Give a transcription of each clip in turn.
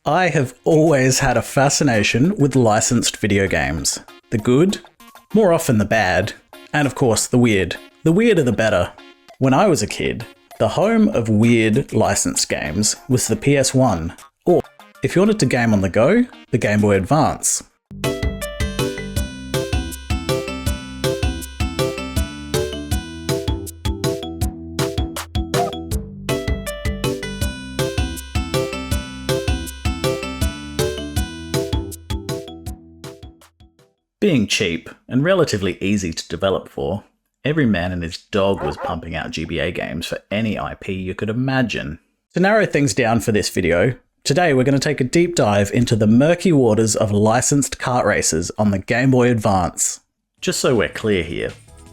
I have always had a fascination with licensed video games. The good, more often the bad, and of course the weird. The weirder the better. When I was a kid, the home of weird licensed games was the PS1, or if you wanted to game on the go, the Game Boy Advance. Being cheap and relatively easy to develop for, every man and his dog was pumping out GBA games for any IP you could imagine. To narrow things down for this video, today we're going to take a deep dive into the murky waters of licensed kart races on the Game Boy Advance. Just so we're clear here,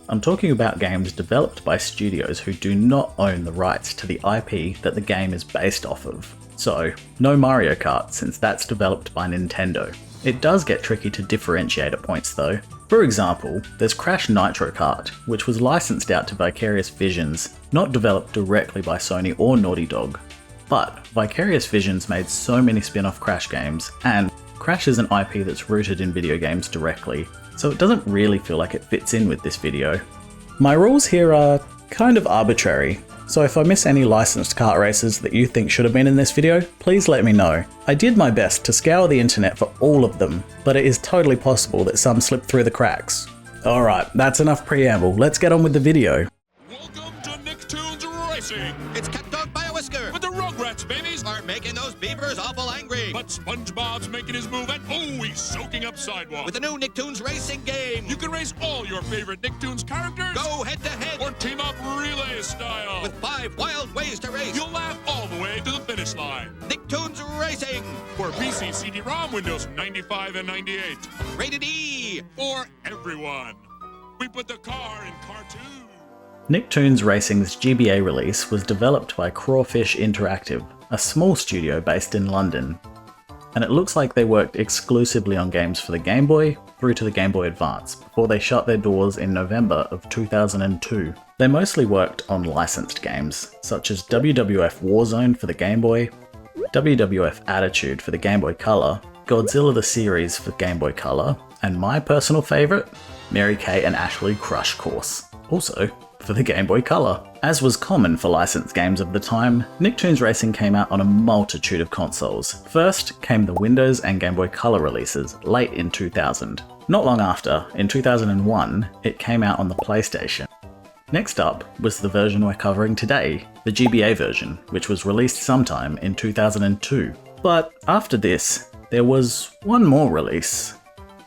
I'm talking about games developed by studios who do not own the rights to the IP that the game is based off of. So, no Mario Kart since that's developed by Nintendo. It does get tricky to differentiate at points though. For example, there's Crash Nitro Kart, which was licensed out to Vicarious Visions, not developed directly by Sony or Naughty Dog. But Vicarious Visions made so many spin-off Crash games, and Crash is an IP that's rooted in video games directly, so it doesn't really feel like it fits in with this video. My rules here are kind of arbitrary, so if I miss any licensed kart races that you think should have been in this video, please let me know. I did my best to scour the internet for all of them, but it is totally possible that some slipped through the cracks. Alright, that's enough preamble, let's get on with the video. Welcome to Nicktoons Racing! It's Cat Dog by a Whisker! But the Rugrats babies Are making those beavers awful angry! But SpongeBob's making his move and oh, he's soaking up sidewalk. With the new Nicktoons Racing game! You can race all your favorite Nicktoons characters Go head to head! or team up relay style. With 5 wild ways to race! You'll laugh all the way to the finish line. Nicktoons Racing! For PC CD-ROM Windows 95 and 98. Rated E! For everyone. We put the car in cartoon. Nicktoons Racing's GBA release was developed by Crawfish Interactive, a small studio based in London. And it looks like they worked exclusively on games for the Game Boy through to the Game Boy Advance before they shut their doors in November of 2002. They mostly worked on licensed games, such as WWF Warzone for the Game Boy, WWF Attitude for the Game Boy Color, Godzilla the Series for Game Boy Color, and my personal favourite, Mary Kay and Ashley Crush Course, also for the Game Boy Color. As was common for licensed games of the time, Nicktoons Racing came out on a multitude of consoles. First came the Windows and Game Boy Color releases, late in 2000. Not long after, in 2001, it came out on the PlayStation. Next up was the version we're covering today, the GBA version, which was released sometime in 2002. But after this, there was one more release.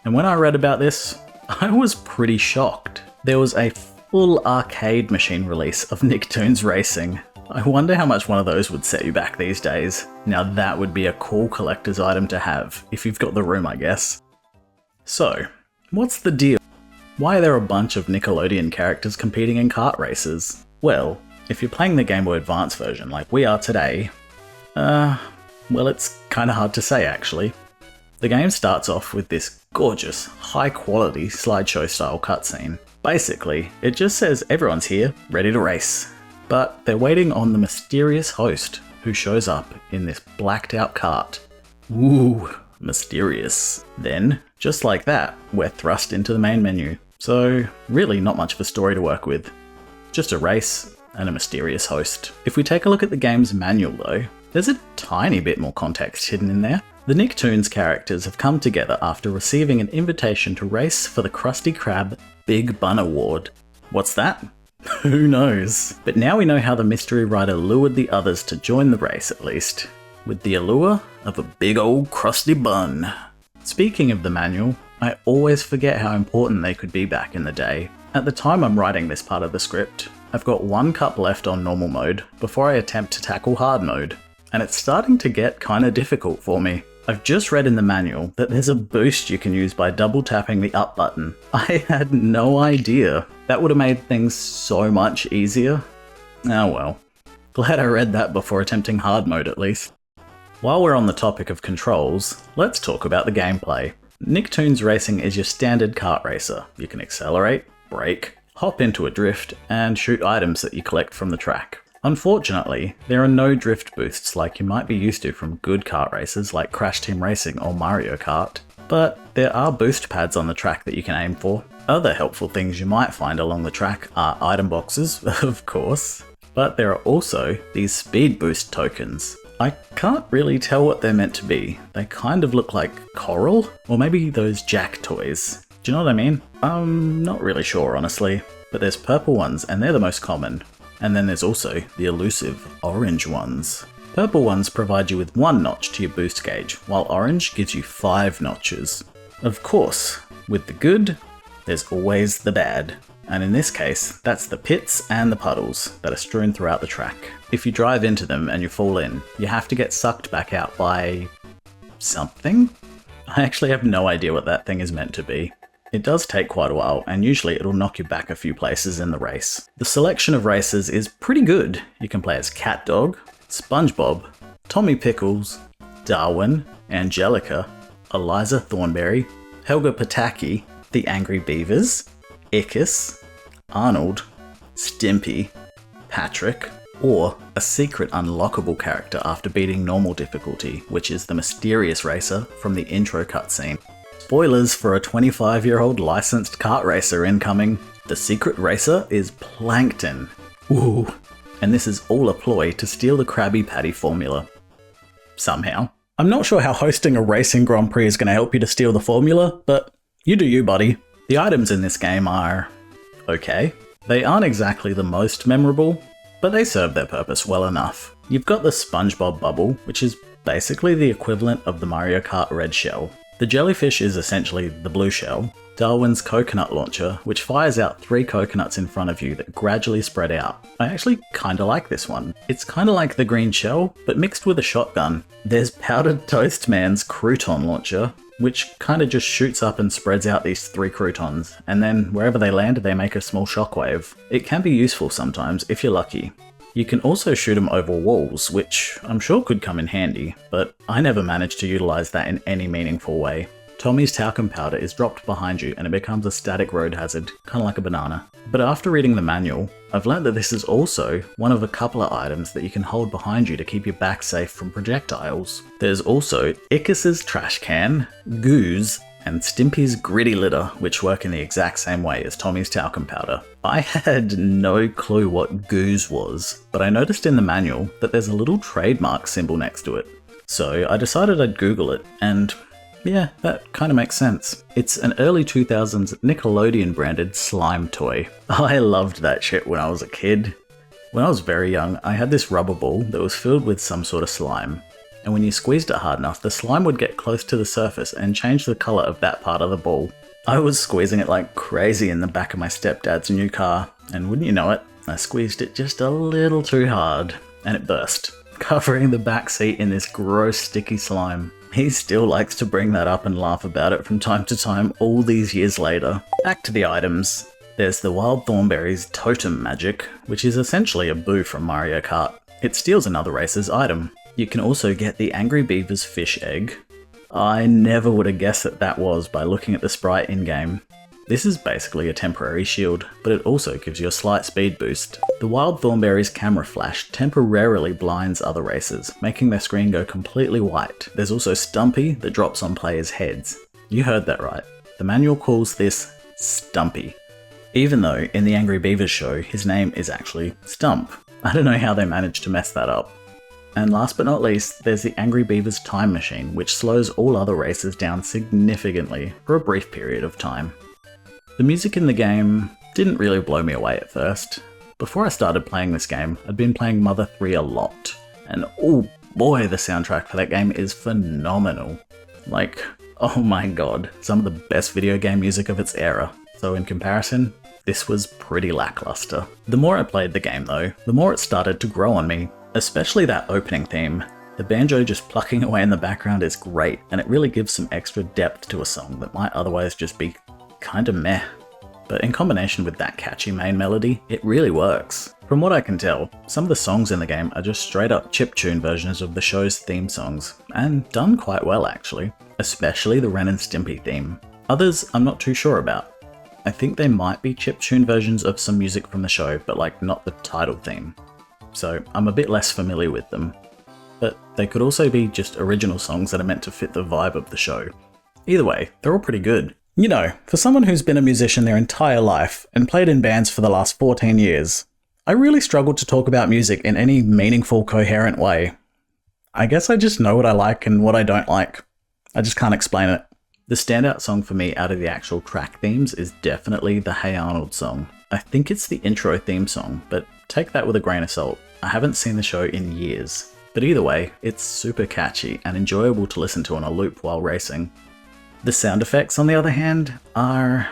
And when I read about this, I was pretty shocked. There was a full arcade machine release of Nicktoons Racing. I wonder how much one of those would set you back these days. Now that would be a cool collector's item to have, if you've got the room I guess. So, what's the deal? Why are there a bunch of Nickelodeon characters competing in kart races? Well, if you're playing the Game Boy Advance version like we are today, well, it's kinda hard to say actually. The game starts off with this gorgeous, high-quality slideshow-style cutscene. Basically, it just says everyone's here, ready to race. But they're waiting on the mysterious host, who shows up in this blacked-out kart. Ooh, mysterious. Then, just like that, we're thrust into the main menu. So, really not much of a story to work with. Just a race and a mysterious host. If we take a look at the game's manual though, there's a tiny bit more context hidden in there. The Nicktoons characters have come together after receiving an invitation to race for the Krusty Krab Big Bun Award. What's that? Who knows? But now we know how the mystery rider lured the others to join the race at least, with the allure of a big old crusty bun. Speaking of the manual, I always forget how important they could be back in the day. At the time I'm writing this part of the script, I've got 1 cup left on normal mode before I attempt to tackle hard mode, and it's starting to get kinda difficult for me. I've just read in the manual that there's a boost you can use by double tapping the up button. I had no idea. That would have made things so much easier. Oh well. Glad I read that before attempting hard mode at least. While we're on the topic of controls, let's talk about the gameplay. Nicktoons Racing is your standard kart racer. You can accelerate, brake, hop into a drift, and shoot items that you collect from the track. Unfortunately, there are no drift boosts like you might be used to from good kart races like Crash Team Racing or Mario Kart, but there are boost pads on the track that you can aim for. Other helpful things you might find along the track are item boxes, of course, but there are also these speed boost tokens. I can't really tell what they're meant to be. They kind of look like coral, or maybe those Jack toys. Do you know what I mean? I'm not really sure, honestly, but there's purple ones and they're the most common. And then there's also the elusive orange ones. Purple ones provide you with 1 notch to your boost gauge, while orange gives you 5 notches. Of course, with the good, there's always the bad. And in this case, that's the pits and the puddles that are strewn throughout the track. If you drive into them and you fall in, you have to get sucked back out by something? I actually have no idea what that thing is meant to be. It does take quite a while, and usually it'll knock you back a few places in the race. The selection of races is pretty good. You can play as Cat Dog, SpongeBob, Tommy Pickles, Darwin, Angelica, Eliza Thornberry, Helga Pataki, the Angry Beavers, Ickis, Arnold, Stimpy, Patrick, or a secret unlockable character after beating normal difficulty, which is the mysterious racer from the intro cutscene. Spoilers for a 25-year-old licensed kart racer incoming. The secret racer is Plankton. Ooh. And this is all a ploy to steal the Krabby Patty formula. Somehow. I'm not sure how hosting a racing Grand Prix is going to help you to steal the formula, but you do you, buddy. The items in this game are okay. They aren't exactly the most memorable, but they serve their purpose well enough. You've got the SpongeBob bubble, which is basically the equivalent of the Mario Kart red shell. The jellyfish is essentially the blue shell. Darwin's coconut launcher, which fires out 3 coconuts in front of you that gradually spread out. I actually kinda like this one. It's kinda like the green shell, but mixed with a shotgun. There's Powdered Toast Man's crouton launcher, which kinda just shoots up and spreads out these 3 croutons, and then wherever they land they make a small shockwave. It can be useful sometimes if you're lucky. You can also shoot them over walls, which I'm sure could come in handy, but I never managed to utilise that in any meaningful way. Tommy's talcum powder is dropped behind you and it becomes a static road hazard, kinda like a banana. But after reading the manual, I've learnt that this is also one of a couple of items that you can hold behind you to keep your back safe from projectiles. There's also Ickis's trash can, Goose, and Stimpy's gritty litter, which work in the exact same way as Tommy's talcum powder. I had no clue what Goose was, but I noticed in the manual that there's a little trademark symbol next to it. So I decided I'd Google it, and yeah, that kind of makes sense. It's an early 2000s Nickelodeon branded slime toy. I loved that shit when I was a kid. When I was very young, I had this rubber ball that was filled with some sort of slime. And when you squeezed it hard enough, the slime would get close to the surface and change the colour of that part of the ball. I was squeezing it like crazy in the back of my stepdad's new car, and wouldn't you know it, I squeezed it just a little too hard, and it burst, covering the back seat in this gross sticky slime. He still likes to bring that up and laugh about it from time to time all these years later. Back to the items. There's the Wild Thornberry's Totem Magic, which is essentially a boo from Mario Kart. It steals another racer's item. You can also get the Angry Beaver's fish egg. I never would have guessed that that was by looking at the sprite in-game. This is basically a temporary shield, but it also gives you a slight speed boost. The Wild Thornberry's camera flash temporarily blinds other racers, making their screen go completely white. There's also Stumpy that drops on players' heads. You heard that right. The manual calls this Stumpy, even though in the Angry Beavers show his name is actually Stump. I don't know how they managed to mess that up. And last but not least, there's the Angry Beavers Time Machine, which slows all other racers down significantly for a brief period of time. The music in the game didn't really blow me away at first. Before I started playing this game, I'd been playing Mother 3 a lot, and oh boy, the soundtrack for that game is phenomenal. Like, oh my god, some of the best video game music of its era. So in comparison, this was pretty lackluster. The more I played the game though, the more it started to grow on me. Especially that opening theme. The banjo just plucking away in the background is great, and it really gives some extra depth to a song that might otherwise just be kinda meh. But in combination with that catchy main melody, it really works. From what I can tell, some of the songs in the game are just straight up chiptune versions of the show's theme songs, and done quite well actually, especially the Ren and Stimpy theme. Others I'm not too sure about. I think they might be chiptune versions of some music from the show, but like not the title theme. so I'm a bit less familiar with them. But they could also be just original songs that are meant to fit the vibe of the show. Either way, they're all pretty good. You know, for someone who's been a musician their entire life and played in bands for the last 14 years, I really struggle to talk about music in any meaningful, coherent way. I guess I just know what I like and what I don't like. I just can't explain it. The standout song for me out of the actual track themes is definitely the Hey Arnold song. I think it's the intro theme song, but take that with a grain of salt. I haven't seen the show in years. But either way, it's super catchy and enjoyable to listen to on a loop while racing. The sound effects, on the other hand, are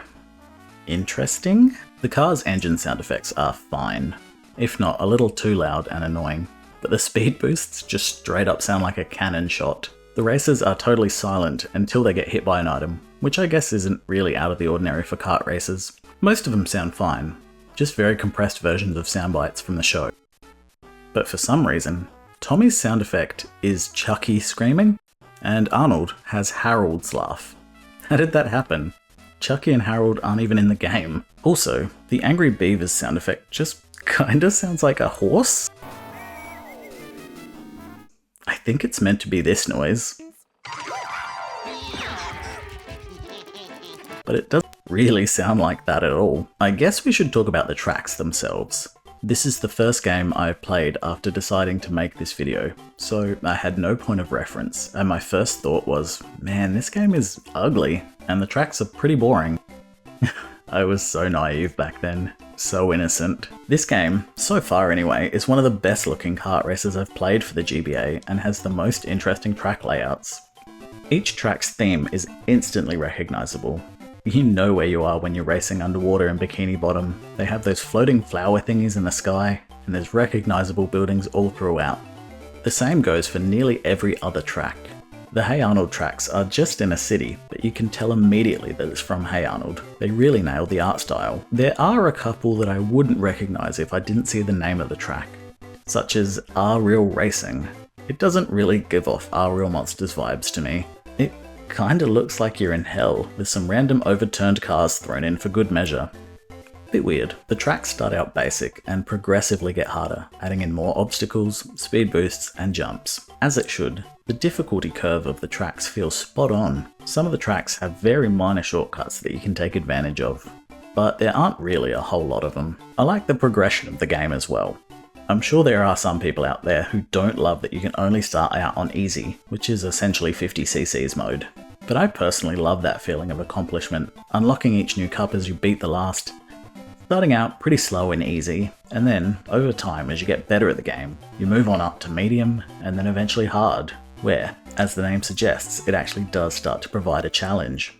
interesting. The car's engine sound effects are fine, if not a little too loud and annoying, but the speed boosts just straight up sound like a cannon shot. The racers are totally silent until they get hit by an item, which I guess isn't really out of the ordinary for kart races. Most of them sound fine, just very compressed versions of sound bites from the show. But for some reason, Tommy's sound effect is Chucky screaming, and Arnold has Harold's laugh. How did that happen? Chucky and Harold aren't even in the game. Also, the Angry Beaver's sound effect just kinda sounds like a horse. I think it's meant to be this noise. But it doesn't really sound like that at all. I guess we should talk about the tracks themselves. This is the first game I've played after deciding to make this video, so I had no point of reference, and my first thought was, man, this game is ugly, and the tracks are pretty boring. I was so naive back then, so innocent. This game, so far anyway, is one of the best looking kart races I've played for the GBA, and has the most interesting track layouts. Each track's theme is instantly recognisable. You know where you are when you're racing underwater in Bikini Bottom. They have those floating flower thingies in the sky, and there's recognisable buildings all throughout. The same goes for nearly every other track. The Hey Arnold tracks are just in a city, but you can tell immediately that it's from Hey Arnold. They really nailed the art style. There are a couple that I wouldn't recognise if I didn't see the name of the track, such as R Real Racing. It doesn't really give off R Real Monsters vibes to me. It kinda looks like you're in hell, with some random overturned cars thrown in for good measure. Bit weird. The tracks start out basic and progressively get harder, adding in more obstacles, speed boosts, and jumps. As it should. The difficulty curve of the tracks feels spot on. Some of the tracks have very minor shortcuts that you can take advantage of, but there aren't really a whole lot of them. I like the progression of the game as well. I'm sure there are some people out there who don't love that you can only start out on easy, which is essentially 50cc's mode. But I personally love that feeling of accomplishment, unlocking each new cup as you beat the last. Starting out pretty slow and easy, and then, over time as you get better at the game, you move on up to medium, and then eventually hard, where, as the name suggests, it actually does start to provide a challenge.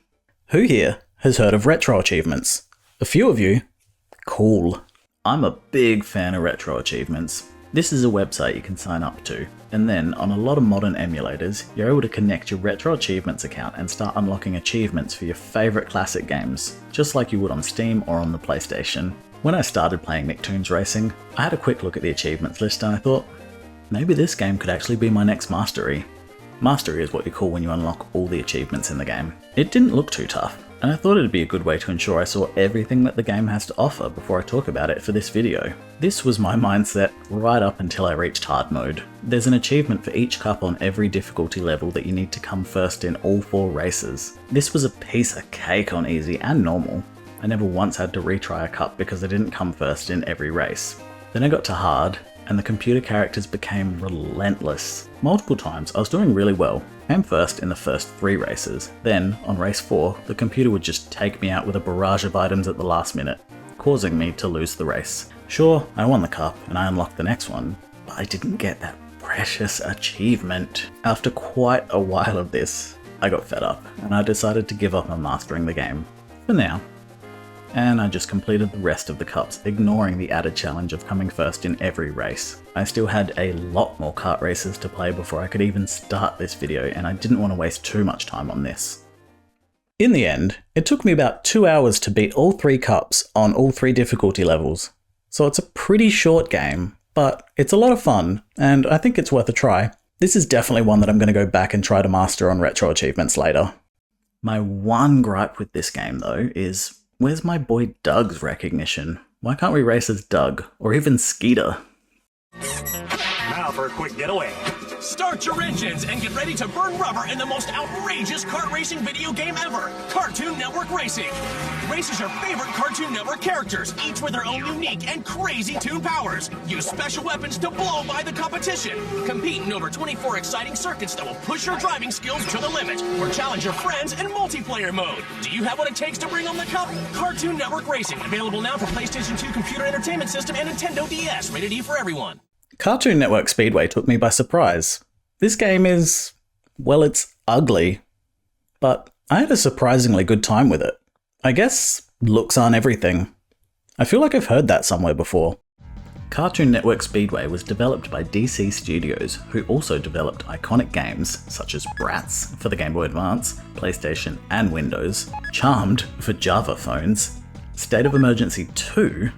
Who here has heard of retro achievements? A few of you? Cool. I'm a big fan of retro achievements. This is a website you can sign up to, and then on a lot of modern emulators, you're able to connect your retro achievements account and start unlocking achievements for your favourite classic games, just like you would on Steam or on the PlayStation. When I started playing Nicktoons Racing, I had a quick look at the achievements list and I thought, maybe this game could actually be my next mastery. Mastery is what you call when you unlock all the achievements in the game. It didn't look too tough, and I thought it'd be a good way to ensure I saw everything that the game has to offer before I talk about it for this video. This was my mindset right up until I reached hard mode. There's an achievement for each cup on every difficulty level that you need to come first in all 4 races. This was a piece of cake on easy and normal. I never once had to retry a cup because I didn't come first in every race. Then I got to hard, and the computer characters became relentless. Multiple times I was doing really well. I came first in the first 3 races. Then, on race 4, the computer would just take me out with a barrage of items at the last minute, causing me to lose the race. Sure, I won the cup and I unlocked the next one, but I didn't get that precious achievement. After quite a while of this, I got fed up and I decided to give up on mastering the game. For now. And I just completed the rest of the cups, ignoring the added challenge of coming first in every race. I still had a lot more kart races to play before I could even start this video, and I didn't want to waste too much time on this. In the end, it took me about 2 hours to beat all 3 cups on all 3 difficulty levels. So it's a pretty short game, but it's a lot of fun, and I think it's worth a try. This is definitely one that I'm going to go back and try to master on retro achievements later. My one gripe with this game though is, where's my boy Doug's recognition? Why can't we race as Doug, or even Skeeter? Now for a quick getaway. Start your engines and get ready to burn rubber in the most outrageous kart racing video game ever, Cartoon Network Racing. Race as your favorite Cartoon Network characters, each with their own unique and crazy tune powers. Use special weapons to blow by the competition. Compete in over 24 exciting circuits that will push your driving skills to the limit, or challenge your friends in multiplayer mode. Do you have what it takes to bring home the cup? Cartoon Network Racing, available now for PlayStation 2 Computer Entertainment System and Nintendo DS, rated E for everyone. Cartoon Network Speedway took me by surprise. This game is, well, it's ugly, but I had a surprisingly good time with it. I guess looks aren't everything. I feel like I've heard that somewhere before. Cartoon Network Speedway was developed by DC Studios, who also developed iconic games such as Bratz for the Game Boy Advance, PlayStation and Windows, Charmed for Java phones, State of Emergency 2,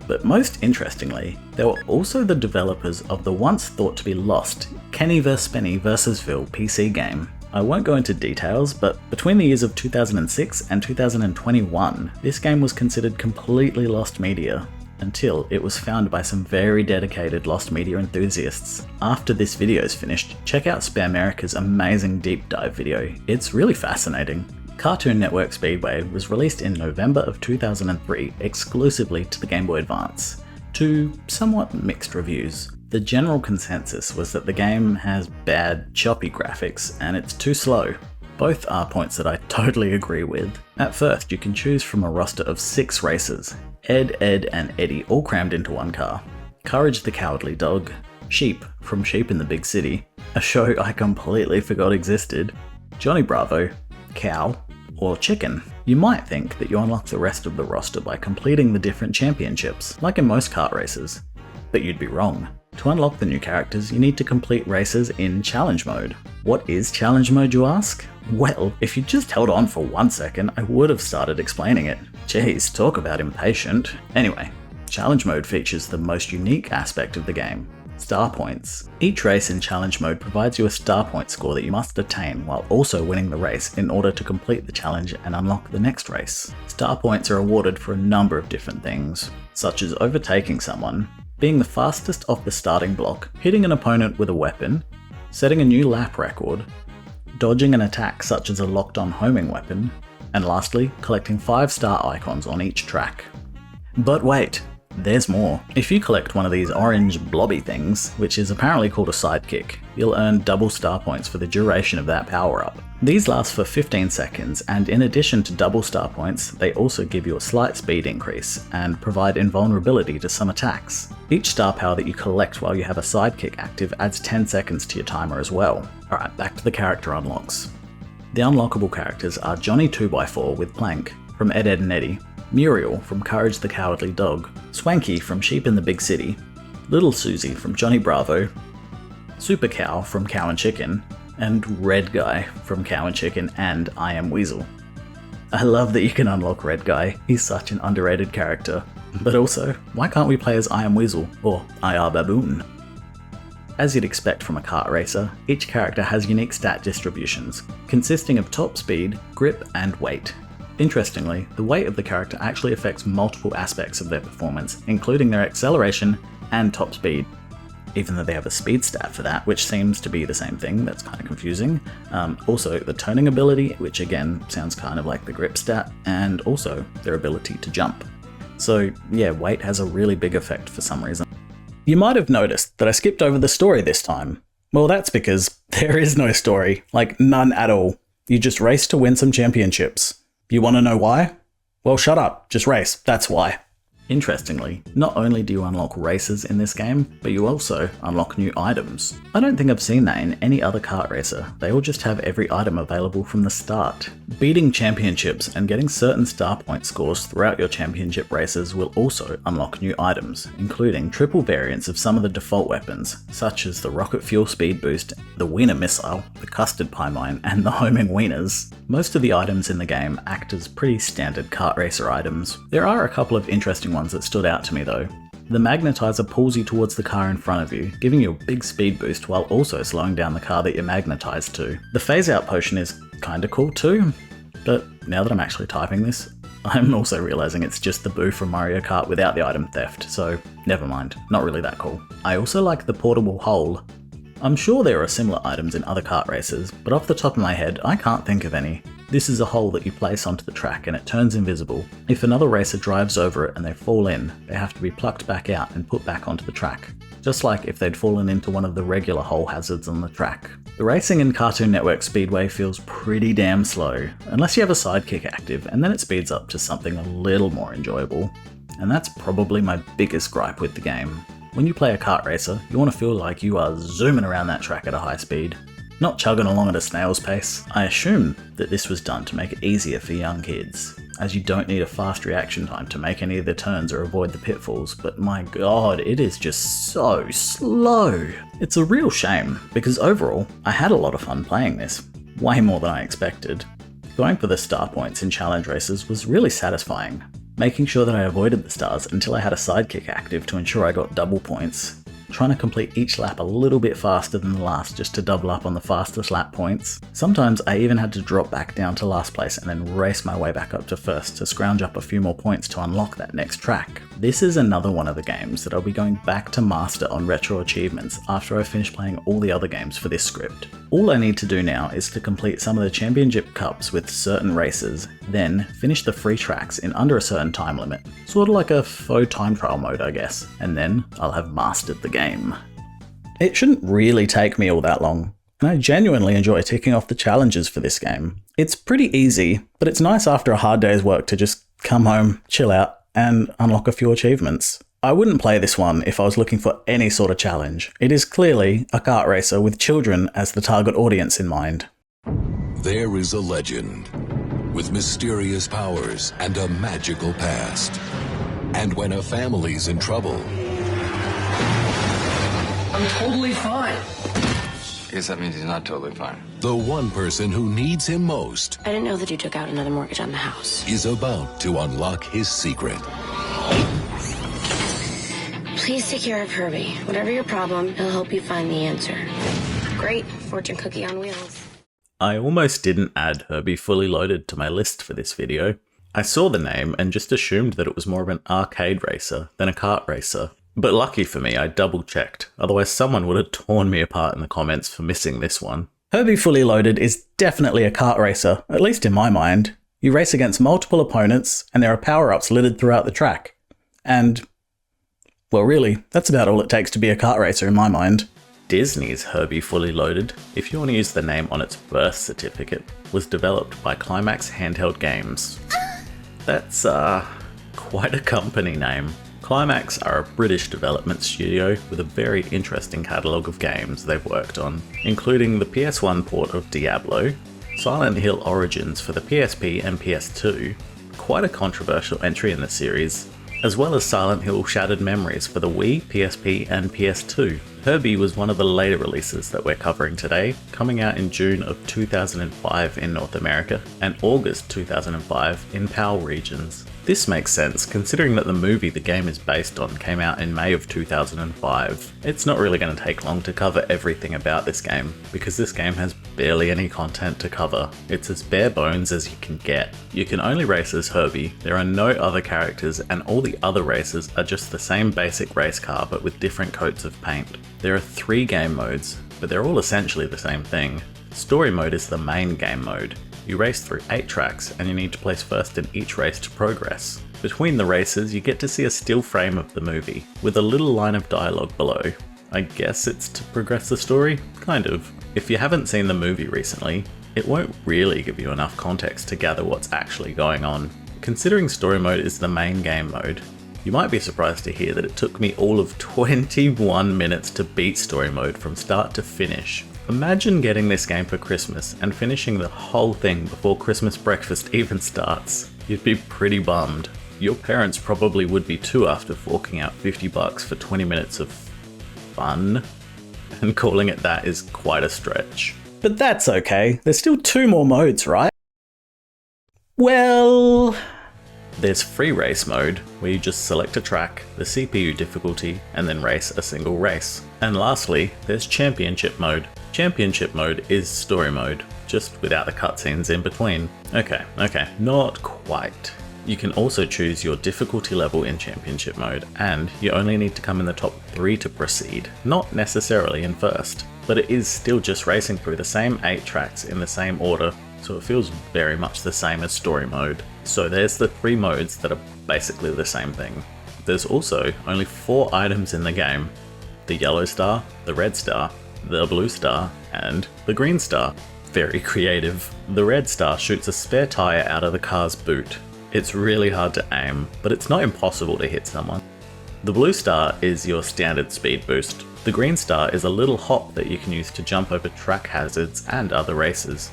but most interestingly, they were also the developers of the once thought to be lost Kenny vs. Spenny vs. Phil PC game. I won't go into details, but between the years of 2006 and 2021, this game was considered completely lost media, until it was found by some very dedicated lost media enthusiasts. After this video is finished, check out Spammerica's amazing deep dive video, it's really fascinating. Cartoon Network Speedway was released in November of 2003 exclusively to the Game Boy Advance, to somewhat mixed reviews. The general consensus was that the game has bad, choppy graphics and it's too slow. Both are points that I totally agree with. At first, you can choose from a roster of 6 racers, Ed, and Eddie all crammed into one car, Courage the Cowardly Dog, Sheep from Sheep in the Big City, a show I completely forgot existed, Johnny Bravo, Cow, or Chicken. You might think that you unlock the rest of the roster by completing the different championships, like in most kart races, but you'd be wrong. To unlock the new characters, you need to complete races in challenge mode. What is challenge mode, you ask? Well, if you just held on for 1 second, I would have started explaining it. Jeez, talk about impatient. Anyway, challenge mode features the most unique aspect of the game, star points. Each race in challenge mode provides you a star point score that you must attain while also winning the race in order to complete the challenge and unlock the next race. Star points are awarded for a number of different things, such as overtaking someone, being the fastest off the starting block, hitting an opponent with a weapon, setting a new lap record, dodging an attack such as a locked-on homing weapon, and lastly, collecting 5 star icons on each track. But wait, there's more. If you collect one of these orange blobby things, which is apparently called a sidekick, you'll earn double star points for the duration of that power-up. These last for 15 seconds, and in addition to double star points, they also give you a slight speed increase and provide invulnerability to some attacks. Each star power that you collect while you have a sidekick active adds 10 seconds to your timer as well. Alright, back to the character unlocks. The unlockable characters are Johnny 2x4 with Plank from Ed, and Eddie, Muriel from Courage the Cowardly Dog, Swanky from Sheep in the Big City, Little Susie from Johnny Bravo, Super Cow from Cow and Chicken, and Red Guy from Cow and Chicken and I Am Weasel. I love that you can unlock Red Guy, he's such an underrated character. But also, why can't we play as I Am Weasel or I Are Baboon? As you'd expect from a kart racer, each character has unique stat distributions, consisting of top speed, grip, and weight. Interestingly, the weight of the character actually affects multiple aspects of their performance, including their acceleration and top speed. Even though they have a speed stat for that, which seems to be the same thing, that's kind of confusing. Also, the turning ability, which again sounds kind of like the grip stat, and also their ability to jump. So yeah, weight has a really big effect for some reason. You might have noticed that I skipped over the story this time. Well, that's because there is no story, like none at all. You just race to win some championships. You want to know why? Well, shut up, just race, that's why. Interestingly, not only do you unlock races in this game, but you also unlock new items. I don't think I've seen that in any other kart racer, they all just have every item available from the start. Beating championships and getting certain star point scores throughout your championship races will also unlock new items, including triple variants of some of the default weapons, such as the rocket fuel speed boost, the wiener missile, the custard pie mine, and the homing wieners. Most of the items in the game act as pretty standard kart racer items. There are a couple of interesting ones that stood out to me though. The magnetizer pulls you towards the car in front of you, giving you a big speed boost while also slowing down the car that you're magnetized to. The phase out potion is kinda cool too, but now that I'm actually typing this, I'm also realizing it's just the Boo from Mario Kart without the item theft, so never mind, not really that cool. I also like the portable hole. I'm sure there are similar items in other kart races, but off the top of my head, I can't think of any. This is a hole that you place onto the track and it turns invisible. If another racer drives over it and they fall in, they have to be plucked back out and put back onto the track. Just like if they'd fallen into one of the regular hole hazards on the track. The racing in Cartoon Network Speedway feels pretty damn slow, unless you have a sidekick active, and then it speeds up to something a little more enjoyable. And that's probably my biggest gripe with the game. When you play a kart racer, you want to feel like you are zooming around that track at a high speed, not chugging along at a snail's pace. I assume that this was done to make it easier for young kids, as you don't need a fast reaction time to make any of the turns or avoid the pitfalls, but my god, it is just so slow. It's a real shame, because overall, I had a lot of fun playing this, way more than I expected. Going for the star points in challenge races was really satisfying, making sure that I avoided the stars until I had a sidekick active to ensure I got double points. Trying to complete each lap a little bit faster than the last just to double up on the fastest lap points. Sometimes I even had to drop back down to last place and then race my way back up to first to scrounge up a few more points to unlock that next track. This is another one of the games that I'll be going back to master on retro achievements after I finish playing all the other games for this script. All I need to do now is to complete some of the championship cups with certain races, then finish the free tracks in under a certain time limit. Sort of like a faux time trial mode, I guess, and then I'll have mastered the game. It shouldn't really take me all that long, and I genuinely enjoy ticking off the challenges for this game. It's pretty easy, but it's nice after a hard day's work to just come home, chill out, and unlock a few achievements. I wouldn't play this one if I was looking for any sort of challenge. It is clearly a kart racer with children as the target audience in mind. There is a legend with mysterious powers and a magical past. And when a family's in trouble, I'm totally fine. I guess that means he's not totally fine. the one person who needs him most I didn't know that you took out another mortgage on the house. is about to unlock his secret. Please take care of Herbie. Whatever your problem, he'll help you find the answer. Great fortune cookie on wheels. I almost didn't add Herbie Fully Loaded to my list for this video. I saw the name and just assumed that it was more of an arcade racer than a kart racer. But lucky for me, I double checked, otherwise someone would have torn me apart in the comments for missing this one. Herbie Fully Loaded is definitely a kart racer, at least in my mind. You race against multiple opponents, and there are power-ups littered throughout the track. And, well really, that's about all it takes to be a kart racer in my mind. Disney's Herbie Fully Loaded, if you want to use the name on its birth certificate, was developed by Climax Handheld Games. That's, quite a company name. Climax are a British development studio with a very interesting catalogue of games they've worked on, including the PS1 port of Diablo, Silent Hill Origins for the PSP and PS2, quite a controversial entry in the series, as well as Silent Hill Shattered Memories for the Wii, PSP and PS2. Herbie was one of the later releases that we're covering today, coming out in June of 2005 in North America and August 2005 in PAL regions. This makes sense considering that the movie the game is based on came out in May of 2005. It's not really going to take long to cover everything about this game, because this game has barely any content to cover. It's as bare bones as you can get. You can only race as Herbie, there are no other characters, and all the other races are just the same basic race car but with different coats of paint. There are 3 game modes, but they're all essentially the same thing. Story mode is the main game mode. You race through 8 tracks and you need to place first in each race to progress. Between the races, you get to see a still frame of the movie, with a little line of dialogue below. I guess it's to progress the story? Kind of. If you haven't seen the movie recently, it won't really give you enough context to gather what's actually going on. Considering story mode is the main game mode, you might be surprised to hear that it took me all of 21 minutes to beat story mode from start to finish. Imagine getting this game for Christmas and finishing the whole thing before Christmas breakfast even starts. You'd be pretty bummed. Your parents probably would be too after forking out $50 for 20 minutes of fun, and calling it that is quite a stretch. But that's okay, there's still 2 more modes, right? Well, there's free race mode, where you just select a track, the CPU difficulty, and then race a single race. And lastly, there's championship mode. Championship mode is story mode, just without the cutscenes in between. Okay, not quite. You can also choose your difficulty level in Championship mode, and you only need to come in the top 3 to proceed, not necessarily in first. But it is still just racing through the same 8 tracks in the same order, so it feels very much the same as story mode. So there's the 3 modes that are basically the same thing. There's also only 4 items in the game: the yellow star, the red star, the blue star, and the green star. Very creative. The red star shoots a spare tyre out of the car's boot. It's really hard to aim, but it's not impossible to hit someone. The blue star is your standard speed boost. The green star is a little hop that you can use to jump over track hazards and other races.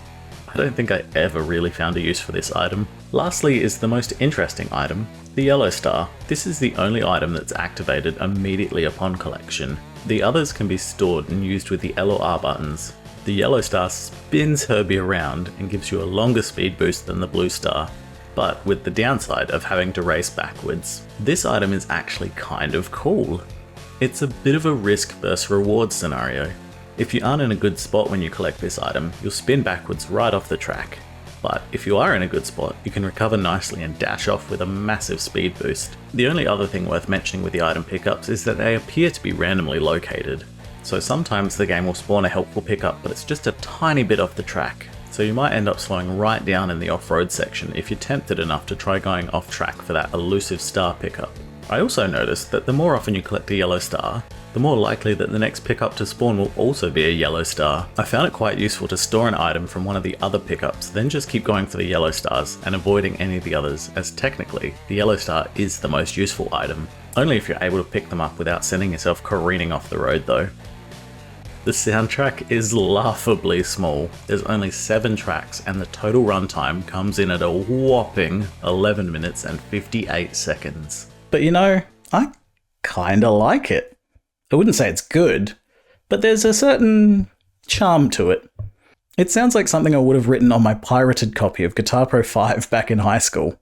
I don't think I ever really found a use for this item. Lastly is the most interesting item, the yellow star. This is the only item that's activated immediately upon collection. The others can be stored and used with the L or R buttons. The yellow star spins Herbie around and gives you a longer speed boost than the blue star, but with the downside of having to race backwards. This item is actually kind of cool. It's a bit of a risk versus reward scenario. If you aren't in a good spot when you collect this item, you'll spin backwards right off the track. But if you are in a good spot, you can recover nicely and dash off with a massive speed boost. The only other thing worth mentioning with the item pickups is that they appear to be randomly located. So sometimes the game will spawn a helpful pickup, but it's just a tiny bit off the track. So you might end up slowing right down in the off-road section if you're tempted enough to try going off track for that elusive star pickup. I also noticed that the more often you collect a yellow star, the more likely that the next pickup to spawn will also be a yellow star. I found it quite useful to store an item from one of the other pickups, then just keep going for the yellow stars and avoiding any of the others, as technically, the yellow star is the most useful item. Only if you're able to pick them up without sending yourself careening off the road though. The soundtrack is laughably small. There's only 7 tracks and the total runtime comes in at a whopping 11 minutes and 58 seconds. But you know, I kinda like it. I wouldn't say it's good, but there's a certain charm to it. It sounds like something I would have written on my pirated copy of Guitar Pro 5 back in high school.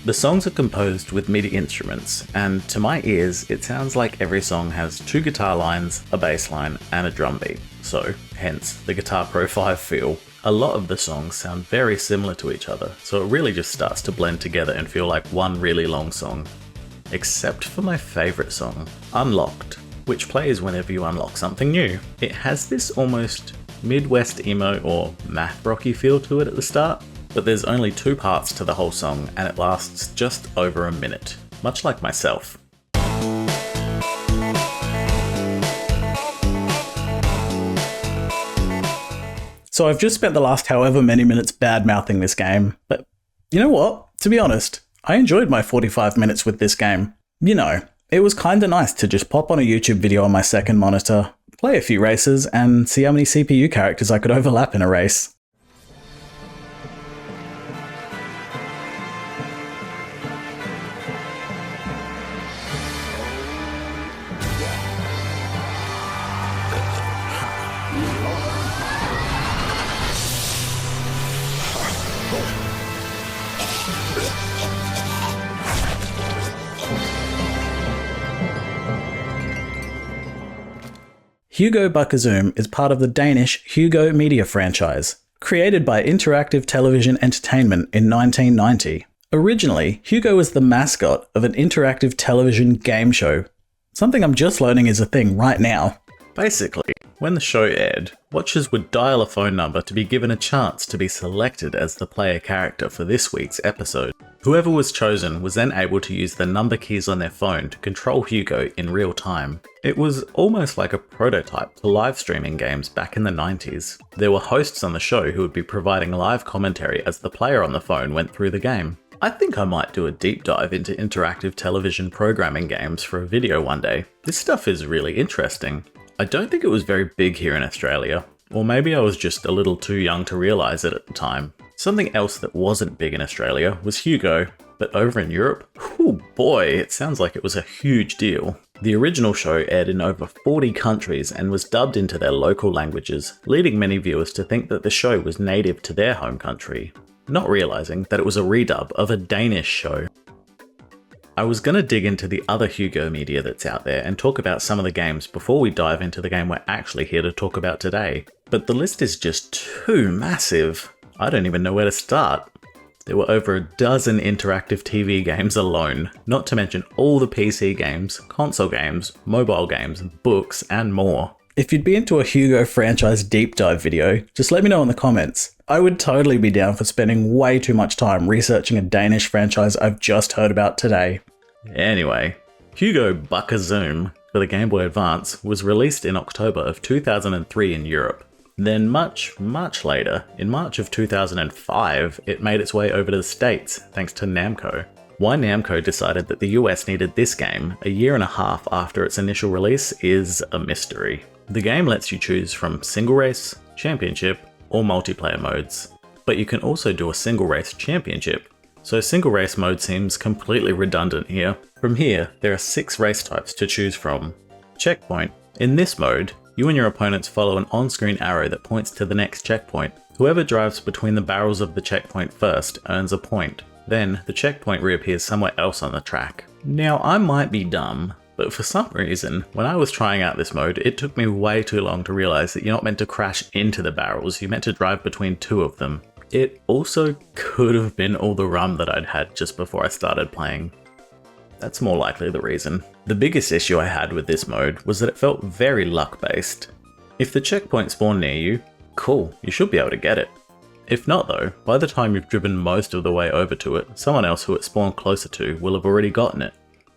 The songs are composed with MIDI instruments, and to my ears, it sounds like every song has 2 guitar lines, a bass line, and a drum beat, so hence the Guitar Pro 5 feel. A lot of the songs sound very similar to each other, so it really just starts to blend together and feel like one really long song. Except for my favourite song, Unlocked, which plays whenever you unlock something new. It has this almost Midwest emo or math rocky feel to it at the start, but there's only 2 parts to the whole song and it lasts just over a minute, much like myself. So I've just spent the last however many minutes bad-mouthing this game, but you know what? To be honest, I enjoyed my 45 minutes with this game. You know, it was kinda nice to just pop on a YouTube video on my second monitor, play a few races, and see how many CPU characters I could overlap in a race. Hugo Bukkazoom is part of the Danish Hugo media franchise, created by Interactive Television Entertainment in 1990. Originally, Hugo was the mascot of an interactive television game show, something I'm just learning is a thing right now. Basically, when the show aired, watchers would dial a phone number to be given a chance to be selected as the player character for this week's episode. Whoever was chosen was then able to use the number keys on their phone to control Hugo in real time. It was almost like a prototype to live streaming games back in the 90s. There were hosts on the show who would be providing live commentary as the player on the phone went through the game. I think I might do a deep dive into interactive television programming games for a video one day. This stuff is really interesting. I don't think it was very big here in Australia, or maybe I was just a little too young to realise it at the time. Something else that wasn't big in Australia was Hugo, but over in Europe, oh boy, it sounds like it was a huge deal. The original show aired in over 40 countries and was dubbed into their local languages, leading many viewers to think that the show was native to their home country, not realising that it was a redub of a Danish show. I was going to dig into the other Hugo media that's out there and talk about some of the games before we dive into the game we're actually here to talk about today. But the list is just too massive. I don't even know where to start. There were over a dozen interactive TV games alone, not to mention all the PC games, console games, mobile games, books, and more. If you'd be into a Hugo franchise deep dive video, just let me know in the comments. I would totally be down for spending way too much time researching a Danish franchise I've just heard about today. Anyway, Hugo Bukkazoom for the Game Boy Advance was released in October of 2003 in Europe. Then much later, in March of 2005, it made its way over to the States thanks to Namco. Why Namco decided that the US needed this game a year and a half after its initial release is a mystery. The game lets you choose from single race, championship, or multiplayer modes, but you can also do a single race championship, so single race mode seems completely redundant here. From here, there are 6 race types to choose from. Checkpoint. In this mode, you and your opponents follow an on-screen arrow that points to the next checkpoint. Whoever drives between the barrels of the checkpoint first earns a point. Then, the checkpoint reappears somewhere else on the track. Now, I might be dumb, but for some reason, when I was trying out this mode, it took me way too long to realize that you're not meant to crash into the barrels, you're meant to drive between 2 of them. It also could have been all the rum that I'd had just before I started playing. That's more likely the reason. The biggest issue I had with this mode was that it felt very luck-based. If the checkpoint spawned near you, cool, you should be able to get it. If not though, by the time you've driven most of the way over to it, someone else who it spawned closer to will have already gotten it.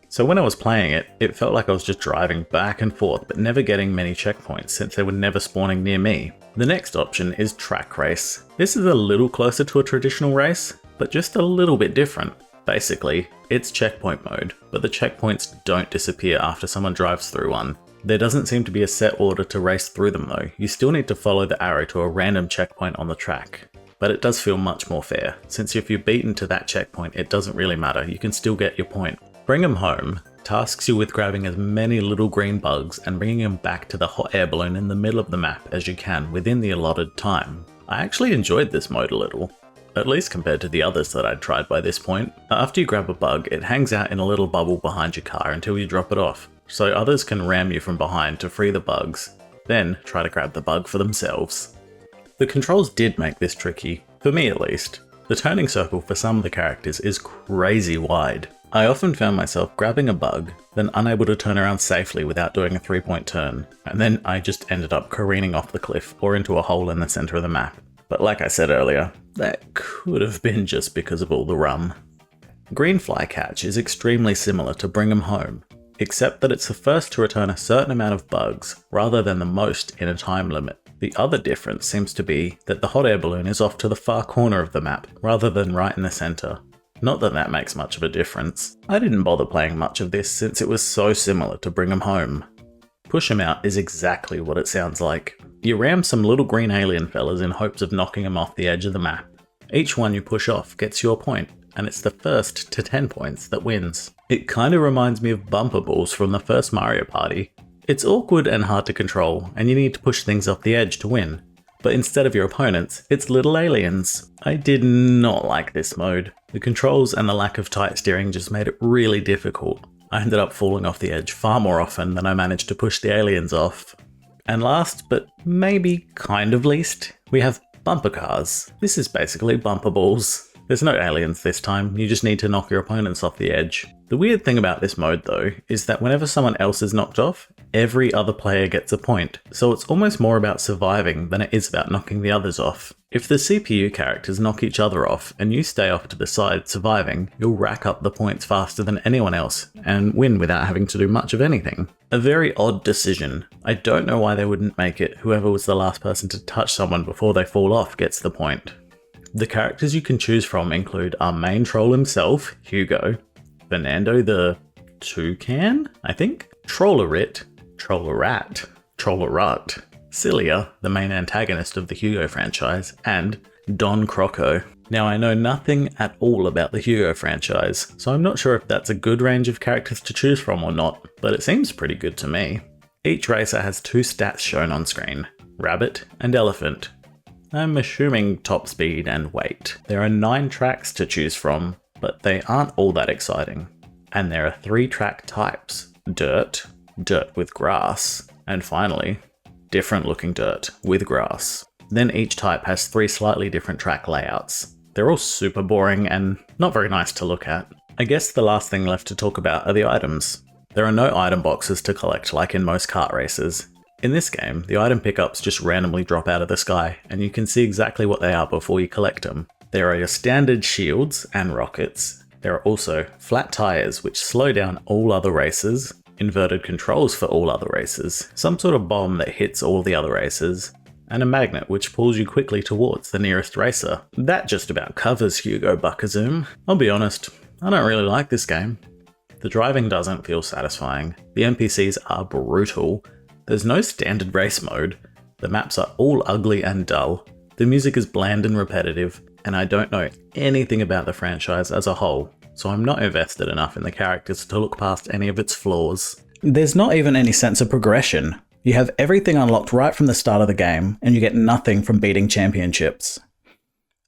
So when I was playing it, it felt like I was just driving back and forth but never getting many checkpoints since they were never spawning near me. The next option is track race. This is a little closer to a traditional race, but just a little bit different. Basically, it's checkpoint mode, but the checkpoints don't disappear after someone drives through one. There doesn't seem to be a set order to race through them though, you still need to follow the arrow to a random checkpoint on the track. But it does feel much more fair, since if you're beaten to that checkpoint it doesn't really matter, you can still get your point. Bring 'em Home tasks you with grabbing as many little green bugs and bringing them back to the hot air balloon in the middle of the map as you can within the allotted time. I actually enjoyed this mode a little, at least compared to the others that I'd tried by this point. After you grab a bug, it hangs out in a little bubble behind your car until you drop it off, so others can ram you from behind to free the bugs, then try to grab the bug for themselves. The controls did make this tricky, for me at least. The turning circle for some of the characters is crazy wide. I often found myself grabbing a bug, then unable to turn around safely without doing a 3-point turn, and then I just ended up careening off the cliff or into a hole in the center of the map. But like I said earlier, that could have been just because of all the rum. Green Flycatch is extremely similar to Bring 'em Home, except that it's the first to return a certain amount of bugs, rather than the most in a time limit. The other difference seems to be that the hot air balloon is off to the far corner of the map, rather than right in the center. Not that that makes much of a difference. I didn't bother playing much of this since it was so similar to Bring 'em Home. Push 'em Out is exactly what it sounds like. You ram some little green alien fellas in hopes of knocking them off the edge of the map. Each one you push off gets you a point, and it's the first to 10 points that wins. It kinda reminds me of bumper balls from the first Mario Party. It's awkward and hard to control, and you need to push things off the edge to win. But instead of your opponents, it's little aliens. I did not like this mode. The controls and the lack of tight steering just made it really difficult. I ended up falling off the edge far more often than I managed to push the aliens off. And last, but maybe kind of least, we have bumper cars. This is basically bumper balls. There's no aliens this time, you just need to knock your opponents off the edge. The weird thing about this mode though, is that whenever someone else is knocked off, every other player gets a point, so it's almost more about surviving than it is about knocking the others off. If the CPU characters knock each other off and you stay off to the side surviving, you'll rack up the points faster than anyone else and win without having to do much of anything. A very odd decision. I don't know why they wouldn't make it whoever was the last person to touch someone before they fall off gets the point. The characters you can choose from include our main troll himself, Hugo, Fernando the Toucan, I think, Trollerit, Trollerat, Trollerut, Cilia, the main antagonist of the Hugo franchise, and Don Croco. Now I know nothing at all about the Hugo franchise, so I'm not sure if that's a good range of characters to choose from or not, but it seems pretty good to me. Each racer has 2 stats shown on screen, Rabbit and Elephant. I'm assuming top speed and weight. There are 9 tracks to choose from, but they aren't all that exciting. And there are 3 track types: dirt, dirt with grass, and finally, different looking dirt with grass. Then each type has 3 slightly different track layouts. They're all super boring and not very nice to look at. I guess the last thing left to talk about are the items. There are no item boxes to collect like in most kart races. In this game, the item pickups just randomly drop out of the sky, and you can see exactly what they are before you collect them. There are your standard shields and rockets. There are also flat tires which slow down all other races, inverted controls for all other races, some sort of bomb that hits all the other races, and a magnet which pulls you quickly towards the nearest racer. That just about covers Hugo Bukkazoom. I'll be honest, I don't really like this game. The driving doesn't feel satisfying, the NPCs are brutal, there's no standard race mode, the maps are all ugly and dull, the music is bland and repetitive, and I don't know anything about the franchise as a whole, so I'm not invested enough in the characters to look past any of its flaws. There's not even any sense of progression. You have everything unlocked right from the start of the game, and you get nothing from beating championships.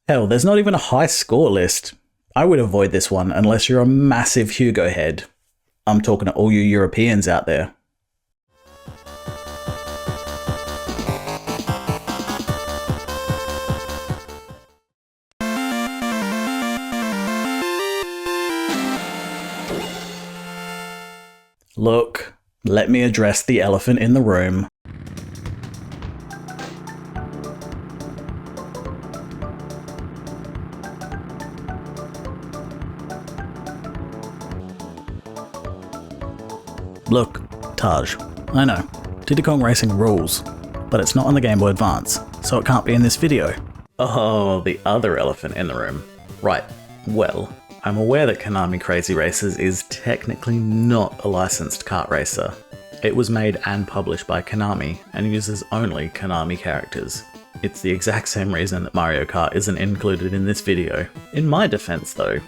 Hell, there's not even a high score list. I would avoid this one unless you're a massive Hugo head. I'm talking to all you Europeans out there. Look, let me address the elephant in the room. Look, Taj, I know, Digimon Racing rules, but it's not on the Game Boy Advance, so it can't be in this video. Oh, the other elephant in the room. Right, well, I'm aware that Konami Krazy Racers is technically not a licensed kart racer. It was made and published by Konami and uses only Konami characters. It's the exact same reason that Mario Kart isn't included in this video. In my defense though,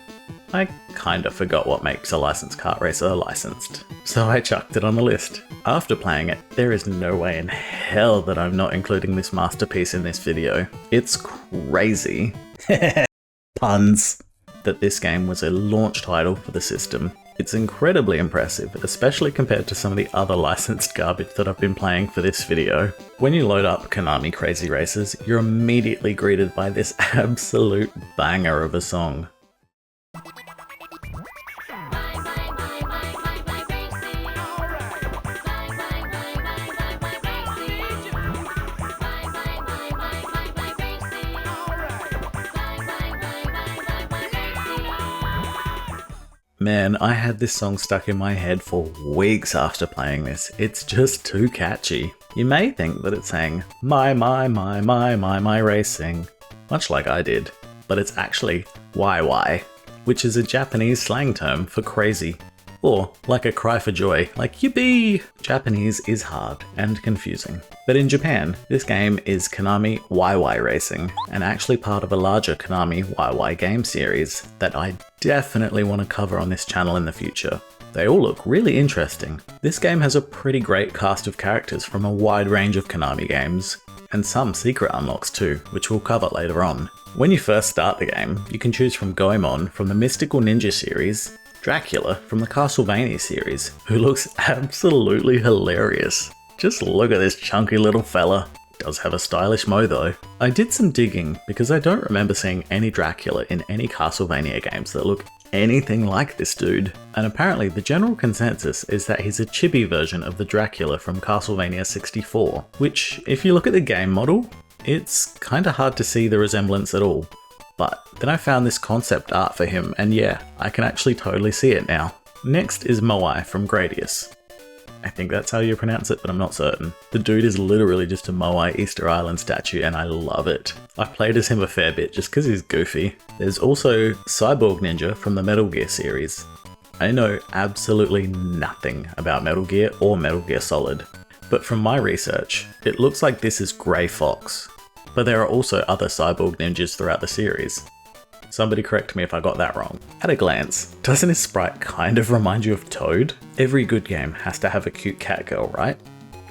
I kinda forgot what makes a licensed kart racer licensed, so I chucked it on the list. After playing it, there is no way in hell that I'm not including this masterpiece in this video. It's crazy. Puns. That this game was a launch title for the system. It's incredibly impressive, especially compared to some of the other licensed garbage that I've been playing for this video. When you load up Konami Krazy Racers, you're immediately greeted by this absolute banger of a song. Man, I had this song stuck in my head for weeks after playing this. It's just too catchy. You may think that it's saying, my racing, much like I did, but it's actually YY, which is a Japanese slang term for crazy. Or like a cry for joy, like yippee! Japanese is hard and confusing. But in Japan, this game is Konami YY Racing, and actually part of a larger Konami YY game series that I definitely want to cover on this channel in the future. They all look really interesting. This game has a pretty great cast of characters from a wide range of Konami games, and some secret unlocks too, which we'll cover later on. When you first start the game, you can choose from Goemon from the Mystical Ninja series, Dracula from the Castlevania series, who looks absolutely hilarious. Just look at this chunky little fella. Does have a stylish mo though. I did some digging because I don't remember seeing any Dracula in any Castlevania games that look anything like this dude. And apparently the general consensus is that he's a chibi version of the Dracula from Castlevania 64, which if you look at the game model, it's kinda hard to see the resemblance at all. But then I found this concept art for him, and yeah, I can actually totally see it now. Next is Moai from Gradius. I think that's how you pronounce it, but I'm not certain. The dude is literally just a Moai Easter Island statue, and I love it. I've played as him a fair bit just because he's goofy. There's also Cyborg Ninja from the Metal Gear series. I know absolutely nothing about Metal Gear or Metal Gear Solid, but from my research, it looks like this is Grey Fox. But there are also other cyborg ninjas throughout the series. Somebody correct me if I got that wrong. At a glance, doesn't his sprite kind of remind you of Toad? Every good game has to have a cute cat girl, right?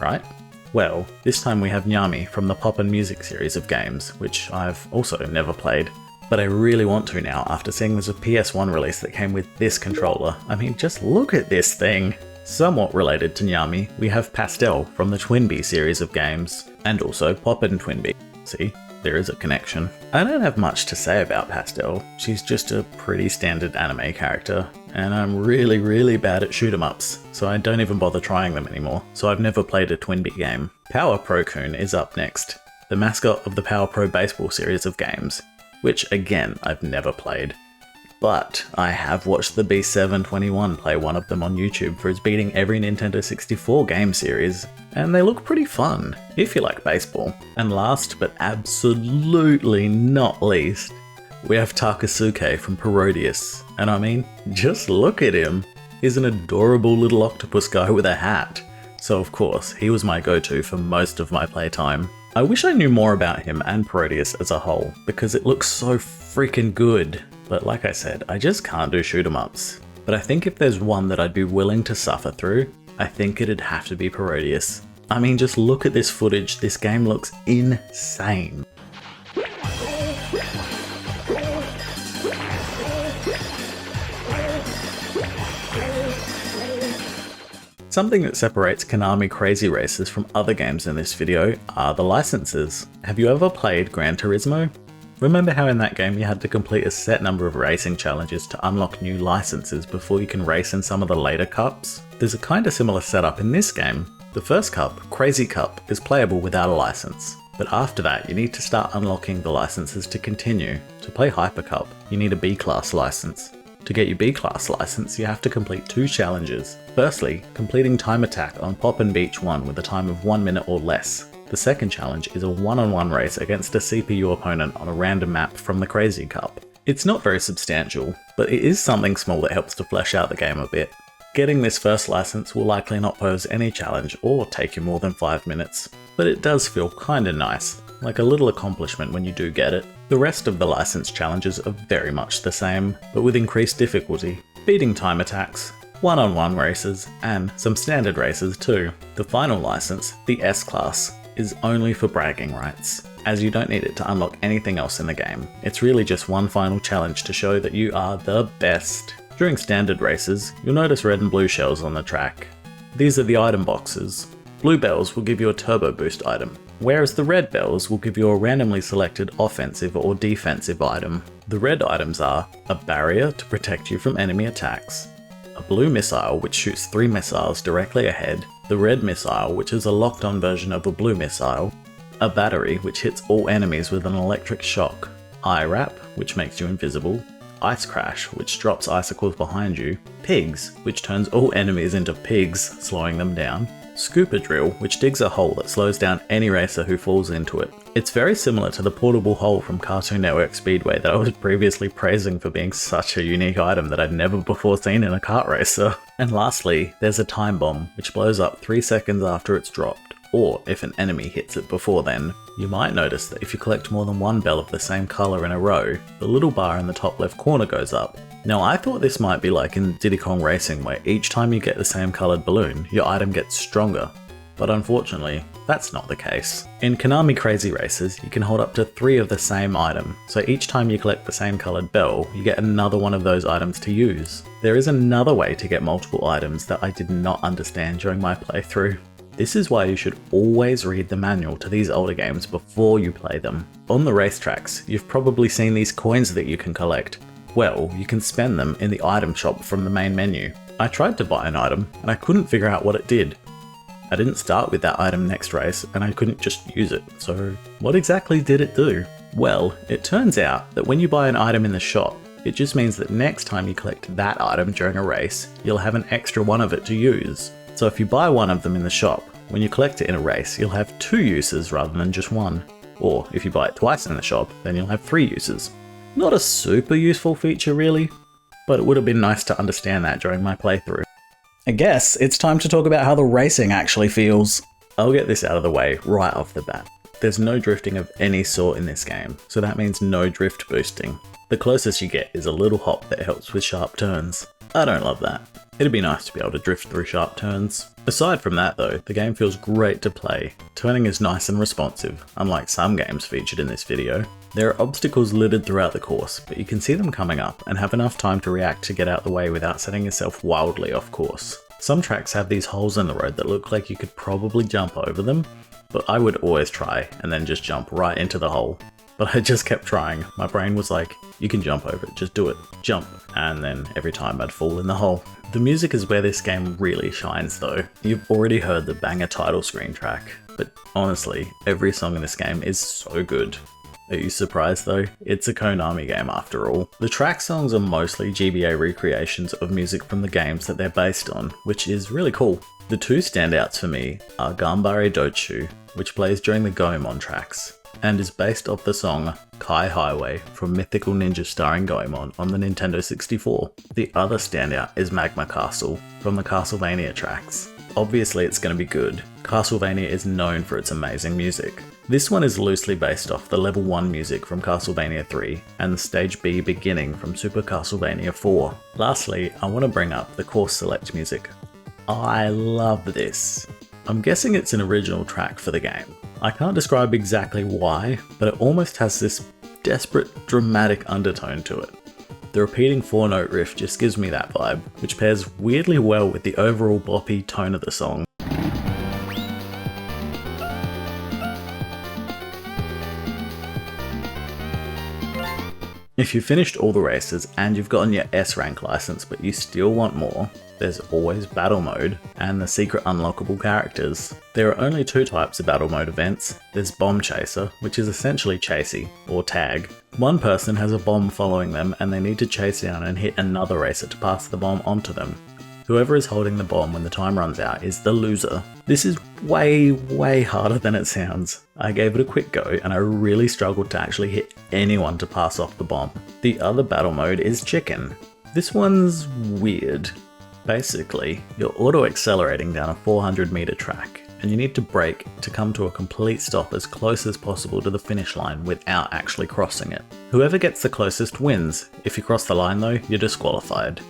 Right? Well, this time we have Nyami from the Pop and Music series of games, which I've also never played. but I really want to now after seeing there's a PS1 release that came with this controller. I mean, just look at this thing! Somewhat related to Nyami, we have Pastel from the Twinbee series of games, and also Poppin' Twinbee. See? There is a connection. I don't have much to say about Pastel. She's just a pretty standard anime character, and I'm really bad at shoot 'em ups, so I don't even bother trying them anymore, so I've never played a Twinbee game. Power Pro-kun is up next, the mascot of the Power Pro Baseball series of games, which again I've never played. But I have watched the B721 play one of them on YouTube for his beating every Nintendo 64 game series, and they look pretty fun, if you like baseball. And last but absolutely not least, we have Takasuke from Parodius, and I mean, just look at him. He's an adorable little octopus guy with a hat. So of course, he was my go-to for most of my playtime. I wish I knew more about him and Parodius as a whole, because it looks so freaking good. But like I said, I just can't do shoot 'em ups. But I think if there's one that I'd be willing to suffer through, I think it'd have to be Parodius. I mean, just look at this footage, this game looks insane. Something that separates Konami Crazy Racers from other games in this video are the licenses. Have you ever played Gran Turismo? Remember how in that game you had to complete a set number of racing challenges to unlock new licenses before you can race in some of the later cups? There's a kinda similar setup in this game. The first cup, Crazy Cup, is playable without a license, but after that you need to start unlocking the licenses to continue. To play Hyper Cup, you need a B-Class license. To get your B-Class license, you have to complete 2 challenges. Firstly, completing Time Attack on Poppin' Beach 1 with a time of 1 minute or less. The second challenge is a one-on-one race against a CPU opponent on a random map from the Crazy Cup. It's not very substantial, but it is something small that helps to flesh out the game a bit. Getting this first license will likely not pose any challenge or take you more than 5 minutes, but it does feel kinda nice, like a little accomplishment when you do get it. The rest of the license challenges are very much the same, but with increased difficulty, beating time attacks, one-on-one races, and some standard races too. The final license, the S-Class, is only for bragging rights, as you don't need it to unlock anything else in the game. It's really just one final challenge to show that you are the best. During standard races, you'll notice red and blue shells on the track. These are the item boxes. Blue bells will give you a turbo boost item, whereas the red bells will give you a randomly selected offensive or defensive item. The red items are a barrier to protect you from enemy attacks, a blue missile which shoots 3 missiles directly ahead, the red missile which is a locked on version of a blue missile, a battery which hits all enemies with an electric shock, eye wrap which makes you invisible, ice crash which drops icicles behind you, pigs which turns all enemies into pigs, slowing them down, Scooper Drill, which digs a hole that slows down any racer who falls into it. It's very similar to the portable hole from Cartoon Network Speedway that I was previously praising for being such a unique item that I'd never before seen in a kart racer. And lastly, there's a time bomb, which blows up 3 seconds after it's dropped, or if an enemy hits it before then. You might notice that if you collect more than 1 bell of the same colour in a row, the little bar in the top left corner goes up. Now I thought this might be like in Digimon Racing where each time you get the same coloured balloon, your item gets stronger, but unfortunately, that's not the case. In Konami Crazy Racers, you can hold up to 3 of the same item, so each time you collect the same coloured bell, you get another one of those items to use. There is another way to get multiple items that I did not understand during my playthrough. This is why you should always read the manual to these older games before you play them. On the racetracks, you've probably seen these coins that you can collect. Well, you can spend them in the item shop from the main menu. I tried to buy an item, and I couldn't figure out what it did. I didn't start with that item next race, and I couldn't just use it, so what exactly did it do? Well, it turns out that when you buy an item in the shop, it just means that next time you collect that item during a race, you'll have an extra one of it to use. So if you buy one of them in the shop, when you collect it in a race, you'll have 2 uses rather than just 1. Or if you buy it twice in the shop, then you'll have 3 uses. Not a super useful feature really, but it would have been nice to understand that during my playthrough. I guess it's time to talk about how the racing actually feels. I'll get this out of the way right off the bat. There's no drifting of any sort in this game, so that means no drift boosting. The closest you get is a little hop that helps with sharp turns. I don't love that. It'd be nice to be able to drift through sharp turns. Aside from that though, the game feels great to play. Turning is nice and responsive, unlike some games featured in this video. There are obstacles littered throughout the course, but you can see them coming up and have enough time to react to get out the way without setting yourself wildly off course. Some tracks have these holes in the road that look like you could probably jump over them, but I would always try and then just jump right into the hole. But I just kept trying. My brain was like, you can jump over it, just do it, jump. And then every time I'd fall in the hole. The music is where this game really shines though. You've already heard the banger title screen track, but honestly, every song in this game is so good. Are you surprised though? It's a Konami game after all. The track songs are mostly GBA recreations of music from the games that they're based on, which is really cool. The two standouts for me are Ganbare Dochu, which plays during the Goemon tracks, and is based off the song Kai Highway from Mythical Ninja starring Goemon on the Nintendo 64. The other standout is Magma Castle from the Castlevania tracks. Obviously it's going to be good. Castlevania is known for its amazing music. This one is loosely based off the level 1 music from Castlevania 3 and the stage B beginning from Super Castlevania 4. Lastly, I want to bring up the course select music. I love this. I'm guessing it's an original track for the game. I can't describe exactly why, but it almost has this desperate, dramatic undertone to it. The repeating 4-note riff just gives me that vibe, which pairs weirdly well with the overall boppy tone of the song. If you've finished all the races and you've gotten your S rank license but you still want more, there's always battle mode and the secret unlockable characters. There are only two types of battle mode events. There's Bomb Chaser, which is essentially chasey, or tag. One person has a bomb following them and they need to chase down and hit another racer to pass the bomb onto them. Whoever is holding the bomb when the time runs out is the loser. This is way harder than it sounds. I gave it a quick go and I really struggled to actually hit anyone to pass off the bomb. The other battle mode is Chicken. This one's weird. Basically, you're auto-accelerating down a 400 meter track and you need to brake to come to a complete stop as close as possible to the finish line without actually crossing it. Whoever gets the closest wins. If you cross the line though, you're disqualified.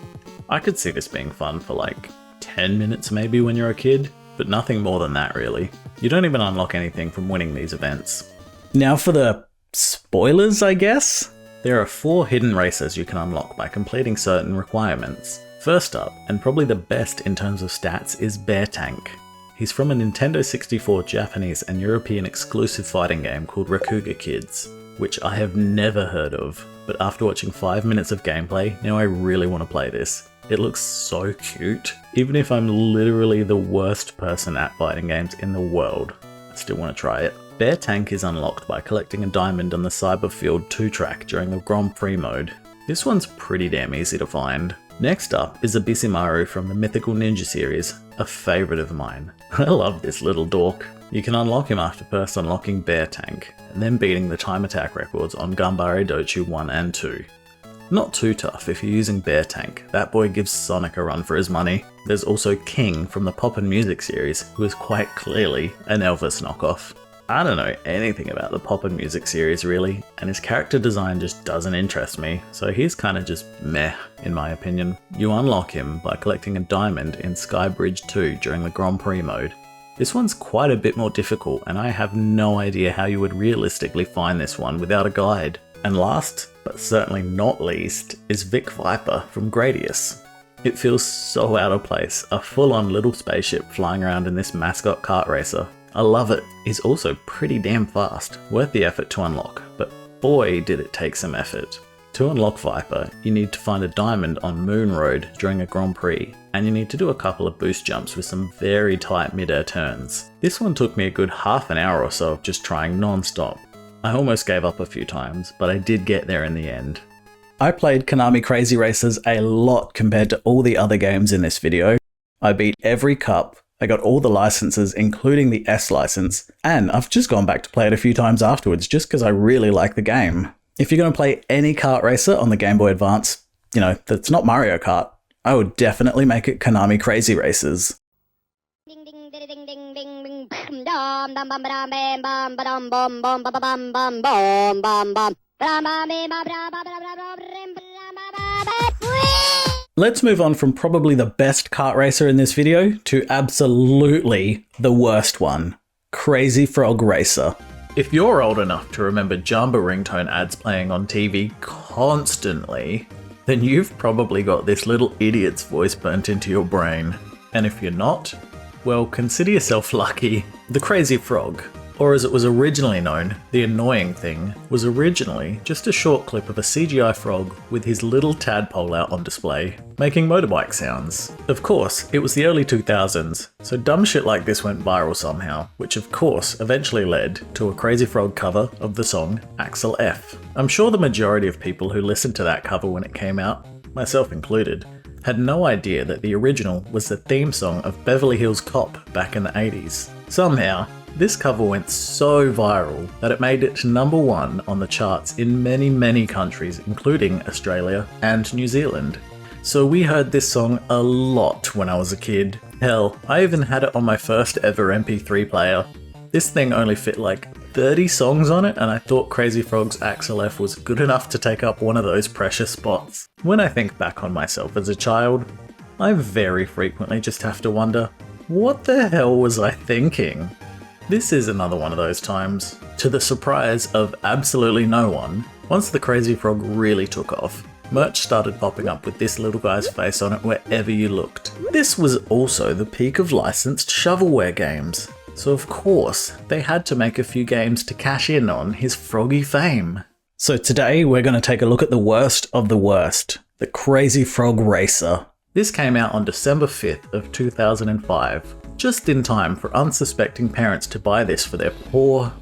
I could see this being fun for like 10 minutes maybe when you're a kid, but nothing more than that really. You don't even unlock anything from winning these events. Now for the spoilers, I guess? There are 4 hidden races you can unlock by completing certain requirements. First up, and probably the best in terms of stats, is Bear Tank. He's from a Nintendo 64 Japanese and European exclusive fighting game called Rakuga Kids, which I have never heard of, but after watching 5 minutes of gameplay, now I really want to play this. It looks so cute. Even if I'm literally the worst person at fighting games in the world, I still want to try it. Bear Tank is unlocked by collecting a diamond on the Cyberfield 2 track during the Grand Prix mode. This one's pretty damn easy to find. Next up is Abisimaru from the Mythical Ninja series, a favourite of mine. I love this little dork. You can unlock him after first unlocking Bear Tank, and then beating the time attack records on Ganbare Dochu 1 and 2. Not too tough if you're using Bear Tank, that boy gives Sonic a run for his money. There's also King from the Pop and Music series, who is quite clearly an Elvis knockoff. I don't know anything about the Pop and Music series really, and his character design just doesn't interest me, so he's kinda just meh in my opinion. You unlock him by collecting a diamond in Skybridge 2 during the Grand Prix mode. This one's quite a bit more difficult and I have no idea how you would realistically find this one without a guide. And last, but certainly not least, is Vic Viper from Gradius. It feels so out of place, a full-on little spaceship flying around in this mascot kart racer. I love it. He's also pretty damn fast, worth the effort to unlock, but boy did it take some effort. To unlock Viper, you need to find a diamond on Moon Road during a Grand Prix, and you need to do a couple of boost jumps with some very tight mid-air turns. This one took me a good half an hour or so of just trying non-stop. I almost gave up a few times, but I did get there in the end. I played Konami Crazy Racers a lot compared to all the other games in this video. I beat every cup, I got all the licenses including the S license, and I've just gone back to play it a few times afterwards just because I really like the game. If you're going to play any kart racer on the Game Boy Advance, that's not Mario Kart, I would definitely make it Konami Crazy Racers. Let's move on from probably the best kart racer in this video to absolutely the worst one, Crazy Frog Racer. If you're old enough to remember Jamba ringtone ads playing on TV constantly, then you've probably got this little idiot's voice burnt into your brain. And if you're not, well, consider yourself lucky. The Crazy Frog, or as it was originally known, the Annoying Thing, was originally just a short clip of a CGI frog with his little tadpole out on display, making motorbike sounds. Of course, it was the early 2000s, so dumb shit like this went viral somehow, which of course eventually led to a Crazy Frog cover of the song Axel F. I'm sure the majority of people who listened to that cover when it came out, myself included, had no idea that the original was the theme song of Beverly Hills Cop back in the 80s. Somehow, this cover went so viral that it made it to #1 on the charts in many countries, including Australia and New Zealand. So we heard this song a lot when I was a kid. Hell, I even had it on my first ever MP3 player. This thing only fit like 30 songs on it, and I thought Crazy Frog's Axel F was good enough to take up one of those precious spots. When I think back on myself as a child, I very frequently just have to wonder, what the hell was I thinking? This is another one of those times. To the surprise of absolutely no one, once the Crazy Frog really took off, merch started popping up with this little guy's face on it wherever you looked. This was also the peak of licensed shovelware games, so of course they had to make a few games to cash in on his froggy fame. So today we're going to take a look at the worst of the worst, the Crazy Frog Racer. This came out on December 5th of 2005. Just in time for unsuspecting parents to buy this for their poor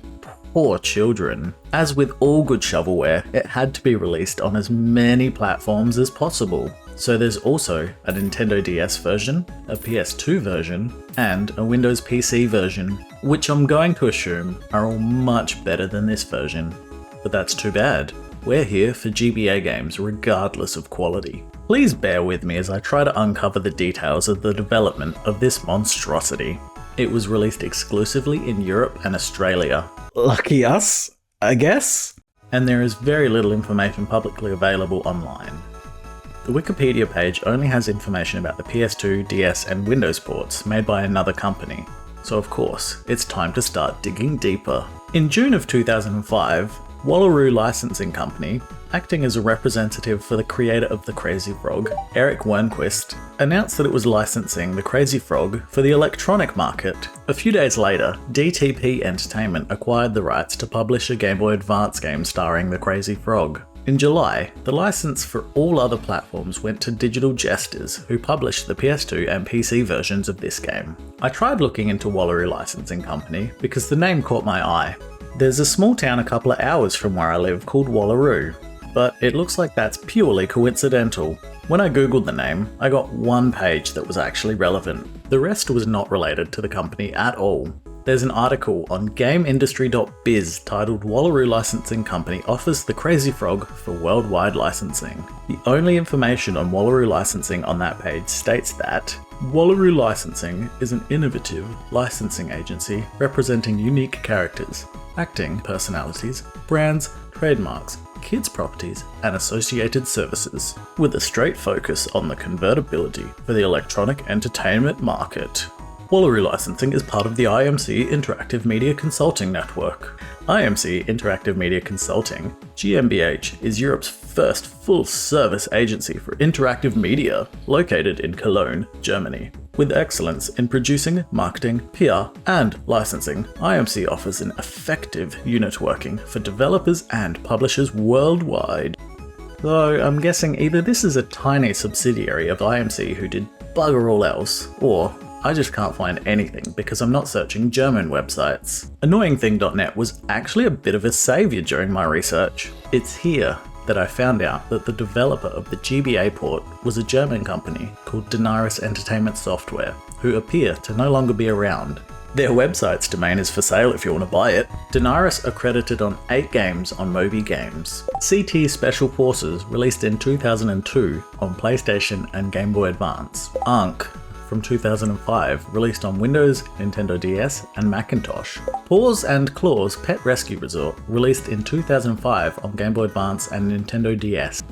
children. As with all good shovelware, it had to be released on as many platforms as possible. So there's also a Nintendo DS version, a PS2 version, and a Windows PC version, which I'm going to assume are all much better than this version. But that's too bad. We're here for GBA games regardless of quality. Please bear with me as I try to uncover the details of the development of this monstrosity. It was released exclusively in Europe and Australia. Lucky us, I guess? And there is very little information publicly available online. The Wikipedia page only has information about the PS2, DS and Windows ports made by another company. So of course, it's time to start digging deeper. In June of 2005, Wallaroo Licensing Company, acting as a representative for the creator of the Crazy Frog, Eric Wernquist, announced that it was licensing the Crazy Frog for the electronic market. A few days later, DTP Entertainment acquired the rights to publish a Game Boy Advance game starring the Crazy Frog. In July, the license for all other platforms went to Digital Jesters, who published the PS2 and PC versions of this game. I tried looking into Wallaroo Licensing Company because the name caught my eye. There's a small town a couple of hours from where I live called Wallaroo, but it looks like that's purely coincidental. When I googled the name, I got one page that was actually relevant. The rest was not related to the company at all. There's an article on GameIndustry.biz titled Wallaroo Licensing Company offers the Crazy Frog for worldwide licensing. The only information on Wallaroo Licensing on that page states that Wallaroo Licensing is an innovative licensing agency representing unique characters, acting personalities, brands, trademarks, kids' properties, and associated services, with a straight focus on the convertibility for the electronic entertainment market. Wallaroo Licensing is part of the IMC Interactive Media Consulting Network. IMC Interactive Media Consulting, GmbH, is Europe's first full-service agency for interactive media, located in Cologne, Germany. With excellence in producing, marketing, PR, and licensing, IMC offers an effective unit working for developers and publishers worldwide. Though I'm guessing either this is a tiny subsidiary of IMC who did bugger all else, or I just can't find anything because I'm not searching German websites. AnnoyingThing.net was actually a bit of a saviour during my research. It's here that I found out that the developer of the GBA port was a German company called Deniris Entertainment Software, who appear to no longer be around. Their website's domain is for sale if you want to buy it. Deniris are credited on 8 games on Moby Games. CT Special Forces released in 2002 on PlayStation and Game Boy Advance. Ankh from 2005, released on Windows, Nintendo DS, and Macintosh. Paws and Claws Pet Rescue Resort, released in 2005 on Game Boy Advance and Nintendo DS.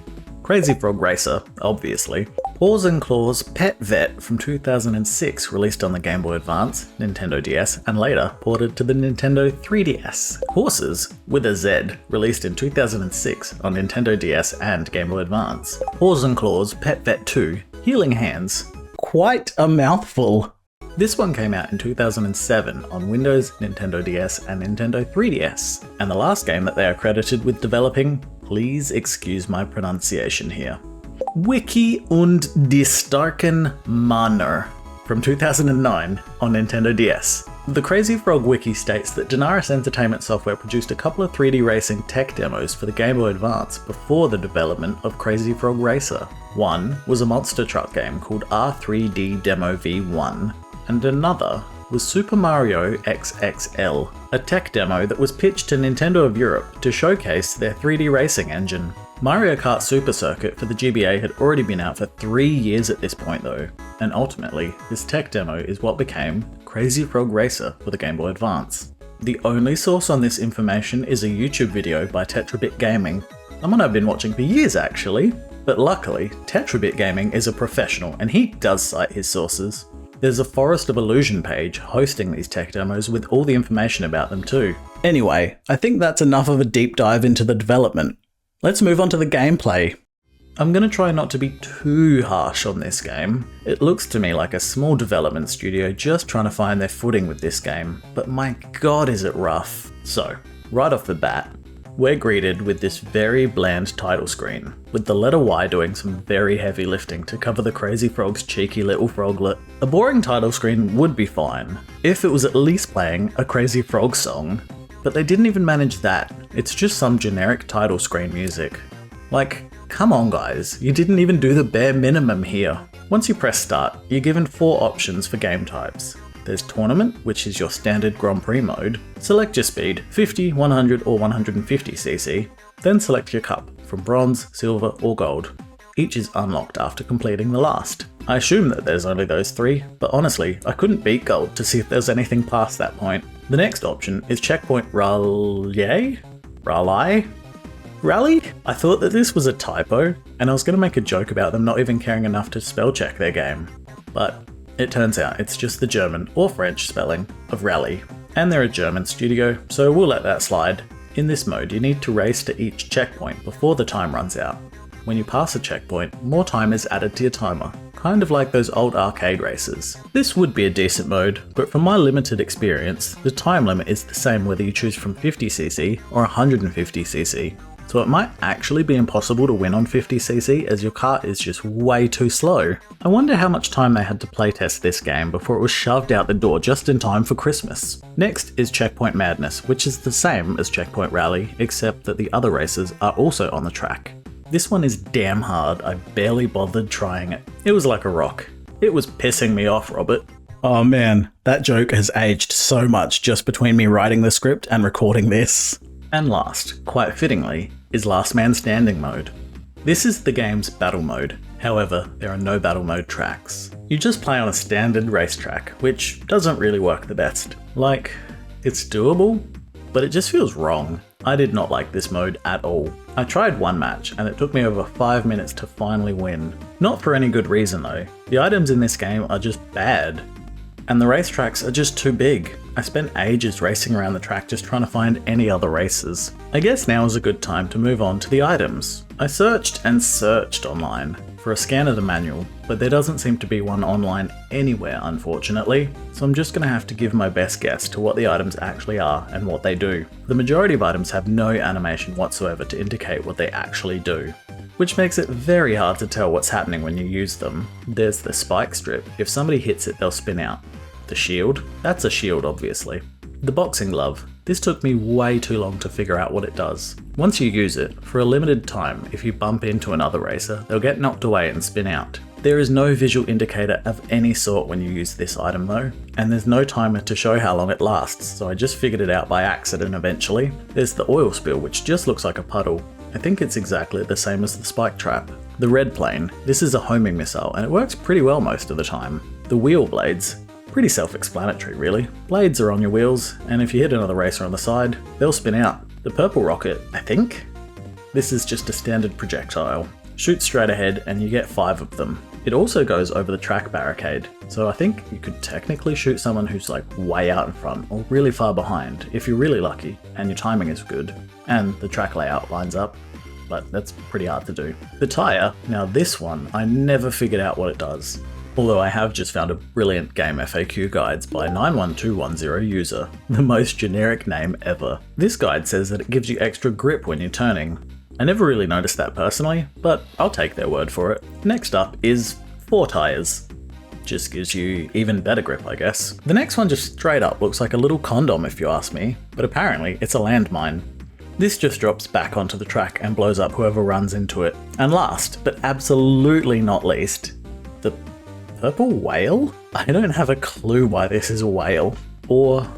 Crazy Frog Racer, obviously. Paws and Claws Pet Vet from 2006, released on the Game Boy Advance, Nintendo DS, and later ported to the Nintendo 3DS. Horses with a Z, released in 2006 on Nintendo DS and Game Boy Advance. Paws and Claws Pet Vet 2, Healing Hands. Quite a mouthful. This one came out in 2007 on Windows, Nintendo DS, and Nintendo 3DS. And the last game that they are credited with developing, please excuse my pronunciation here, Wiki und die starken Männer from 2009 on Nintendo DS. The Crazy Frog Wiki states that Denaris Entertainment Software produced a couple of 3D racing tech demos for the Game Boy Advance before the development of Crazy Frog Racer. One was a monster truck game called R3D Demo V1, and another was Super Mario XXL, a tech demo that was pitched to Nintendo of Europe to showcase their 3D racing engine. Mario Kart Super Circuit for the GBA had already been out for 3 years at this point though, and ultimately, this tech demo is what became Crazy Frog Racer for the Game Boy Advance. The only source on this information is a YouTube video by Tetrabit Gaming, someone I've been watching for years actually, but luckily, Tetrabit Gaming is a professional and he does cite his sources. There's a Forest of Illusion page hosting these tech demos with all the information about them too. Anyway, I think that's enough of a deep dive into the development. Let's move on to the gameplay. I'm going to try not to be too harsh on this game. It looks to me like a small development studio just trying to find their footing with this game, but my god is it rough. So, right off the bat, we're greeted with this very bland title screen, with the letter Y doing some very heavy lifting to cover the Crazy Frog's cheeky little froglet. A boring title screen would be fine, if it was at least playing a Crazy Frog song, but they didn't even manage that. It's just some generic title screen music. Like, come on guys, you didn't even do the bare minimum here. Once you press start, you're given 4 options for game types. There's Tournament, which is your standard Grand Prix mode. Select your speed, 50, 100 or 150cc. Then select your cup, from bronze, silver or gold. Each is unlocked after completing the last. I assume that there's only those 3, but honestly, I couldn't beat gold to see if there's anything past that point. The next option is Checkpoint Rally? I thought that this was a typo, and I was going to make a joke about them not even caring enough to spell check their game. But it turns out it's just the German or French spelling of rally, and they're a German studio, so we'll let that slide. In this mode, you need to race to each checkpoint before the time runs out. When you pass a checkpoint, more time is added to your timer, kind of like those old arcade races. This would be a decent mode, but from my limited experience, the time limit is the same whether you choose from 50cc or 150cc. So it might actually be impossible to win on 50cc as your kart is just way too slow. I wonder how much time they had to playtest this game before it was shoved out the door just in time for Christmas. Next is Checkpoint Madness, which is the same as Checkpoint Rally, except that the other races are also on the track. This one is damn hard, I barely bothered trying it. It was like a rock. It was pissing me off, Robert. Oh man, that joke has aged so much just between me writing the script and recording this. And last, quite fittingly, is Last Man Standing mode. This is the game's battle mode, however, there are no battle mode tracks. You just play on a standard racetrack, which doesn't really work the best. Like, it's doable, but it just feels wrong. I did not like this mode at all. I tried one match, and it took me over 5 minutes to finally win. Not for any good reason though. The items in this game are just bad. And the racetracks are just too big. I spent ages racing around the track just trying to find any other races. I guess now is a good time to move on to the items. I searched and searched online for a scan of the manual, but there doesn't seem to be one online anywhere unfortunately, so I'm just going to have to give my best guess to what the items actually are and what they do. The majority of items have no animation whatsoever to indicate what they actually do, which makes it very hard to tell what's happening when you use them. There's the spike strip, if somebody hits it they'll spin out. The shield, that's a shield obviously. The boxing glove, this took me way too long to figure out what it does. Once you use it, for a limited time, if you bump into another racer, they'll get knocked away and spin out. There is no visual indicator of any sort when you use this item though, and there's no timer to show how long it lasts, so I just figured it out by accident eventually. There's the oil spill, which just looks like a puddle. I think it's exactly the same as the spike trap. The red plane, this is a homing missile, and it works pretty well most of the time. The wheel blades, pretty self-explanatory really. Blades are on your wheels, and if you hit another racer on the side, they'll spin out. The purple rocket, I think? This is just a standard projectile. Shoot straight ahead and you get 5 of them. It also goes over the track barricade, so I think you could technically shoot someone who's like way out in front or really far behind if you're really lucky and your timing is good and the track layout lines up, but that's pretty hard to do. The tyre, now this one, I never figured out what it does. Although I have just found a brilliant game FAQ guides by 91210 user, the most generic name ever. This guide says that it gives you extra grip when you're turning. I never really noticed that personally, but I'll take their word for it. Next up is 4 tyres. Just gives you even better grip, I guess. The next one just straight up looks like a little condom if you ask me, but apparently it's a landmine. This just drops back onto the track and blows up whoever runs into it. And last, but absolutely not least, the purple whale? I don't have a clue why this is a whale. Or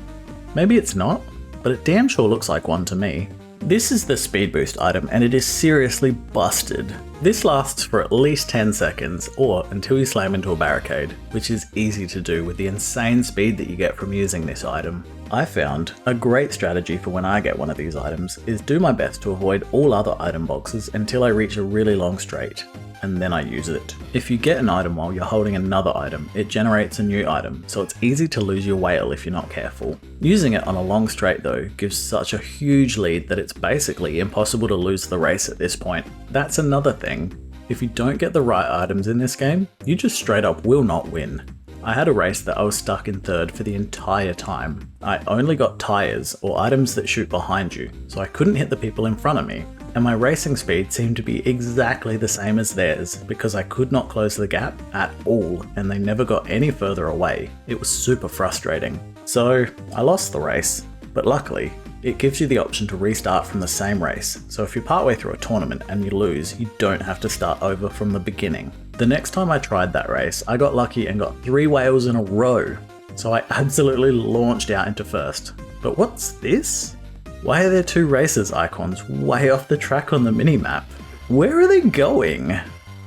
maybe it's not, but it damn sure looks like one to me. This is the speed boost item and it is seriously busted. This lasts for at least 10 seconds or until you slam into a barricade, which is easy to do with the insane speed that you get from using this item. I found a great strategy for when I get one of these items is do my best to avoid all other item boxes until I reach a really long straight, and then I use it. If you get an item while you're holding another item, it generates a new item, so it's easy to lose your whale if you're not careful. Using it on a long straight though gives such a huge lead that it's basically impossible to lose the race at this point. That's another thing. If you don't get the right items in this game, you just straight up will not win. I had a race that I was stuck in 3rd for the entire time. I only got tyres or items that shoot behind you, so I couldn't hit the people in front of me. And my racing speed seemed to be exactly the same as theirs because I could not close the gap at all and they never got any further away. It was super frustrating. So I lost the race, but luckily it gives you the option to restart from the same race. So if you're partway through a tournament and you lose, you don't have to start over from the beginning. The next time I tried that race, I got lucky and got 3 whales in a row. So I absolutely launched out into 1st. But what's this? Why are there 2 racers icons way off the track on the minimap? Where are they going?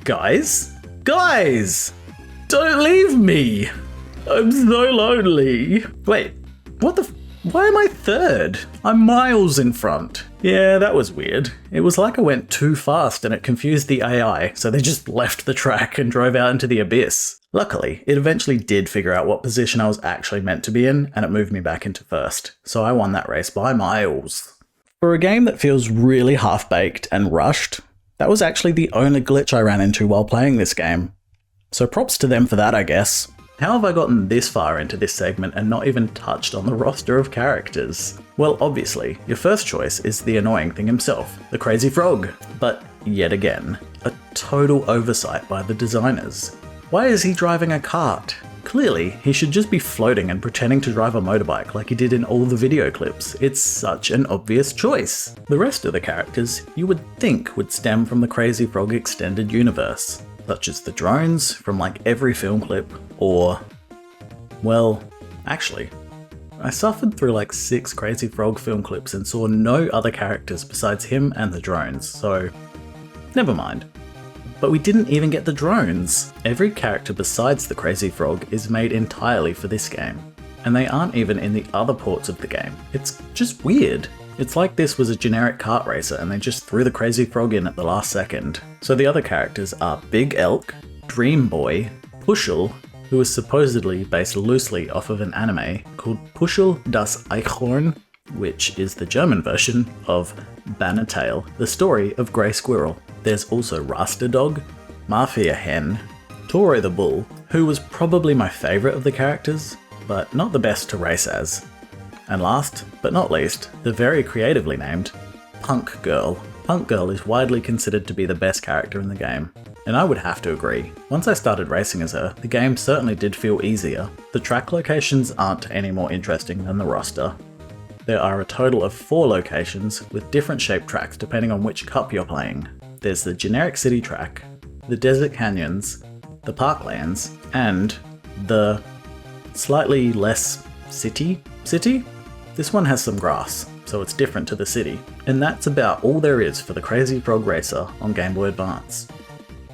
Guys? Guys! Don't leave me! I'm so lonely. Wait, what the why am I 3rd? I'm miles in front. Yeah, that was weird. It was like I went too fast and it confused the AI, so they just left the track and drove out into the abyss. Luckily, it eventually did figure out what position I was actually meant to be in, and it moved me back into 1st, so I won that race by miles. For a game that feels really half-baked and rushed, that was actually the only glitch I ran into while playing this game. So props to them for that, I guess. How have I gotten this far into this segment and not even touched on the roster of characters? Well, obviously, your first choice is the annoying thing himself, the Crazy Frog. But yet again, a total oversight by the designers. Why is he driving a cart? Clearly, he should just be floating and pretending to drive a motorbike like he did in all the video clips. It's such an obvious choice. The rest of the characters you would think would stem from the Crazy Frog extended universe, such as the drones from like every film clip, or, well, actually, I suffered through like 6 Crazy Frog film clips and saw no other characters besides him and the drones, so never mind. But we didn't even get the drones. Every character besides the Crazy Frog is made entirely for this game, and they aren't even in the other ports of the game. It's just weird. It's like this was a generic kart racer and they just threw the Crazy Frog in at the last second. So the other characters are Big Elk, Dream Boy, Puschel, who is supposedly based loosely off of an anime called Puschel das Eichhorn, which is the German version of Bannertail, the story of Grey Squirrel. There's also Rasta Dog, Mafia Hen, Toro the Bull, who was probably my favourite of the characters, but not the best to race as. And last, but not least, the very creatively named Punk Girl. Punk Girl is widely considered to be the best character in the game, and I would have to agree. Once I started racing as her, the game certainly did feel easier. The track locations aren't any more interesting than the roster. There are a total of 4 locations with different shaped tracks depending on which cup you're playing. There's the generic city track, the desert canyons, the parklands, and the slightly less city? This one has some grass, so it's different to the city. And that's about all there is for the Crazy Frog Racer on Game Boy Advance.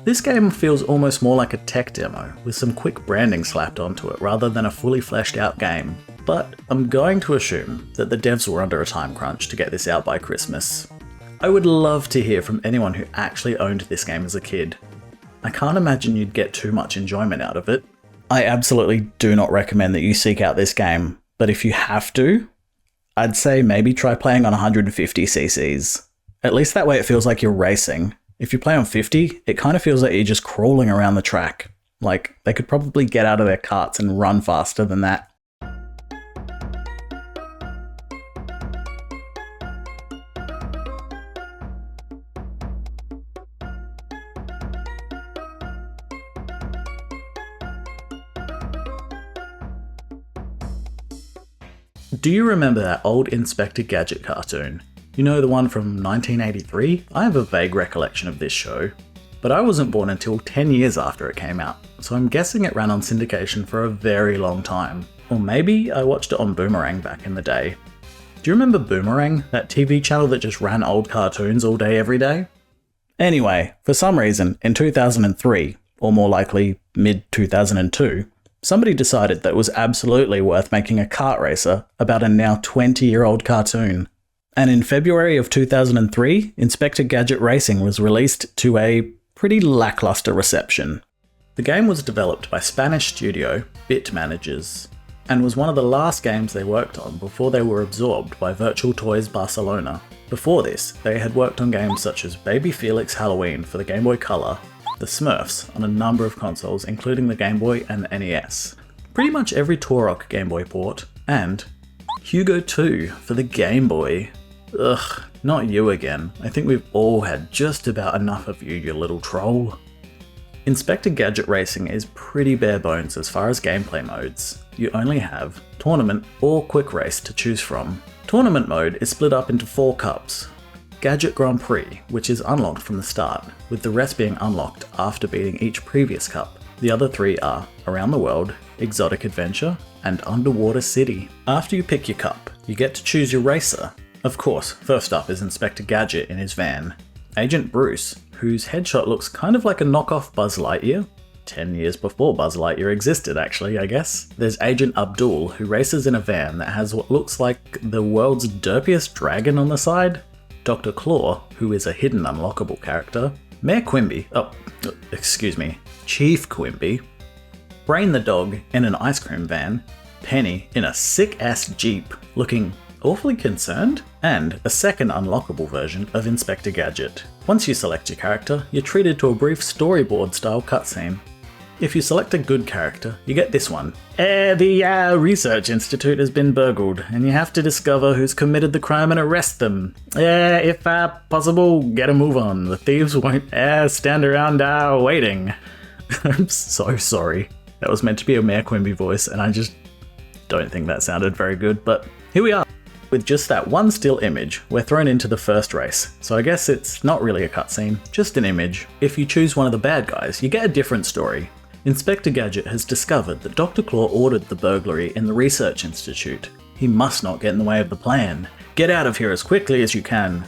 This game feels almost more like a tech demo, with some quick branding slapped onto it rather than a fully fleshed out game. But I'm going to assume that the devs were under a time crunch to get this out by Christmas. I would love to hear from anyone who actually owned this game as a kid. I can't imagine you'd get too much enjoyment out of it. I absolutely do not recommend that you seek out this game, but if you have to, I'd say maybe try playing on 150cc's. At least that way it feels like you're racing. If you play on 50, it kind of feels like you're just crawling around the track. Like, they could probably get out of their carts and run faster than that. Do you remember that old Inspector Gadget cartoon? You know, the one from 1983? I have a vague recollection of this show, but I wasn't born until 10 years after it came out, so I'm guessing it ran on syndication for a very long time. Or maybe I watched it on Boomerang back in the day. Do you remember Boomerang, that TV channel that just ran old cartoons all day every day? Anyway, for some reason, in 2003, or more likely mid-2002, somebody decided that it was absolutely worth making a kart racer about a now 20-year-old cartoon. And in February of 2003, Inspector Gadget Racing was released to a pretty lackluster reception. The game was developed by Spanish studio Bit Managers, and was one of the last games they worked on before they were absorbed by Virtual Toys Barcelona. Before this, they had worked on games such as Baby Felix Halloween for the Game Boy Color, the Smurfs on a number of consoles including the Game Boy and the NES, pretty much every Turok Game Boy port, and Hugo 2 for the Game Boy. Ugh, not you again. I think we've all had just about enough of you, you little troll. Inspector Gadget Racing is pretty bare bones as far as gameplay modes. You only have Tournament or Quick Race to choose from. Tournament mode is split up into 4 cups. Gadget Grand Prix, which is unlocked from the start, with the rest being unlocked after beating each previous cup. The other 3 are Around the World, Exotic Adventure, and Underwater City. After you pick your cup, you get to choose your racer. Of course, first up is Inspector Gadget in his van. Agent Bruce, whose headshot looks kind of like a knockoff Buzz Lightyear. 10 years before Buzz Lightyear existed, actually, I guess. There's Agent Abdul, who races in a van that has what looks like the world's derpiest dragon on the side. Dr. Claw, who is a hidden unlockable character. Mayor Quimby, Chief Quimby. Brain the dog in an ice cream van. Penny in a sick-ass Jeep, looking awfully concerned, and a second unlockable version of Inspector Gadget. Once you select your character, you're treated to a brief storyboard-style cutscene. If you select a good character, you get this one. The research institute has been burgled, and you have to discover who's committed the crime and arrest them. If possible, get a move on. The thieves won't stand around waiting. I'm so sorry. That was meant to be a Mayor Quimby voice, and I just don't think that sounded very good, but here we are. With just that one still image, we're thrown into the first race, so I guess it's not really a cutscene, just an image. If you choose one of the bad guys, you get a different story. Inspector Gadget has discovered that Dr. Claw ordered the burglary in the Research Institute. He must not get in the way of the plan. Get out of here as quickly as you can.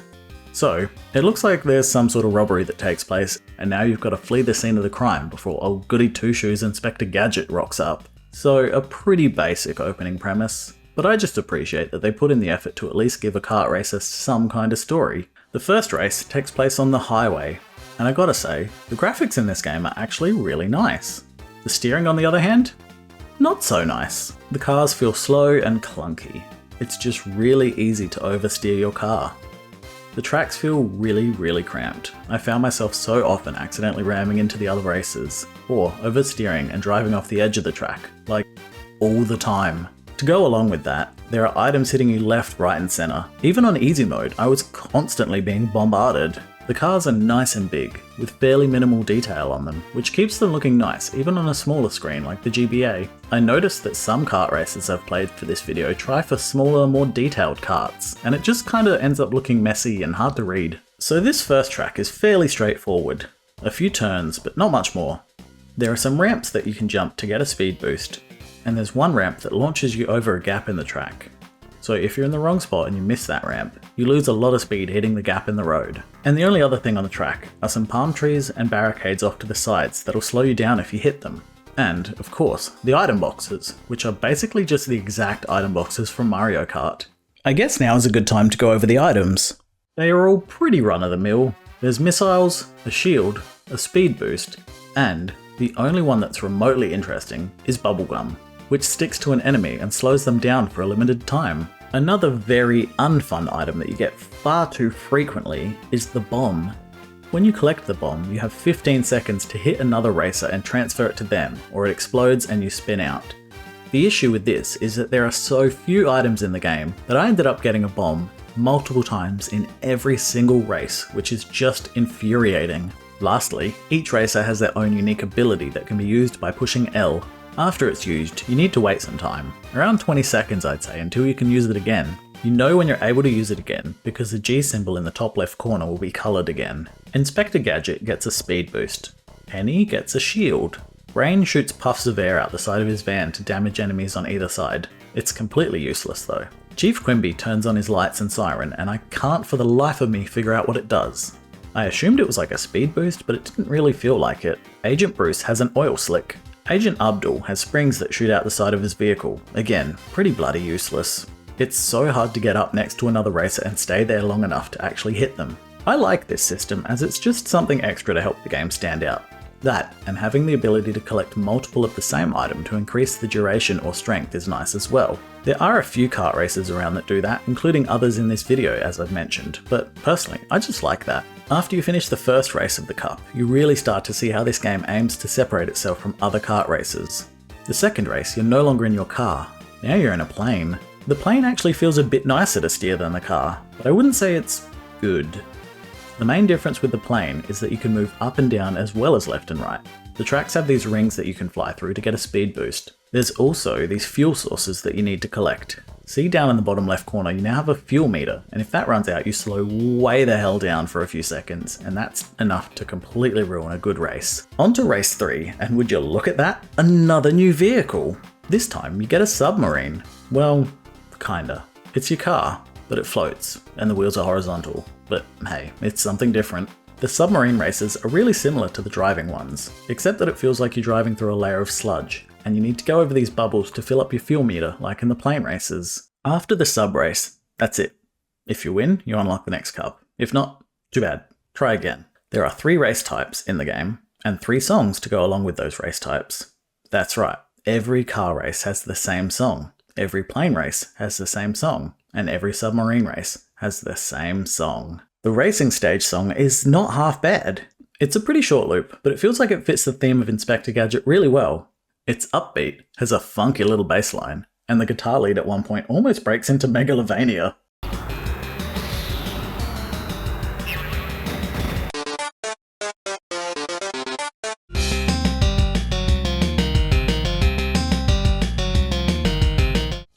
So, it looks like there's some sort of robbery that takes place, and now you've got to flee the scene of the crime before old goody two-shoes Inspector Gadget rocks up. So, a pretty basic opening premise, but I just appreciate that they put in the effort to at least give a kart racer some kind of story. The first race takes place on the highway, and I gotta say, the graphics in this game are actually really nice. The steering, on the other hand, not so nice. The cars feel slow and clunky. It's just really easy to oversteer your car. The tracks feel really cramped. I found myself so often accidentally ramming into the other racers, or oversteering and driving off the edge of the track, like all the time. To go along with that, there are items hitting you left, right and center. Even on easy mode, I was constantly being bombarded. The cars are nice and big, with fairly minimal detail on them, which keeps them looking nice even on a smaller screen like the GBA. I noticed that some kart racers I've played for this video try for smaller, more detailed karts, and it just kinda ends up looking messy and hard to read. So this first track is fairly straightforward. A few turns, but not much more. There are some ramps that you can jump to get a speed boost, and there's one ramp that launches you over a gap in the track. So if you're in the wrong spot and you miss that ramp, you lose a lot of speed hitting the gap in the road. And the only other thing on the track are some palm trees and barricades off to the sides that'll slow you down if you hit them. And, of course, the item boxes, which are basically just the exact item boxes from Mario Kart. I guess now is a good time to go over the items. They are all pretty run-of-the-mill. There's missiles, a shield, a speed boost, and the only one that's remotely interesting is bubblegum, which sticks to an enemy and slows them down for a limited time. Another very unfun item that you get far too frequently is the bomb. When you collect the bomb, you have 15 seconds to hit another racer and transfer it to them, or it explodes and you spin out. The issue with this is that there are so few items in the game that I ended up getting a bomb multiple times in every single race, which is just infuriating. Lastly, each racer has their own unique ability that can be used by pushing L. After it's used, you need to wait some time, around 20 seconds I'd say, until you can use it again. You know when you're able to use it again because the G symbol in the top left corner will be coloured again. Inspector Gadget gets a speed boost. Penny gets a shield. Brain shoots puffs of air out the side of his van to damage enemies on either side. It's completely useless though. Chief Quimby turns on his lights and siren, and I can't for the life of me figure out what it does. I assumed it was like a speed boost, but it didn't really feel like it. Agent Bruce has an oil slick. Agent Abdul has springs that shoot out the side of his vehicle. Again, pretty bloody useless. It's so hard to get up next to another racer and stay there long enough to actually hit them. I like this system as it's just something extra to help the game stand out. That, and having the ability to collect multiple of the same item to increase the duration or strength is nice as well. There are a few kart races around that do that, including others in this video as I've mentioned, but personally, I just like that. After you finish the first race of the cup, you really start to see how this game aims to separate itself from other kart races. The second race, you're no longer in your car, now you're in a plane. The plane actually feels a bit nicer to steer than the car, but I wouldn't say it's good. The main difference with the plane is that you can move up and down as well as left and right. The tracks have these rings that you can fly through to get a speed boost. There's also these fuel sources that you need to collect. See down in the bottom left corner, you now have a fuel meter, and if that runs out, you slow way the hell down for a few seconds, and that's enough to completely ruin a good race. On to race 3, and would you look at that? Another new vehicle! This time you get a submarine. Well, kinda. It's your car, but it floats, and the wheels are horizontal. But hey, it's something different. The submarine races are really similar to the driving ones, except that it feels like you're driving through a layer of sludge, and you need to go over these bubbles to fill up your fuel meter like in the plane races. After the sub race, that's it. If you win, you unlock the next cup. If not, too bad. Try again. There are 3 race types in the game, and 3 songs to go along with those race types. That's right, every car race has the same song, every plane race has the same song, and every submarine race has the same song. The racing stage song is not half bad. It's a pretty short loop, but it feels like it fits the theme of Inspector Gadget really well. It's upbeat, has a funky little bass line, and the guitar lead at one point almost breaks into Megalovania.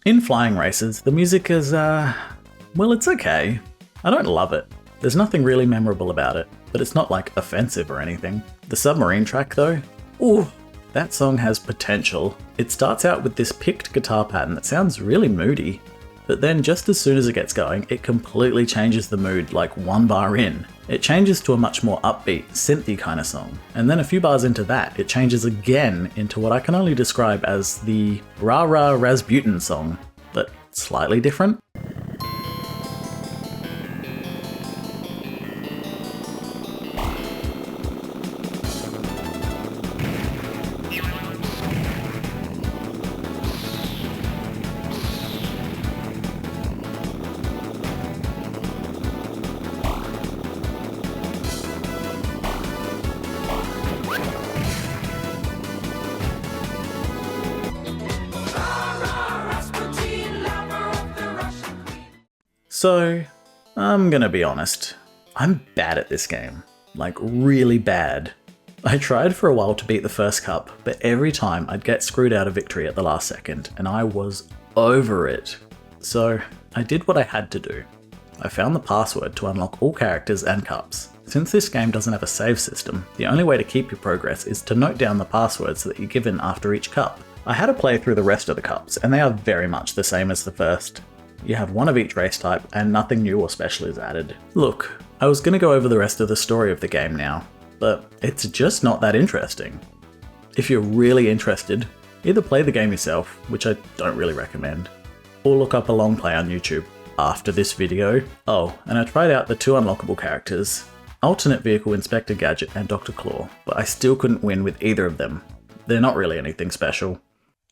In flying races, the music is, well, it's okay. I don't love it. There's nothing really memorable about it, but it's not like offensive or anything. The submarine track though? Ooh, that song has potential. It starts out with this picked guitar pattern that sounds really moody, but then just as soon as it gets going, it completely changes the mood like 1 bar in. It changes to a much more upbeat, synthy kind of song, and then a few bars into that, it changes again into what I can only describe as the Rah Rah Rasputin song, but slightly different. So, I'm gonna be honest, I'm bad at this game. Like, really bad. I tried for a while to beat the first cup, but every time I'd get screwed out of victory at the last second, and I was over it. So, I did what I had to do. I found the password to unlock all characters and cups. Since this game doesn't have a save system, the only way to keep your progress is to note down the passwords that you're given after each cup. I had to play through the rest of the cups, and they are very much the same as the first. You have 1 of each race type, and nothing new or special is added. Look, I was gonna go over the rest of the story of the game now, but it's just not that interesting. If you're really interested, either play the game yourself, which I don't really recommend, or look up a long play on YouTube. after this video. Oh, and I tried out the 2 unlockable characters, Alternate Vehicle Inspector Gadget and Dr. Claw, but I still couldn't win with either of them. They're not really anything special.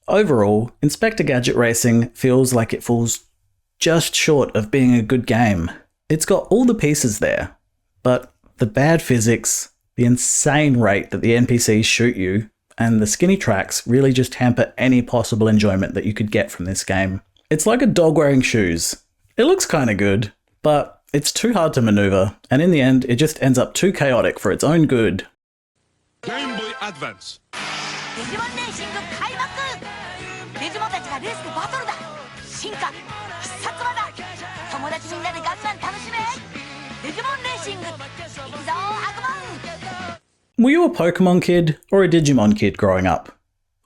Overall, Inspector Gadget Racing feels like it falls just short of being a good game. It's got all the pieces there, but the bad physics, the insane rate that the NPCs shoot you, and the skinny tracks really just hamper any possible enjoyment that you could get from this game. It's like a dog wearing shoes. It looks kinda good, but it's too hard to maneuver, and in the end, it just ends up too chaotic for its own good. Game Boy Advance. Digimon Racing 開幕。デジモンたちがレースでバトルだ。進化、必殺技、友達みんなでガンガン楽しめ。デジモンレーシング、行くぞ悪魔。Were you a Pokemon kid or a Digimon kid growing up?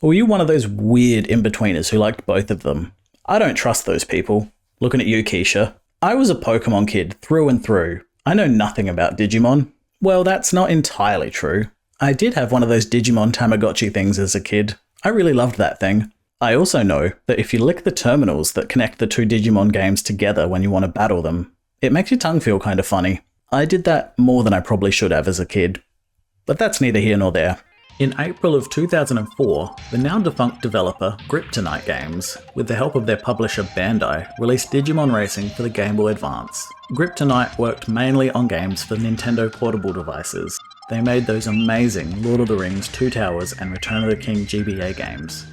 Or were you one of those weird in-betweeners who liked both of them? I don't trust those people. Looking at you, Keisha. I was a Pokemon kid through and through. I know nothing about Digimon. Well, that's not entirely true. I did have one of those Digimon Tamagotchi things as a kid. I really loved that thing. I also know that if you lick the terminals that connect the 2 Digimon games together when you want to battle them, it makes your tongue feel kind of funny. I did that more than I probably should have as a kid. But that's neither here nor there. In April of 2004, the now defunct developer Kryptonite Games, with the help of their publisher Bandai, released Digimon Racing for the Game Boy Advance. Kryptonite worked mainly on games for Nintendo portable devices. They made those amazing Lord of the Rings, Two Towers and Return of the King GBA games.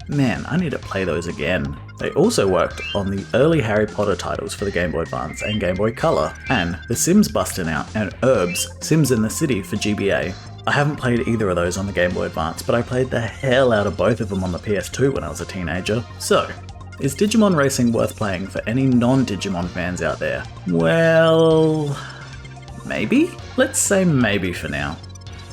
Man, I need to play those again. They also worked on the early Harry Potter titles for the Game Boy Advance and Game Boy Color, and The Sims Bustin' Out and Urbs, Sims in the City for GBA. I haven't played either of those on the Game Boy Advance, but I played the hell out of both of them on the PS2 when I was a teenager. So, is Digimon Racing worth playing for any non-Digimon fans out there? Well, maybe? Let's say maybe for now.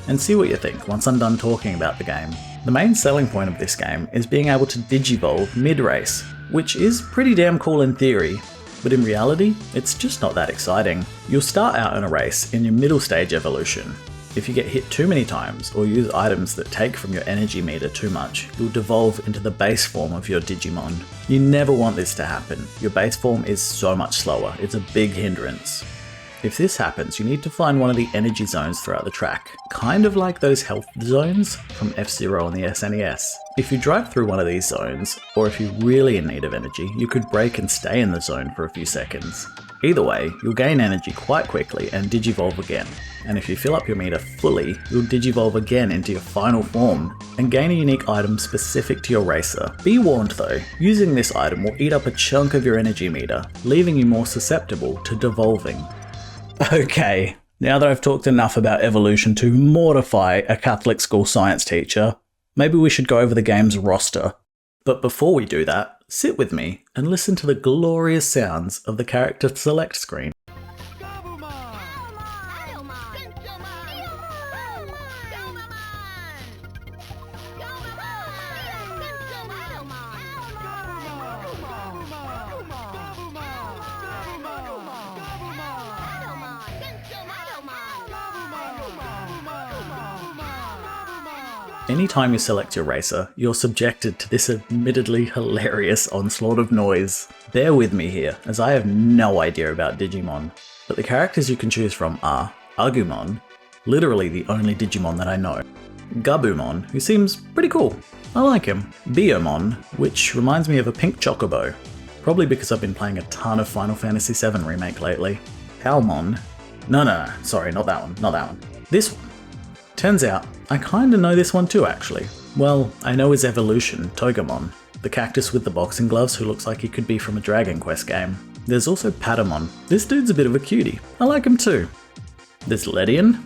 And see what you think once I'm done talking about the game. The main selling point of this game is being able to digivolve mid-race, which is pretty damn cool in theory, but in reality, it's just not that exciting. You'll start out in a race in your middle stage evolution. If you get hit too many times or use items that take from your energy meter too much, you'll devolve into the base form of your Digimon. You never want this to happen. Your base form is so much slower, it's a big hindrance. If this happens, you need to find one of the energy zones throughout the track, kind of like those health zones from F-Zero on the SNES. If you drive through one of these zones, or if you're really in need of energy, you could brake and stay in the zone for a few seconds. Either way, you'll gain energy quite quickly and digivolve again. And if you fill up your meter fully, you'll digivolve again into your final form and gain a unique item specific to your racer. Be warned though, using this item will eat up a chunk of your energy meter, leaving you more susceptible to devolving. Okay, now that I've talked enough about evolution to mortify a Catholic school science teacher, maybe we should go over the game's roster. But before we do that, sit with me and listen to the glorious sounds of the character select screen. Anytime you select your racer, you're subjected to this admittedly hilarious onslaught of noise. Bear with me here, as I have no idea about Digimon, but the characters you can choose from are Agumon, literally the only Digimon that I know, Gabumon, who seems pretty cool, I like him, Biyomon, which reminds me of a pink chocobo, probably because I've been playing a ton of Final Fantasy VII Remake lately, Palmon, no, sorry, not that one, this one. Turns out, I kinda know this one too actually. Well, I know his evolution, Togemon, the cactus with the boxing gloves who looks like he could be from a Dragon Quest game. There's also Patamon. This dude's a bit of a cutie. I like him too. There's Ledian.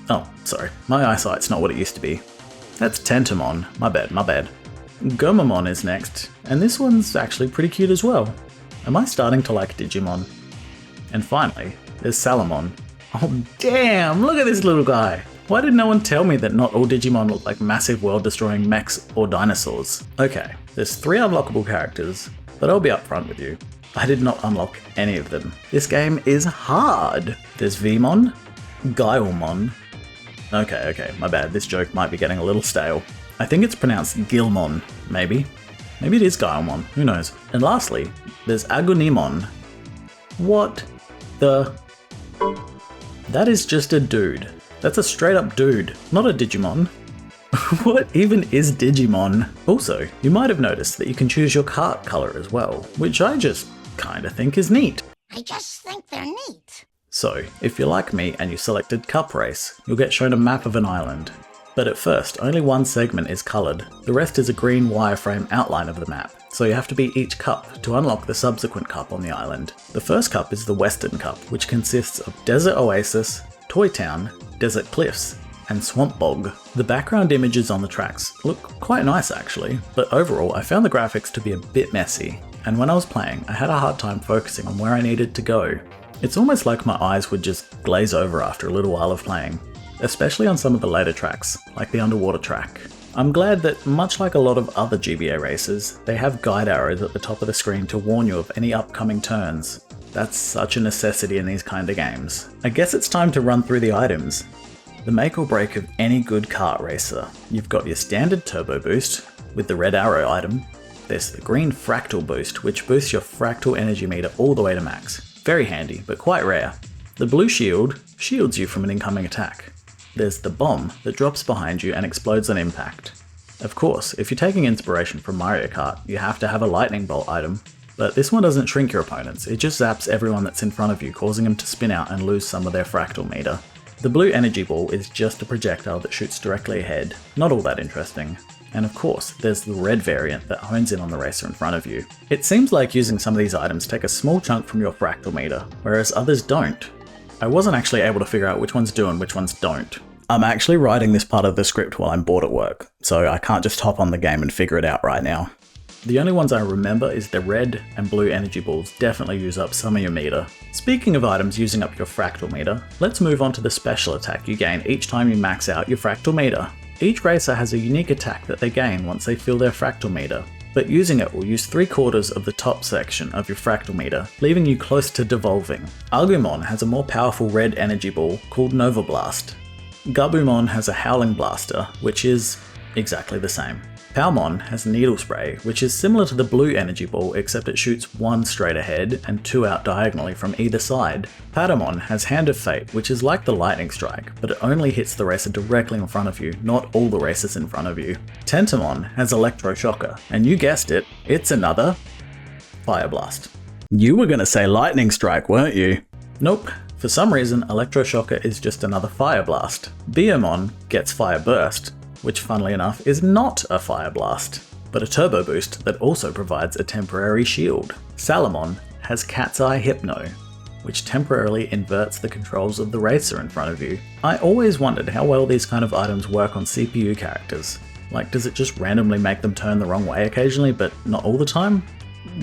Oh, sorry, my eyesight's not what it used to be. That's Tentomon, my bad. Gomamon is next, and this one's actually pretty cute as well. Am I starting to like Digimon? And finally, there's Salamon. Oh damn, look at this little guy! Why did no one tell me that not all Digimon look like massive world-destroying mechs or dinosaurs? Okay, there's 3 unlockable characters, but I'll be upfront with you. I did not unlock any of them. This game is hard! There's Vmon, Gailmon. Okay, my bad, this joke might be getting a little stale. I think it's pronounced Gilmon, maybe? Maybe it is Gailmon, who knows? And lastly, there's Agunimon. What the... That is just a dude. That's a straight up dude, not a Digimon. What even is Digimon? Also, you might have noticed that you can choose your kart color as well, which I just kinda think is neat. I just think they're neat. So, if you're like me and you selected Cup Race, you'll get shown a map of an island. But at first, only one segment is coloured, the rest is a green wireframe outline of the map, so you have to beat each cup to unlock the subsequent cup on the island. The first cup is the Western Cup, which consists of Desert Oasis, Toy Town, Desert Cliffs, and Swamp Bog. The background images on the tracks look quite nice actually, but overall I found the graphics to be a bit messy, and when I was playing I had a hard time focusing on where I needed to go. It's almost like my eyes would just glaze over after a little while of playing, especially on some of the later tracks, like the underwater track. I'm glad that, much like a lot of other GBA races, they have guide arrows at the top of the screen to warn you of any upcoming turns. That's such a necessity in these kind of games. I guess it's time to run through the items. The make or break of any good kart racer. You've got your standard turbo boost, with the red arrow item. There's the green fractal boost, which boosts your fractal energy meter all the way to max. Very handy, but quite rare. The blue shield shields you from an incoming attack. There's the bomb that drops behind you and explodes on impact. Of course, if you're taking inspiration from Mario Kart, you have to have a lightning bolt item, but this one doesn't shrink your opponents, it just zaps everyone that's in front of you, causing them to spin out and lose some of their fractal meter. The blue energy ball is just a projectile that shoots directly ahead, not all that interesting. And of course, there's the red variant that hones in on the racer in front of you. It seems like using some of these items take a small chunk from your fractal meter, whereas others don't. I wasn't actually able to figure out which ones do and which ones don't. I'm actually writing this part of the script while I'm bored at work, so I can't just hop on the game and figure it out right now. The only ones I remember is the red and blue energy balls definitely use up some of your meter. Speaking of items using up your fractal meter, let's move on to the special attack you gain each time you max out your fractal meter. Each racer has a unique attack that they gain once they fill their fractal meter, but using it will use 3/4 of the top section of your fractal meter, leaving you close to devolving. Agumon has a more powerful red energy ball called Nova Blast. Gabumon has a Howling Blaster, which is exactly the same. Palmon has Needle Spray, which is similar to the blue energy ball except it shoots one straight ahead and two out diagonally from either side. Patamon has Hand of Fate, which is like the Lightning Strike, but it only hits the racer directly in front of you, not all the racers in front of you. Tentamon has Electro Shocker, and you guessed it, it's another Fire Blast. You were gonna say Lightning Strike, weren't you? Nope. For some reason, Electro Shocker is just another Fire Blast. Biomon gets Fire Burst, which funnily enough is not a Fire Blast, but a turbo boost that also provides a temporary shield. Salamon has Cat's Eye Hypno, which temporarily inverts the controls of the racer in front of you. I always wondered how well these kind of items work on CPU characters. Like, does it just randomly make them turn the wrong way occasionally, but not all the time?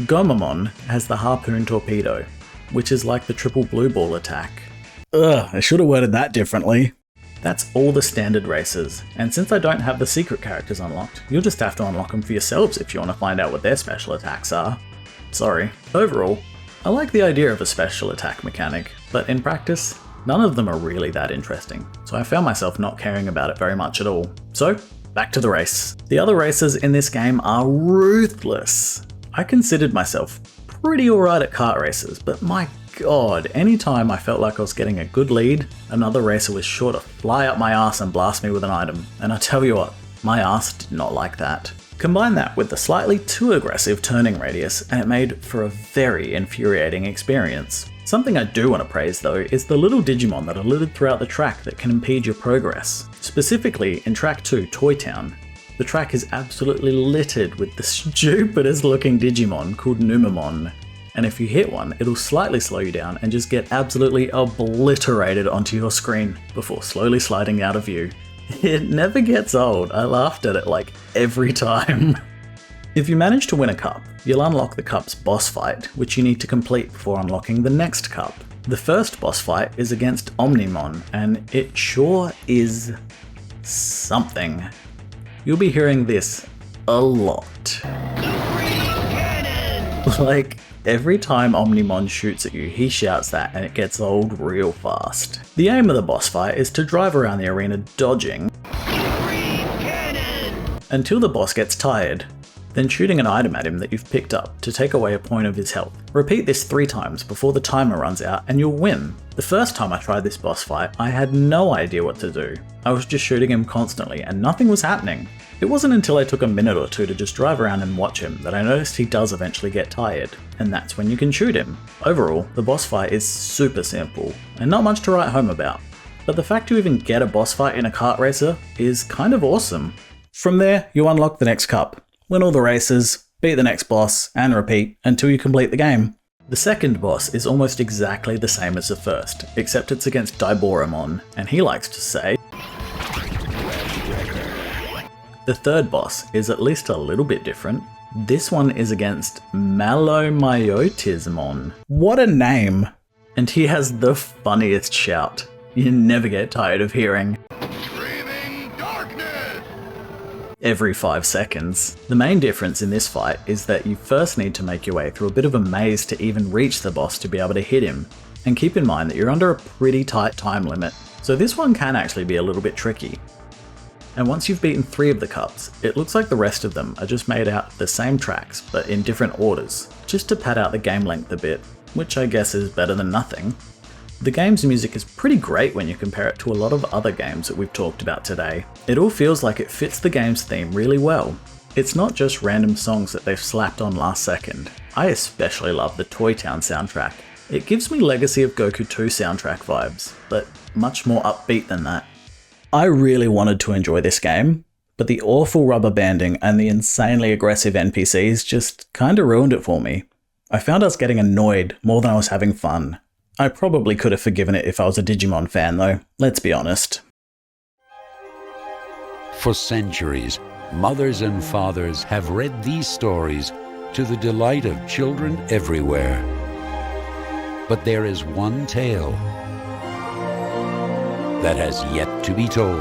Gomamon has the Harpoon Torpedo, which is like the triple blue ball attack. Ugh, I should have worded that differently. That's all the standard races, and since I don't have the secret characters unlocked, you'll just have to unlock them for yourselves if you want to find out what their special attacks are. Sorry. Overall, I like the idea of a special attack mechanic, but in practice, none of them are really that interesting, so I found myself not caring about it very much at all. So, back to the race. The other racers in this game are ruthless. I considered myself pretty alright at kart races, but my god, anytime I felt like I was getting a good lead, another racer was sure to fly up my ass and blast me with an item, and I tell you what, my ass did not like that. Combine that with the slightly too aggressive turning radius, and it made for a very infuriating experience. Something I do want to praise though is the little Digimon that are littered throughout the track that can impede your progress. Specifically in track 2, Toy Town. The track is absolutely littered with the stupidest looking Digimon called Numamon. And if you hit one, it'll slightly slow you down and just get absolutely obliterated onto your screen before slowly sliding out of view. It never gets old, I laughed at it like every time. If you manage to win a cup, you'll unlock the cup's boss fight, which you need to complete before unlocking the next cup. The first boss fight is against Omnimon, and it sure is something. You'll be hearing this a lot. Like, every time Omnimon shoots at you, he shouts that and it gets old real fast. The aim of the boss fight is to drive around the arena dodging until the boss gets tired. then shooting an item at him that you've picked up to take away a point of his health. Repeat this 3 times before the timer runs out and you'll win. The first time I tried this boss fight, I had no idea what to do. I was just shooting him constantly and nothing was happening. It wasn't until I took a minute or two to just drive around and watch him that I noticed he does eventually get tired, and that's when you can shoot him. Overall, the boss fight is super simple, and not much to write home about. But the fact you even get a boss fight in a kart racer is kind of awesome. From there, you unlock the next cup, win all the races, beat the next boss, and repeat until you complete the game. The second boss is almost exactly the same as the first, except it's against Daiboramon, and he likes to say... The third boss is at least a little bit different. This one is against Malomyotismon. What a name! And he has the funniest shout. You never get tired of hearing. Screaming darkness! Every 5 seconds. The main difference in this fight is that you first need to make your way through a bit of a maze to even reach the boss to be able to hit him. And keep in mind that you're under a pretty tight time limit, so this one can actually be a little bit tricky. And once you've beaten 3 of the cups, it looks like the rest of them are just made out of the same tracks, but in different orders, just to pad out the game length a bit, which I guess is better than nothing. The game's music is pretty great when you compare it to a lot of other games that we've talked about today. It all feels like it fits the game's theme really well. It's not just random songs that they've slapped on last second. I especially love the Toy Town soundtrack. It gives me Legacy of Goku 2 soundtrack vibes, but much more upbeat than that. I really wanted to enjoy this game, but the awful rubber banding and the insanely aggressive NPCs just kinda ruined it for me. I found I was getting annoyed more than I was having fun. I probably could have forgiven it if I was a Digimon fan though, let's be honest. For centuries, mothers and fathers have read these stories to the delight of children everywhere. But there is one tale that has yet to be told.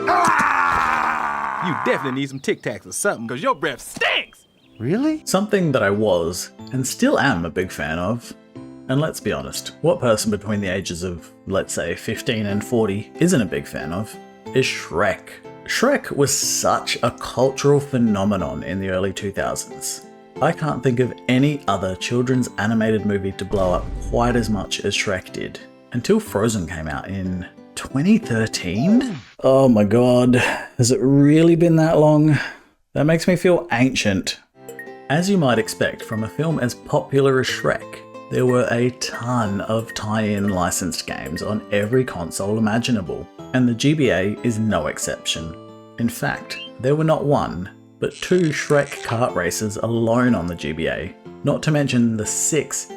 Ah! You definitely need some Tic Tacs or something, because your breath stinks! Really? Something that I was, and still am, a big fan of. And let's be honest, what person between the ages of, let's say, 15 and 40 isn't a big fan of? Is Shrek. Shrek was such a cultural phenomenon in the early 2000s. I can't think of any other children's animated movie to blow up quite as much as Shrek did, until Frozen came out in 2013? Oh my god, has it really been that long? That makes me feel ancient. As you might expect from a film as popular as Shrek, there were a ton of tie-in licensed games on every console imaginable, and the GBA is no exception. In fact, there were not 1, but 2 Shrek kart races alone on the GBA, not to mention the 6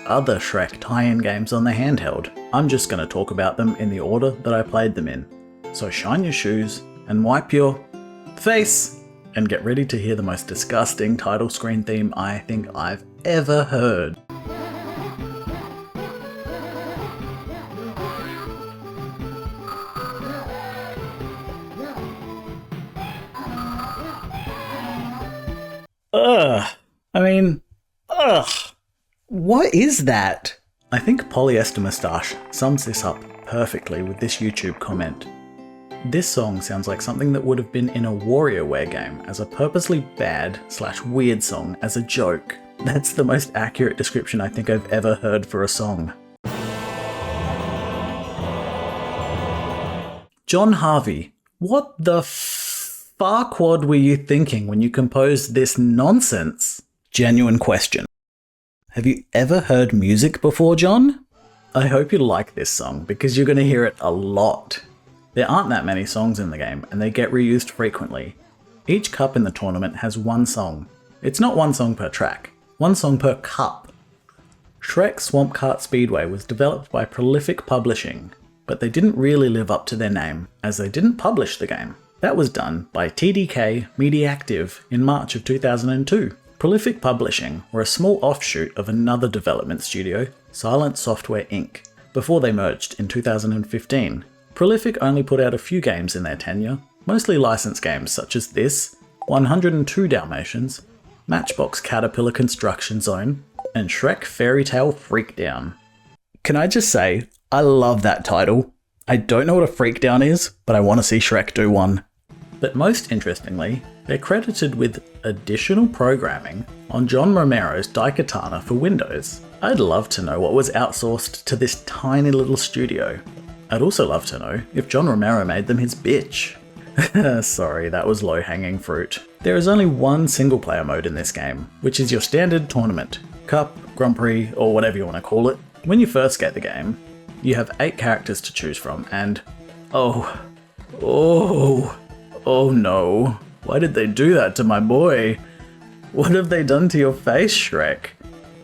other Shrek tie-in games on the handheld. I'm just going to talk about them in the order that I played them in. So shine your shoes and wipe your face and get ready to hear the most disgusting title screen theme I think I've ever heard. What is that? I think Polyester Moustache sums this up perfectly with this YouTube comment. This song sounds like something that would have been in a WarioWare game as a purposely bad/weird song as a joke. That's the most accurate description I think I've ever heard for a song. John Harvey, what the farquad were you thinking when you composed this nonsense? Genuine question. Have you ever heard music before, John? I hope you like this song because you're going to hear it a lot. There aren't that many songs in the game and they get reused frequently. Each cup in the tournament has 1 song. It's not 1 song per track, 1 song per cup. Shrek Swamp Kart Speedway was developed by Prolific Publishing, but they didn't really live up to their name as they didn't publish the game. That was done by TDK Mediactive in March of 2002. Prolific Publishing were a small offshoot of another development studio, Silent Software Inc., before they merged in 2015. Prolific only put out a few games in their tenure, mostly licensed games such as this, 102 Dalmatians, Matchbox Caterpillar Construction Zone, and Shrek Fairy Tale Freakdown. Can I just say, I love that title. I don't know what a freakdown is, but I want to see Shrek do one. But most interestingly, they're credited with additional programming on John Romero's Daikatana for Windows. I'd love to know what was outsourced to this tiny little studio. I'd also love to know if John Romero made them his bitch. Sorry, that was low-hanging fruit. There is only one single-player mode in this game, which is your standard tournament, Cup, Grand Prix, or whatever you want to call it. When you first get the game, you have 8 characters to choose from, and oh no, why did they do that to my boy? What have they done to your face, Shrek?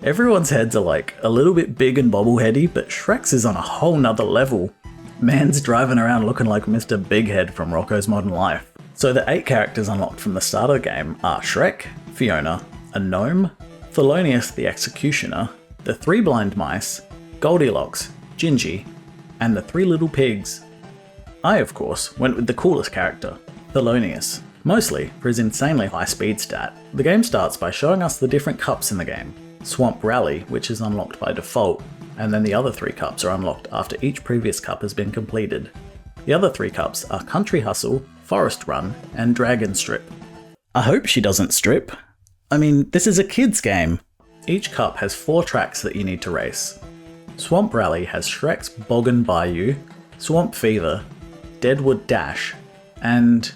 Everyone's heads are like a little bit big and bobbleheady, but Shrek's is on a whole nother level. Man's driving around looking like Mr. Bighead from Rocko's Modern Life. So the 8 characters unlocked from the start of the game are Shrek, Fiona, a gnome, Thelonious the Executioner, the 3 blind mice, Goldilocks, Gingy, and the 3 little pigs. I, of course, went with the coolest character, Thelonious, mostly for his insanely high speed stat. The game starts by showing us the different cups in the game. Swamp Rally, which is unlocked by default, and then the other 3 cups are unlocked after each previous cup has been completed. The other 3 cups are Country Hustle, Forest Run, and Dragon Strip. I hope she doesn't strip. I mean, this is a kid's game. Each cup has 4 tracks that you need to race. Swamp Rally has Shrek's Boggin Bayou, Swamp Fever, Deadwood Dash, and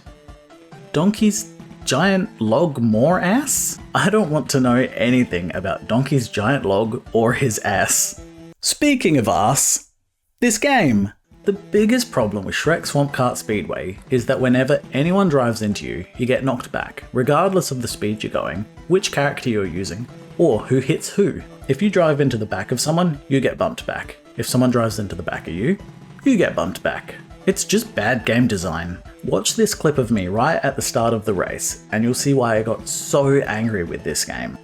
Donkey's Giant Log More Ass? I don't want to know anything about Donkey's giant log or his ass. Speaking of ass, this game. The biggest problem with Shrek Swamp Kart Speedway is that whenever anyone drives into you, you get knocked back, regardless of the speed you're going, which character you're using, or who hits who. If you drive into the back of someone, you get bumped back. If someone drives into the back of you, you get bumped back. It's just bad game design. Watch this clip of me right at the start of the race, and you'll see why I got so angry with this game.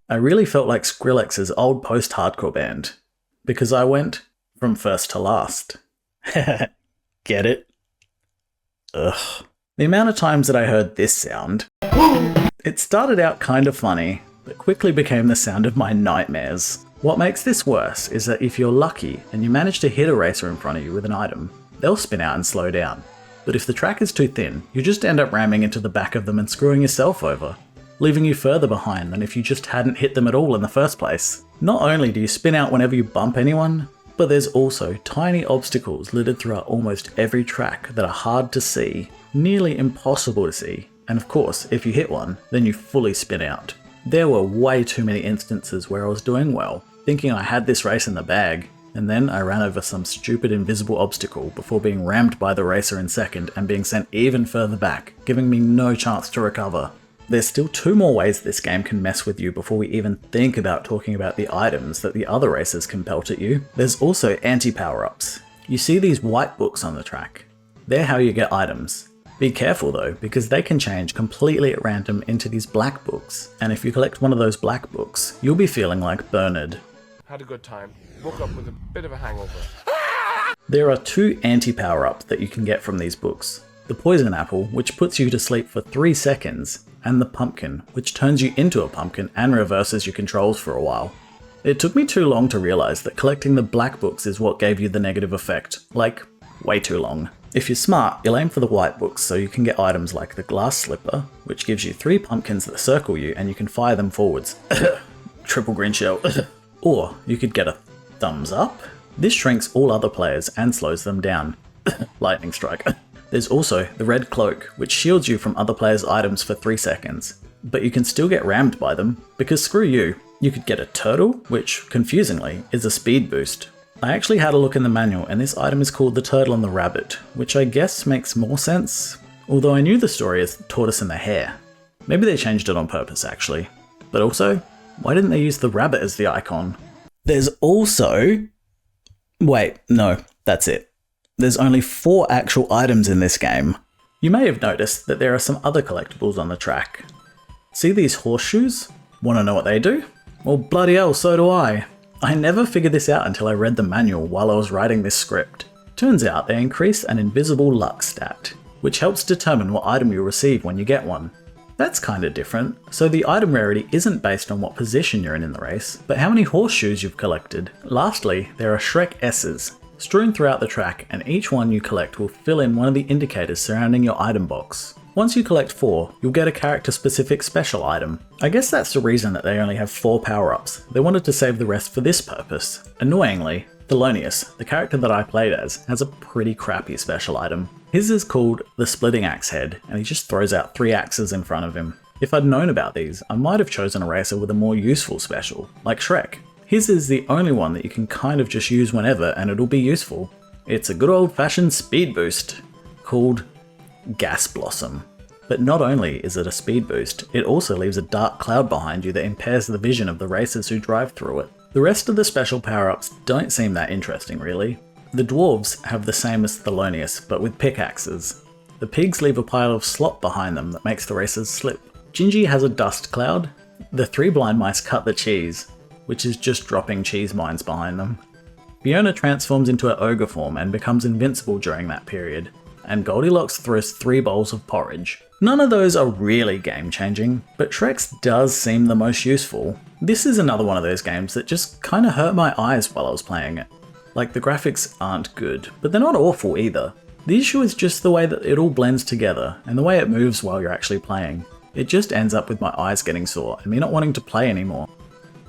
I really felt like Skrillex's old post-hardcore band, because I went from first to last. Get it? Ugh. The amount of times that I heard this sound, it started out kind of funny, but quickly became the sound of my nightmares. What makes this worse is that if you're lucky and you manage to hit a racer in front of you with an item, they'll spin out and slow down. But if the track is too thin, you just end up ramming into the back of them and screwing yourself over, leaving you further behind than if you just hadn't hit them at all in the first place. Not only do you spin out whenever you bump anyone, but there's also tiny obstacles littered throughout almost every track that are hard to see, nearly impossible to see, and of course, if you hit one, then you fully spin out. There were way too many instances where I was doing well, thinking I had this race in the bag, and then I ran over some stupid invisible obstacle before being rammed by the racer in second and being sent even further back, giving me no chance to recover. There's still 2 more ways this game can mess with you before we even think about talking about the items that the other racers can pelt at you. There's also anti-power-ups. You see these white books on the track. They're how you get items. Be careful though, because they can change completely at random into these black books, and if you collect one of those black books, you'll be feeling like Bernard. Had a good time. Woke up with a bit of a hangover. There are 2 anti-power-ups that you can get from these books. The Poison Apple, which puts you to sleep for 3 seconds, and the Pumpkin, which turns you into a pumpkin and reverses your controls for a while. It took me too long to realise that collecting the black books is what gave you the negative effect. Like, way too long. If you're smart, you'll aim for the white books so you can get items like the Glass Slipper, which gives you 3 pumpkins that circle you and you can fire them forwards. Triple green shell. Or you could get a Thumbs Up. This shrinks all other players and slows them down. Lightning Strike. There's also the Red Cloak, which shields you from other players' items for 3 seconds. But you can still get rammed by them, because screw you. You could get a Turtle, which, confusingly, is a speed boost. I actually had a look in the manual and this item is called the Turtle and the Rabbit, which I guess makes more sense, although I knew the story as the Tortoise and the Hare. Maybe they changed it on purpose actually. But also, why didn't they use the rabbit as the icon? There's also... Wait, no, that's it. There's only 4 actual items in this game. You may have noticed that there are some other collectibles on the track. See these horseshoes? Wanna know what they do? Well, bloody hell, so do I. I never figured this out until I read the manual while I was writing this script. Turns out they increase an invisible luck stat, which helps determine what item you'll receive when you get one. That's kinda different. So the item rarity isn't based on what position you're in the race, but how many horseshoes you've collected. Lastly, there are Shrek S's, strewn throughout the track, and each one you collect will fill in one of the indicators surrounding your item box. Once you collect 4, you'll get a character-specific special item. I guess that's the reason that they only have 4 power-ups. They wanted to save the rest for this purpose. Annoyingly, Thelonious, the character that I played as, has a pretty crappy special item. His is called the Splitting Axe Head, and he just throws out 3 axes in front of him. If I'd known about these, I might have chosen a racer with a more useful special, like Shrek. His is the only one that you can kind of just use whenever and it'll be useful. It's a good old-fashioned speed boost, called Gas Blossom. But not only is it a speed boost, it also leaves a dark cloud behind you that impairs the vision of the racers who drive through it. The rest of the special power-ups don't seem that interesting really. The dwarves have the same as Thelonious, but with pickaxes. The pigs leave a pile of slop behind them that makes the racers slip. Gingy has a dust cloud. The 3 blind mice cut the cheese, which is just dropping cheese mines behind them. Fiona transforms into her ogre form and becomes invincible during that period. And Goldilocks throws 3 bowls of porridge. None of those are really game-changing, but Shrek's does seem the most useful. This is another one of those games that just kinda hurt my eyes while I was playing it. Like, the graphics aren't good, but they're not awful either. The issue is just the way that it all blends together, and the way it moves while you're actually playing. It just ends up with my eyes getting sore, and me not wanting to play anymore.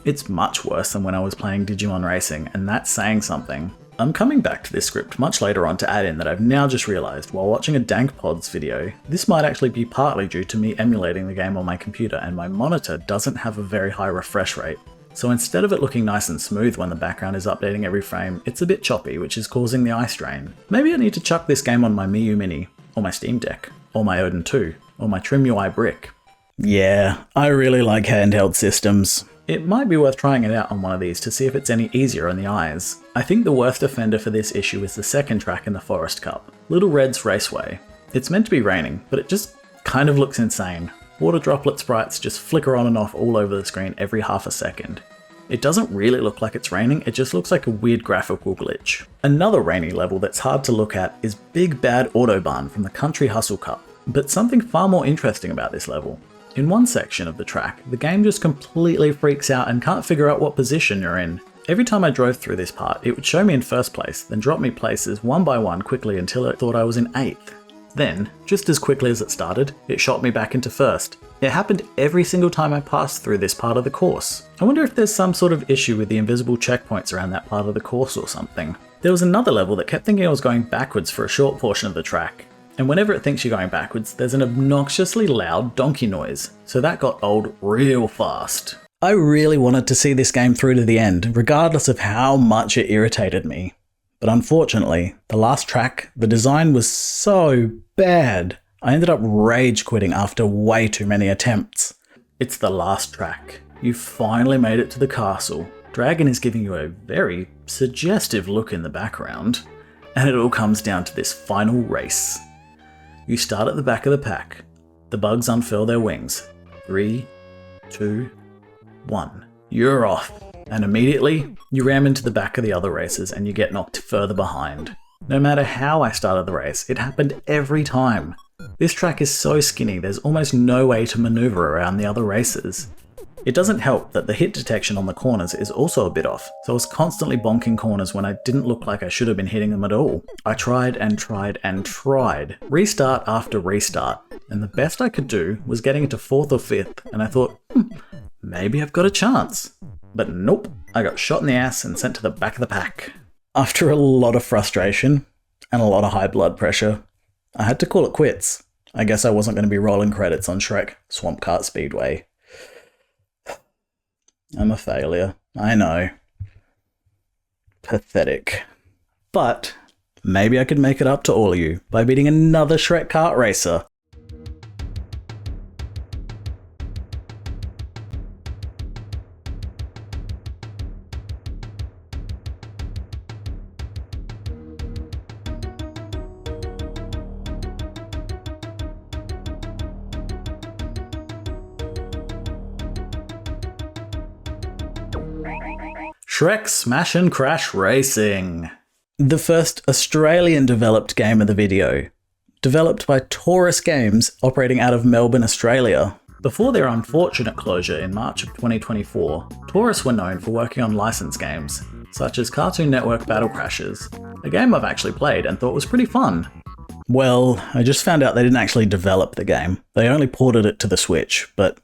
It's much worse than when I was playing Digimon Racing, and that's saying something. I'm coming back to this script much later on to add in that I've now just realised while watching a DankPods video, this might actually be partly due to me emulating the game on my computer and my monitor doesn't have a very high refresh rate. So instead of it looking nice and smooth when the background is updating every frame, it's a bit choppy, which is causing the eye strain. Maybe I need to chuck this game on my Miu Mini, or my Steam Deck, or my Odin 2, or my TrimUI Brick. Yeah, I really like handheld systems. It might be worth trying it out on one of these to see if it's any easier on the eyes. I think the worst offender for this issue is the second track in the Forest Cup, Little Red's Raceway. It's meant to be raining, but it just kind of looks insane. Water droplet sprites just flicker on and off all over the screen every half a second. It doesn't really look like it's raining, it just looks like a weird graphical glitch. Another rainy level that's hard to look at is Big Bad Autobahn from the Country Hustle Cup. But something far more interesting about this level. In one section of the track, the game just completely freaks out and can't figure out what position you're in. Every time I drove through this part, it would show me in first place, then drop me places one by one quickly until it thought I was in 8th. Then, just as quickly as it started, it shot me back into first. It happened every single time I passed through this part of the course. I wonder if there's some sort of issue with the invisible checkpoints around that part of the course or something. There was another level that kept thinking I was going backwards for a short portion of the track. And whenever it thinks you're going backwards, there's an obnoxiously loud donkey noise, so that got old real fast. I really wanted to see this game through to the end, regardless of how much it irritated me. But unfortunately, the last track, the design was so bad, I ended up rage quitting after way too many attempts. It's the last track. You finally made it to the castle. Dragon is giving you a very suggestive look in the background, and it all comes down to this final race. You start at the back of the pack. The bugs unfurl their wings. 3, 2, 1. You're off. And immediately, you ram into the back of the other racers and you get knocked further behind. No matter how I started the race, it happened every time. This track is so skinny, there's almost no way to maneuver around the other racers. It doesn't help that the hit detection on the corners is also a bit off, so I was constantly bonking corners when I didn't look like I should have been hitting them at all. I tried and tried and tried, restart after restart, and the best I could do was getting into 4th or 5th, and I thought, maybe I've got a chance. But nope, I got shot in the ass and sent to the back of the pack. After a lot of frustration, and a lot of high blood pressure, I had to call it quits. I guess I wasn't going to be rolling credits on Shrek, Swamp Kart Speedway. I'm a failure, I know. Pathetic. But maybe I could make it up to all of you by beating another Shrek kart racer. Shrek Smash and Crash Racing. The first Australian developed game of the video. Developed by Taurus Games, operating out of Melbourne, Australia. Before their unfortunate closure in March of 2024, Taurus were known for working on licensed games, such as Cartoon Network Battle Crashes, a game I've actually played and thought was pretty fun. Well, I just found out they didn't actually develop the game, they only ported it to the Switch, but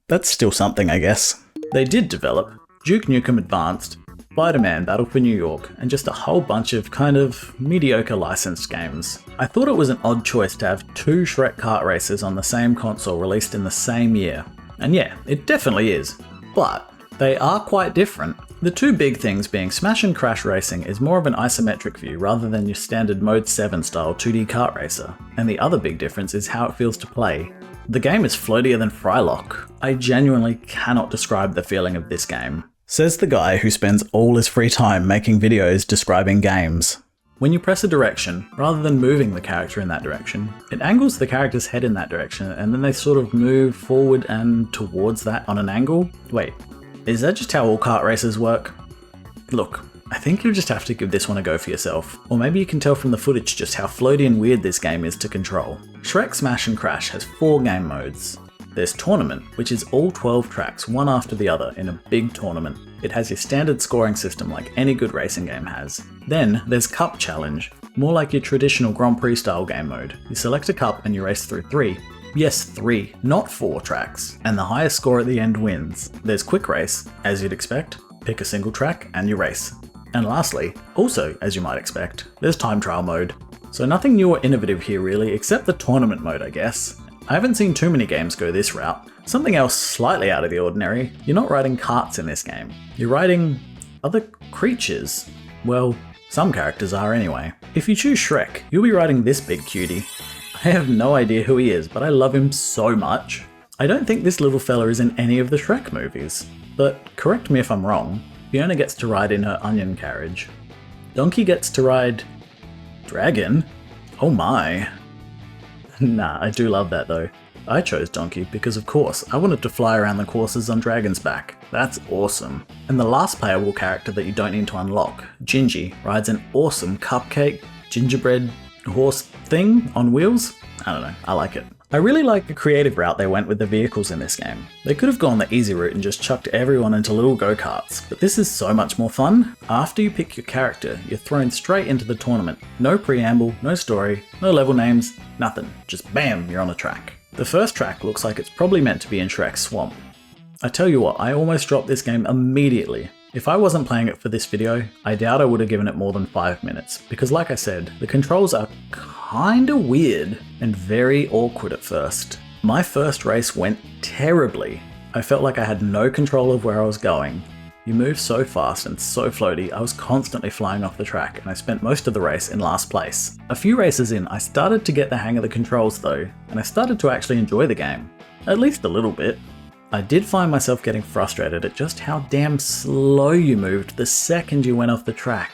that's still something, I guess. They did develop Duke Nukem Advanced, Spider-Man Battle for New York, and just a whole bunch of kind of mediocre licensed games. I thought it was an odd choice to have 2 Shrek kart races on the same console released in the same year. And yeah, it definitely is. But they are quite different. The 2 big things being Smash and Crash Racing is more of an isometric view rather than your standard Mode 7 style 2D kart racer. And the other big difference is how it feels to play. The game is floatier than Frylock. I genuinely cannot describe the feeling of this game. Says the guy who spends all his free time making videos describing games. When you press a direction, rather than moving the character in that direction, it angles the character's head in that direction and then they sort of move forward and towards that on an angle. Wait, is that just how all kart races work? Look, I think you'll just have to give this one a go for yourself, or maybe you can tell from the footage just how floaty and weird this game is to control. Shrek Smash and Crash has 4 game modes. There's Tournament, which is all 12 tracks, one after the other, in a big tournament. It has your standard scoring system like any good racing game has. Then there's Cup Challenge, more like your traditional Grand Prix style game mode. You select a cup and you race through 3. Yes, 3, not 4 tracks, and the highest score at the end wins. There's Quick Race, as you'd expect, pick a single track and you race. And lastly, also as you might expect, there's Time Trial mode. So nothing new or innovative here really, except the tournament mode I guess. I haven't seen too many games go this route. Something else slightly out of the ordinary, you're not riding karts in this game. You're riding other creatures. Well, some characters are anyway. If you choose Shrek, you'll be riding this big cutie. I have no idea who he is, but I love him so much. I don't think this little fella is in any of the Shrek movies, but correct me if I'm wrong, Fiona gets to ride in her onion carriage. Donkey gets to ride... Dragon? Oh my. Nah, I do love that though. I chose Donkey because of course, I wanted to fly around the courses on Dragon's back. That's awesome. And the last playable character that you don't need to unlock, Gingy, rides an awesome cupcake, gingerbread horse thing on wheels. I don't know, I like it. I really like the creative route they went with the vehicles in this game. They could have gone the easy route and just chucked everyone into little go-karts, but this is so much more fun. After you pick your character, you're thrown straight into the tournament. No preamble, no story, no level names, nothing. Just bam, you're on a track. The first track looks like it's probably meant to be in Shrek's swamp. I tell you what, I almost dropped this game immediately. If I wasn't playing it for this video, I doubt I would have given it more than 5 minutes, because like I said, the controls are kinda weird and very awkward at first. My first race went terribly. I felt like I had no control of where I was going. You move so fast and so floaty, I was constantly flying off the track and I spent most of the race in last place. A few races in, I started to get the hang of the controls though, and I started to actually enjoy the game. At least a little bit. I did find myself getting frustrated at just how damn slow you moved the second you went off the track.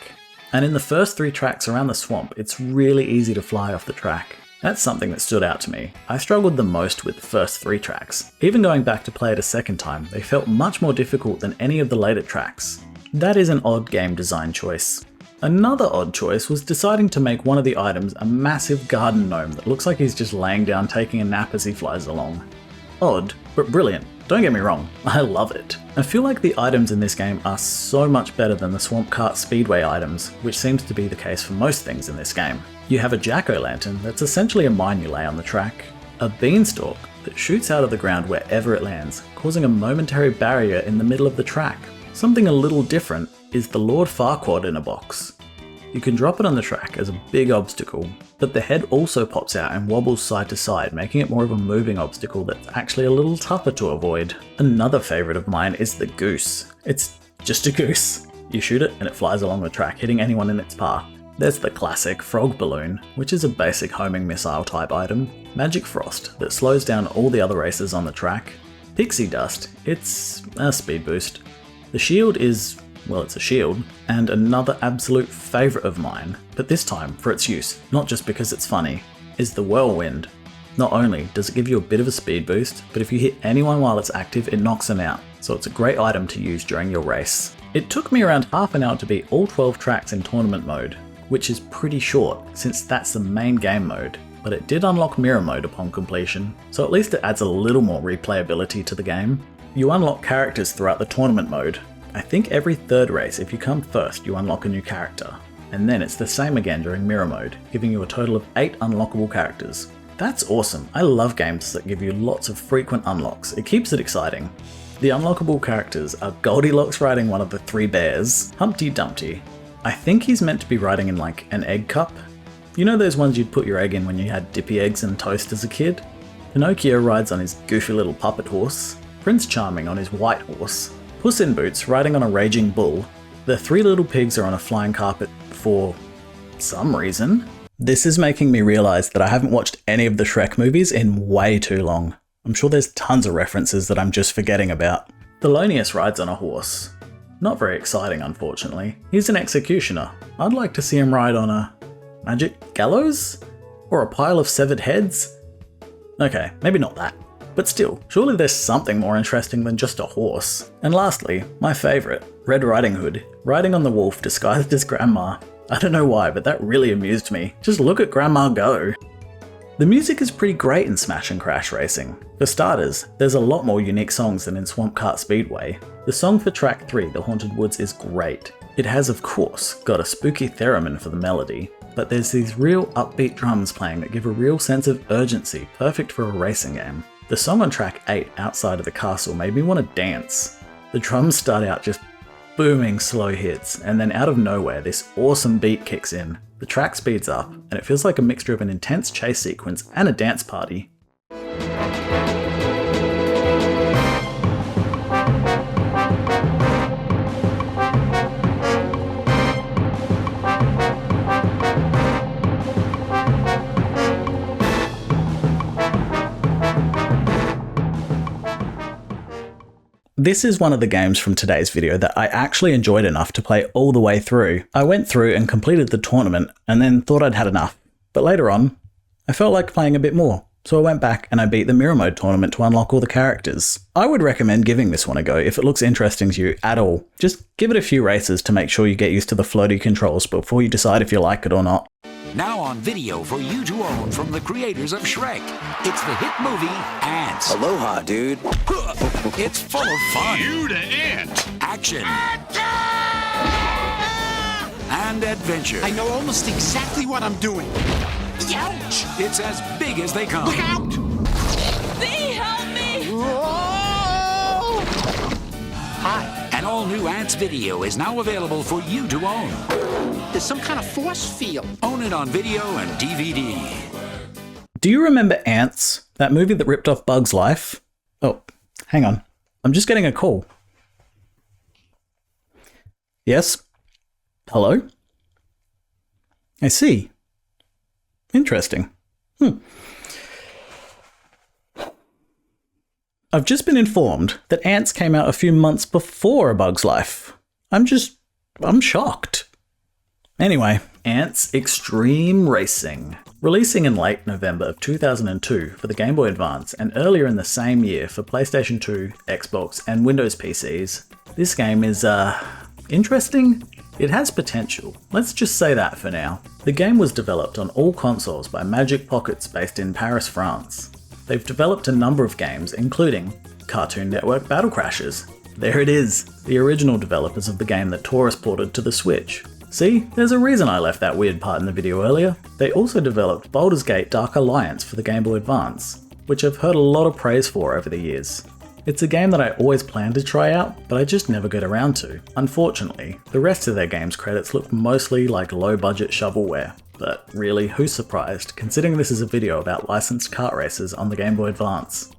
And in the first 3 tracks around the swamp, it's really easy to fly off the track. That's something that stood out to me. I struggled the most with the first 3 tracks. Even going back to play it a second time, they felt much more difficult than any of the later tracks. That is an odd game design choice. Another odd choice was deciding to make one of the items a massive garden gnome that looks like he's just laying down taking a nap as he flies along. Odd, but brilliant. Don't get me wrong, I love it. I feel like the items in this game are so much better than the Swamp Kart Speedway items, which seems to be the case for most things in this game. You have a jack-o'-lantern that's essentially a mine you lay on the track, a beanstalk that shoots out of the ground wherever it lands, causing a momentary barrier in the middle of the track. Something a little different is the Lord Farquaad in a box. You can drop it on the track as a big obstacle, but the head also pops out and wobbles side to side, making it more of a moving obstacle that's actually a little tougher to avoid. Another favourite of mine is the goose. It's just a goose. You shoot it and it flies along the track, hitting anyone in its path. There's the classic frog balloon, which is a basic homing missile type item. Magic Frost, that slows down all the other racers on the track. Pixie Dust, it's a speed boost. The shield is, well, it's a shield, and another absolute favourite of mine, but this time for its use, not just because it's funny, is the Whirlwind. Not only does it give you a bit of a speed boost, but if you hit anyone while it's active, it knocks them out, so it's a great item to use during your race. It took me around half an hour to beat all 12 tracks in tournament mode, which is pretty short since that's the main game mode. but it did unlock mirror mode upon completion, so at least it adds a little more replayability to the game. You unlock characters throughout the tournament mode. I think every third race, if you come first, you unlock a new character, and then it's the same again during mirror mode, giving you a total of 8 unlockable characters. That's awesome. I love games that give you lots of frequent unlocks. It keeps it exciting. The unlockable characters are Goldilocks riding one of the 3 bears, Humpty Dumpty. I think he's meant to be riding in like an egg cup. You know those ones you'd put your egg in when you had dippy eggs and toast as a kid? Pinocchio rides on his goofy little puppet horse, Prince Charming on his white horse, Puss in Boots riding on a raging bull. The 3 little pigs are on a flying carpet for some reason. This is making me realise that I haven't watched any of the Shrek movies in way too long. I'm sure there's tons of references that I'm just forgetting about. Thelonious rides on a horse. Not very exciting, unfortunately. He's an executioner. I'd like to see him ride on a magic gallows? Or a pile of severed heads? Okay, maybe not that. But still, surely there's something more interesting than just a horse. And lastly, my favourite, Red Riding Hood, riding on the wolf disguised as Grandma. I don't know why, but that really amused me. Just look at Grandma go. The music is pretty great in Smash and Crash Racing. For starters, there's a lot more unique songs than in Swamp Kart Speedway. The song for track 3, The Haunted Woods, is great. It has, of course, got a spooky theremin for the melody, but there's these real upbeat drums playing that give a real sense of urgency, perfect for a racing game. The song on track 8, Outside of the Castle, made me want to dance. The drums start out just booming slow hits, and then out of nowhere this awesome beat kicks in. The track speeds up, and it feels like a mixture of an intense chase sequence and a dance party. This is one of the games from today's video that I actually enjoyed enough to play all the way through. I went through and completed the tournament and then thought I'd had enough. But later on, I felt like playing a bit more. So I went back and I beat the Mirror Mode tournament to unlock all the characters. I would recommend giving this one a go if it looks interesting to you at all. Just give it a few races to make sure you get used to the floaty controls before you decide if you like it or not. Now on video for you to own from the creators of Shrek. It's the hit movie Antz. Aloha, dude. It's full of fun. You to Ant. Action. And adventure. I know almost exactly what I'm doing. Ouch! It's as big as they come. Look out! See, help me! Hi. An all-new Antz video is now available for you to own. There's some kind of force field. Own it on video and DVD. Do you remember Antz, that movie that ripped off Bug's Life? Oh, hang on. I'm just getting a call. Yes? Hello? I see. Interesting. I've just been informed that Antz came out a few months before A Bug's Life. I'm shocked. Anyway, Antz Extreme Racing. Releasing in late November of 2002 for the Game Boy Advance and earlier in the same year for PlayStation 2, Xbox and Windows PCs. This game is, interesting? It has potential. Let's just say that for now. The game was developed on all consoles by Magic Pockets based in Paris, France. They've developed a number of games, including Cartoon Network Battle Crashers. There it is, the original developers of the game that Taurus ported to the Switch. See, there's a reason I left that weird part in the video earlier. They also developed Baldur's Gate Dark Alliance for the Game Boy Advance, which I've heard a lot of praise for over the years. It's a game that I always planned to try out, but I just never get around to. Unfortunately, the rest of their game's credits look mostly like low-budget shovelware. But really, who's surprised, considering this is a video about licensed kart races on the Game Boy Advance.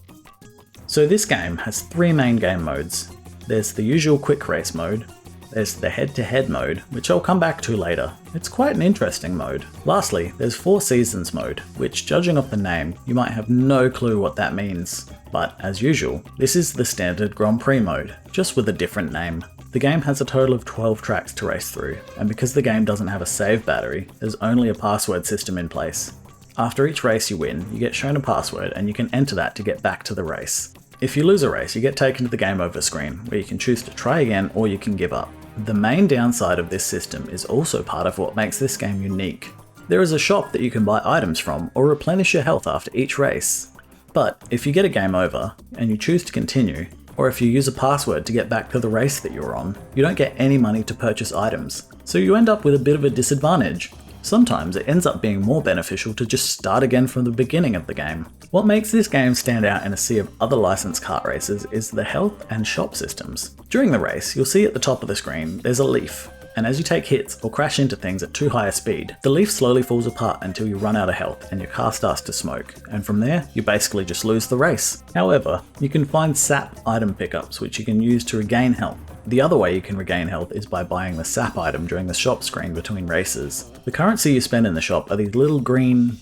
So this game has 3 main game modes. There's the usual quick race mode, there's the head-to-head mode, which I'll come back to later. It's quite an interesting mode. Lastly, there's 4 seasons mode, which judging off the name, you might have no clue what that means. But as usual, this is the standard Grand Prix mode, just with a different name. The game has a total of 12 tracks to race through, and because the game doesn't have a save battery, there's only a password system in place. After each race you win, you get shown a password and you can enter that to get back to the race. If you lose a race, you get taken to the game over screen, where you can choose to try again or you can give up. The main downside of this system is also part of what makes this game unique. There is a shop that you can buy items from or replenish your health after each race. But if you get a game over and you choose to continue, or if you use a password to get back to the race that you're on, you don't get any money to purchase items, so you end up with a bit of a disadvantage. Sometimes it ends up being more beneficial to just start again from the beginning of the game. What makes this game stand out in a sea of other licensed kart races is the health and shop systems. During the race, you'll see at the top of the screen there's a leaf, and as you take hits or crash into things at too high a speed, the leaf slowly falls apart until you run out of health and your car starts to smoke, and from there, you basically just lose the race. However, you can find sap item pickups which you can use to regain health. The other way you can regain health is by buying the sap item during the shop screen between races. The currency you spend in the shop are these little green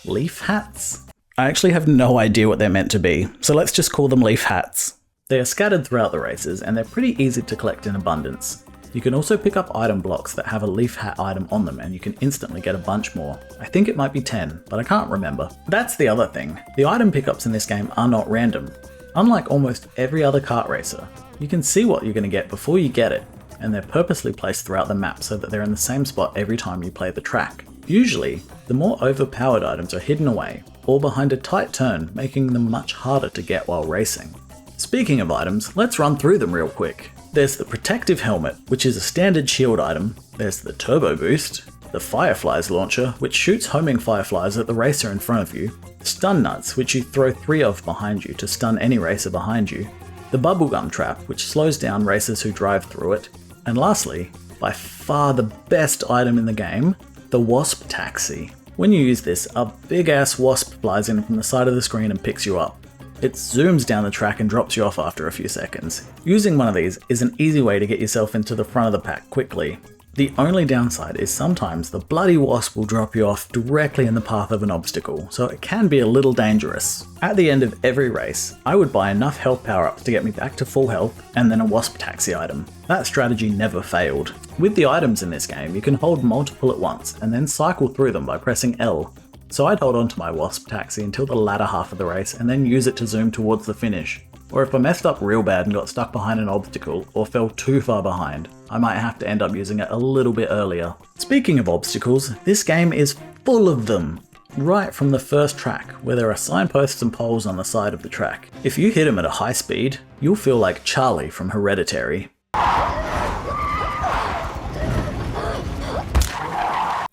leaf hats? I actually have no idea what they're meant to be, so let's just call them leaf hats. They are scattered throughout the races and they're pretty easy to collect in abundance. You can also pick up item blocks that have a leaf hat item on them and you can instantly get a bunch more. I think it might be 10, but I can't remember. That's the other thing. The item pickups in this game are not random. Unlike almost every other kart racer, you can see what you're going to get before you get it, and they're purposely placed throughout the map so that they're in the same spot every time you play the track. Usually, the more overpowered items are hidden away, or behind a tight turn, making them much harder to get while racing. Speaking of items, let's run through them real quick. There's the protective helmet, which is a standard shield item. There's the turbo boost, the fireflies launcher, which shoots homing fireflies at the racer in front of you, stun nuts, which you throw 3 of behind you to stun any racer behind you, the bubblegum trap, which slows down racers who drive through it, and lastly, by far the best item in the game, the wasp taxi. When you use this, a big ass wasp flies in from the side of the screen and picks you up. It zooms down the track and drops you off after a few seconds. Using one of these is an easy way to get yourself into the front of the pack quickly. The only downside is sometimes the bloody wasp will drop you off directly in the path of an obstacle, so it can be a little dangerous. At the end of every race, I would buy enough health power-ups to get me back to full health, and then a wasp taxi item. That strategy never failed. With the items in this game, you can hold multiple at once, and then cycle through them by pressing L. So I'd hold on to my wasp taxi until the latter half of the race, and then use it to zoom towards the finish. Or if I messed up real bad and got stuck behind an obstacle, or fell too far behind, I might have to end up using it a little bit earlier. Speaking of obstacles, this game is full of them. Right from the first track, where there are signposts and poles on the side of the track. If you hit them at a high speed, you'll feel like Charlie from Hereditary.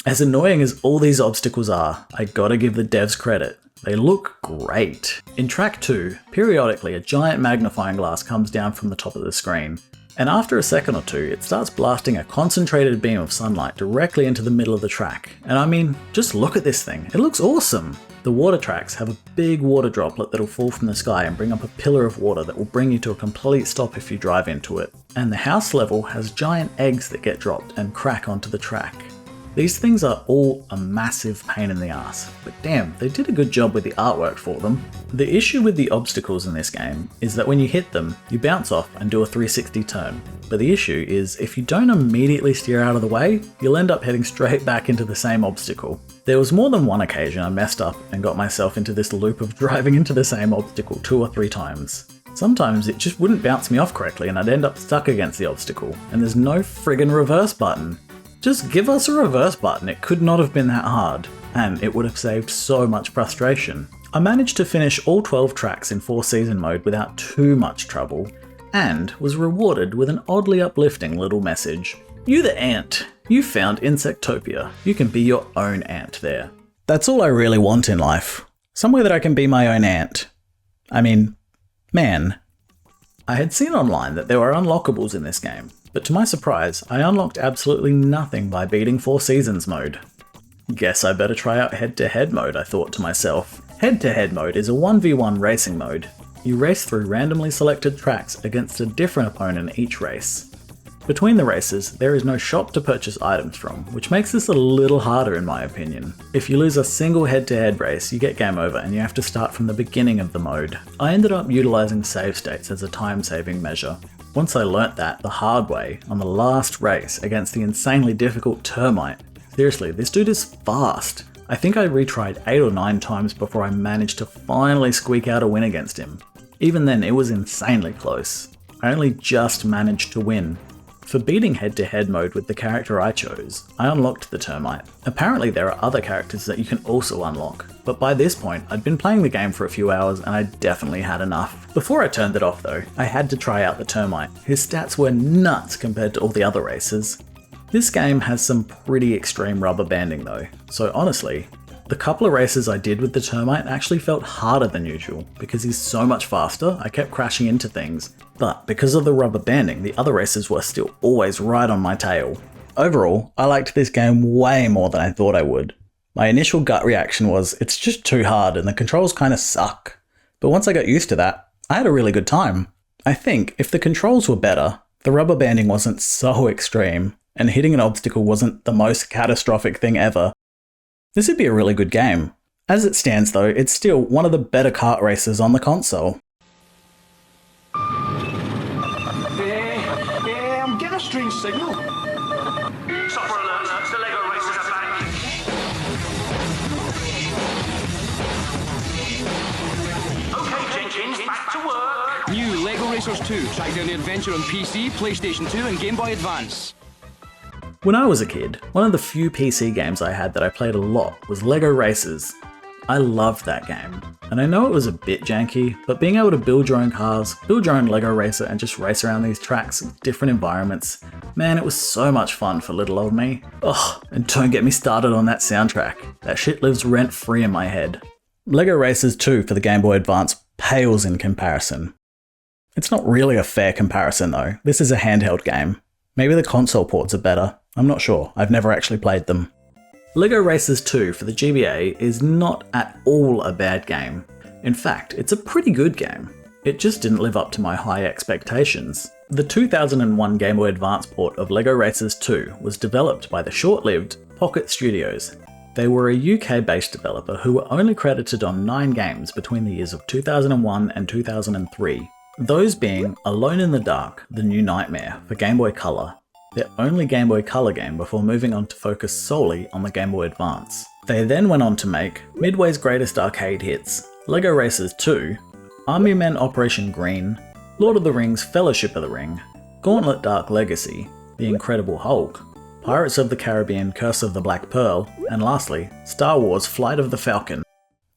As annoying as all these obstacles are, I gotta give the devs credit. They look great. In track 2, periodically a giant magnifying glass comes down from the top of the screen, and after a second or two it starts blasting a concentrated beam of sunlight directly into the middle of the track. And I mean, just look at this thing, it looks awesome! The water tracks have a big water droplet that'll fall from the sky and bring up a pillar of water that will bring you to a complete stop if you drive into it. And the house level has giant eggs that get dropped and crack onto the track. These things are all a massive pain in the ass, but damn, they did a good job with the artwork for them. The issue with the obstacles in this game is that when you hit them, you bounce off and do a 360 turn. But the issue is if you don't immediately steer out of the way, you'll end up heading straight back into the same obstacle. There was more than one occasion I messed up and got myself into this loop of driving into the same obstacle 2 or 3 times. Sometimes it just wouldn't bounce me off correctly and I'd end up stuck against the obstacle, and there's no friggin' reverse button. Just give us a reverse button, it could not have been that hard, and it would have saved so much frustration. I managed to finish all 12 tracks in 4 season mode without too much trouble, and was rewarded with an oddly uplifting little message. You the ant! You found Insectopia. You can be your own ant there. That's all I really want in life. Somewhere that I can be my own ant. I mean, man. I had seen online that there were unlockables in this game, but to my surprise, I unlocked absolutely nothing by beating 4 seasons mode. Guess I better try out head-to-head mode, I thought to myself. Head-to-head mode is a 1v1 racing mode. You race through randomly selected tracks against a different opponent each race. Between the races, there is no shop to purchase items from, which makes this a little harder in my opinion. If you lose a single head-to-head race, you get game over and you have to start from the beginning of the mode. I ended up utilising save states as a time-saving measure. Once I learnt that the hard way on the last race against the insanely difficult Termite. Seriously, this dude is fast. I think I retried 8 or 9 times before I managed to finally squeak out a win against him. Even then, it was insanely close. I only just managed to win. For beating head-to-head mode with the character I chose, I unlocked the Termite. Apparently there are other characters that you can also unlock, but by this point I'd been playing the game for a few hours and I definitely had enough. Before I turned it off though, I had to try out the Termite. His stats were nuts compared to all the other races. This game has some pretty extreme rubber banding though, so honestly, the couple of races I did with the Termite actually felt harder than usual. Because he's so much faster, I kept crashing into things. But because of the rubber banding, the other races were still always right on my tail. Overall, I liked this game way more than I thought I would. My initial gut reaction was, it's just too hard and the controls kinda suck. But once I got used to that, I had a really good time. I think if the controls were better, the rubber banding wasn't so extreme, and hitting an obstacle wasn't the most catastrophic thing ever, this would be a really good game. As it stands though, it's still one of the better kart races on the console. I'm getting a strange signal. Software alerts, the Lego races are back. Okay, Jenkins, back to work. New Lego Racers 2. Track down the adventure on PC, PlayStation 2 and Game Boy Advance. When I was a kid, one of the few PC games I had that I played a lot was Lego Racers. I loved that game, and I know it was a bit janky, but being able to build your own cars, build your own Lego racer and just race around these tracks in different environments, man, it was so much fun for little old me. Ugh, and don't get me started on that soundtrack. That shit lives rent free in my head. Lego Racers 2 for the Game Boy Advance pales in comparison. It's not really a fair comparison though, this is a handheld game. Maybe the console ports are better. I'm not sure, I've never actually played them. Lego Racers 2 for the GBA is not at all a bad game. In fact, it's a pretty good game. It just didn't live up to my high expectations. The 2001 Game Boy Advance port of Lego Racers 2 was developed by the short-lived Pocket Studios. They were a UK-based developer who were only credited on 9 games between the years of 2001 and 2003. Those being Alone in the Dark, The New Nightmare for Game Boy Color, their only Game Boy Color game before moving on to focus solely on the Game Boy Advance. They then went on to make Midway's greatest arcade hits, Lego Racers 2, Army Men Operation Green, Lord of the Rings Fellowship of the Ring, Gauntlet Dark Legacy, The Incredible Hulk, Pirates of the Caribbean Curse of the Black Pearl, and lastly, Star Wars Flight of the Falcon.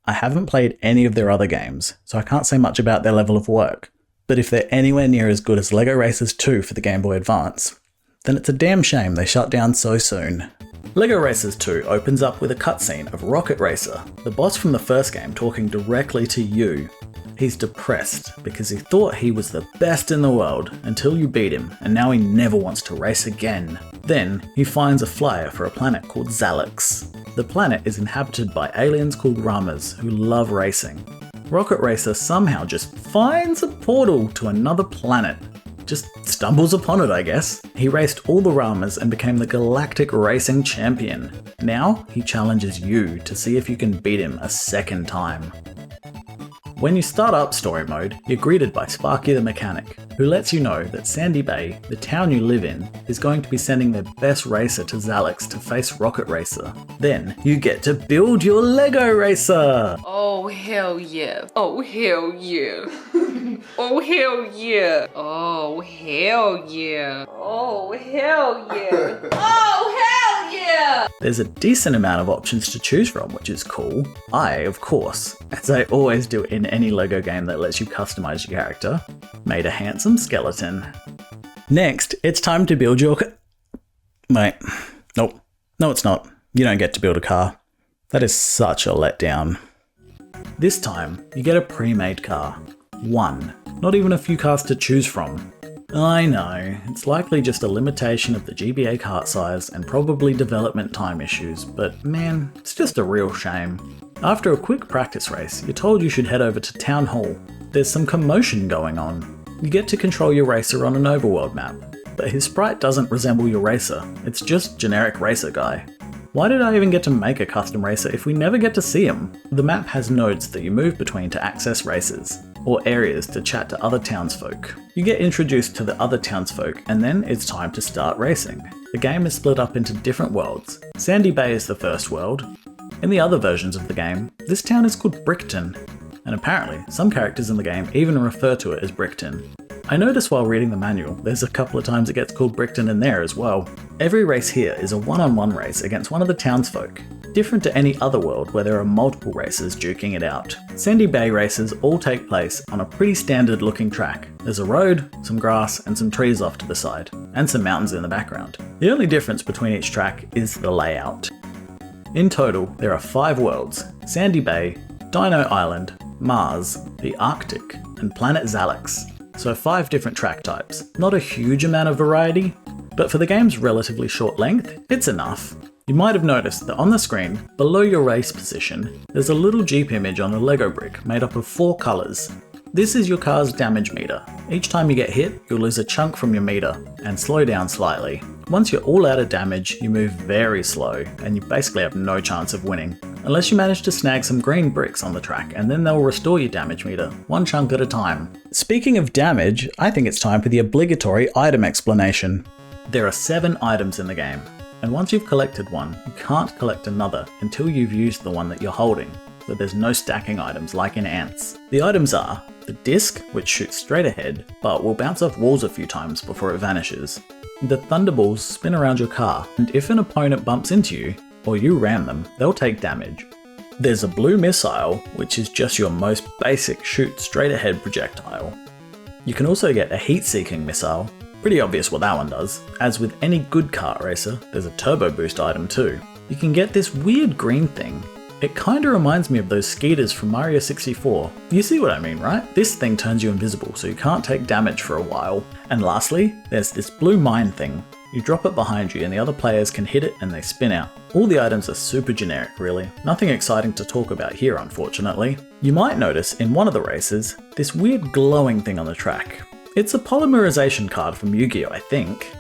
I haven't played any of their other games, so I can't say much about their level of work, but if they're anywhere near as good as Lego Racers 2 for the Game Boy Advance, then it's a damn shame they shut down so soon. Lego Racers 2 opens up with a cutscene of Rocket Racer, the boss from the first game, talking directly to you. He's depressed because he thought he was the best in the world until you beat him, and now he never wants to race again. Then he finds a flyer for a planet called Zalix. The planet is inhabited by aliens called Ramas who love racing. Rocket Racer somehow just finds a portal to another planet. Just stumbles upon it, I guess. He raced all the Ramas and became the Galactic Racing Champion. Now he challenges you to see if you can beat him a second time. When you start up story mode, you're greeted by Sparky the Mechanic, who lets you know that Sandy Bay, the town you live in, is going to be sending their best racer to Zalix to face Rocket Racer. Then you get to build your Lego racer! Oh hell yeah. Oh hell yeah. Oh hell yeah. Oh hell yeah. Oh hell yeah. Oh hell yeah! There's a decent amount of options to choose from, which is cool. I, of course, as I always do in any Lego game that lets you customize your character, made a handsome skeleton. Next, it's time to build your Wait, nope. No it's not. You don't get to build a car. That is such a letdown. This time, you get a pre-made car. One. Not even a few cars to choose from. I know, it's likely just a limitation of the GBA kart size and probably development time issues, but man, it's just a real shame. After a quick practice race, you're told you should head over to Town Hall. There's some commotion going on. You get to control your racer on an overworld map, but his sprite doesn't resemble your racer, it's just generic racer guy. Why did I even get to make a custom racer if we never get to see him? The map has nodes that you move between to access races, or areas to chat to other townsfolk. You get introduced to the other townsfolk and then it's time to start racing. The game is split up into different worlds. Sandy Bay is the first world. In the other versions of the game, this town is called Brickton, and apparently some characters in the game even refer to it as Brickton. I noticed while reading the manual, there's a couple of times it gets called Brickton in there as well. Every race here is a one-on-one race against one of the townsfolk, different to any other world where there are multiple racers duking it out. Sandy Bay races all take place on a pretty standard looking track. There's a road, some grass, and some trees off to the side, and some mountains in the background. The only difference between each track is the layout. In total, there are 5 worlds: Sandy Bay, Dino Island, Mars, the Arctic, and Planet Zalex. So 5 different track types. Not a huge amount of variety, but for the game's relatively short length, it's enough. You might have noticed that on the screen, below your race position, there's a little Jeep image on a Lego brick made up of 4 colours. This is your car's damage meter. Each time you get hit, you'll lose a chunk from your meter and slow down slightly. Once you're all out of damage, you move very slow, and you basically have no chance of winning, unless you manage to snag some green bricks on the track, and then they'll restore your damage meter, one chunk at a time. Speaking of damage, I think it's time for the obligatory item explanation. There are 7 items in the game, and once you've collected one, you can't collect another until you've used the one that you're holding, so there's no stacking items like in Antz. The items are the disc, which shoots straight ahead, but will bounce off walls a few times before it vanishes. The thunderballs spin around your car, and if an opponent bumps into you, or you ram them, they'll take damage. There's a blue missile, which is just your most basic shoot straight ahead projectile. You can also get a heat-seeking missile. Pretty obvious what that one does. As with any good kart racer, there's a turbo boost item too. You can get this weird green thing. It kinda reminds me of those skeeters from Mario 64. You see what I mean, right? This thing turns you invisible so you can't take damage for a while. And lastly, there's this blue mine thing. You drop it behind you and the other players can hit it and they spin out. All the items are super generic really. Nothing exciting to talk about here unfortunately. You might notice in one of the races, this weird glowing thing on the track. It's a polymerization card from Yu-Gi-Oh! I think.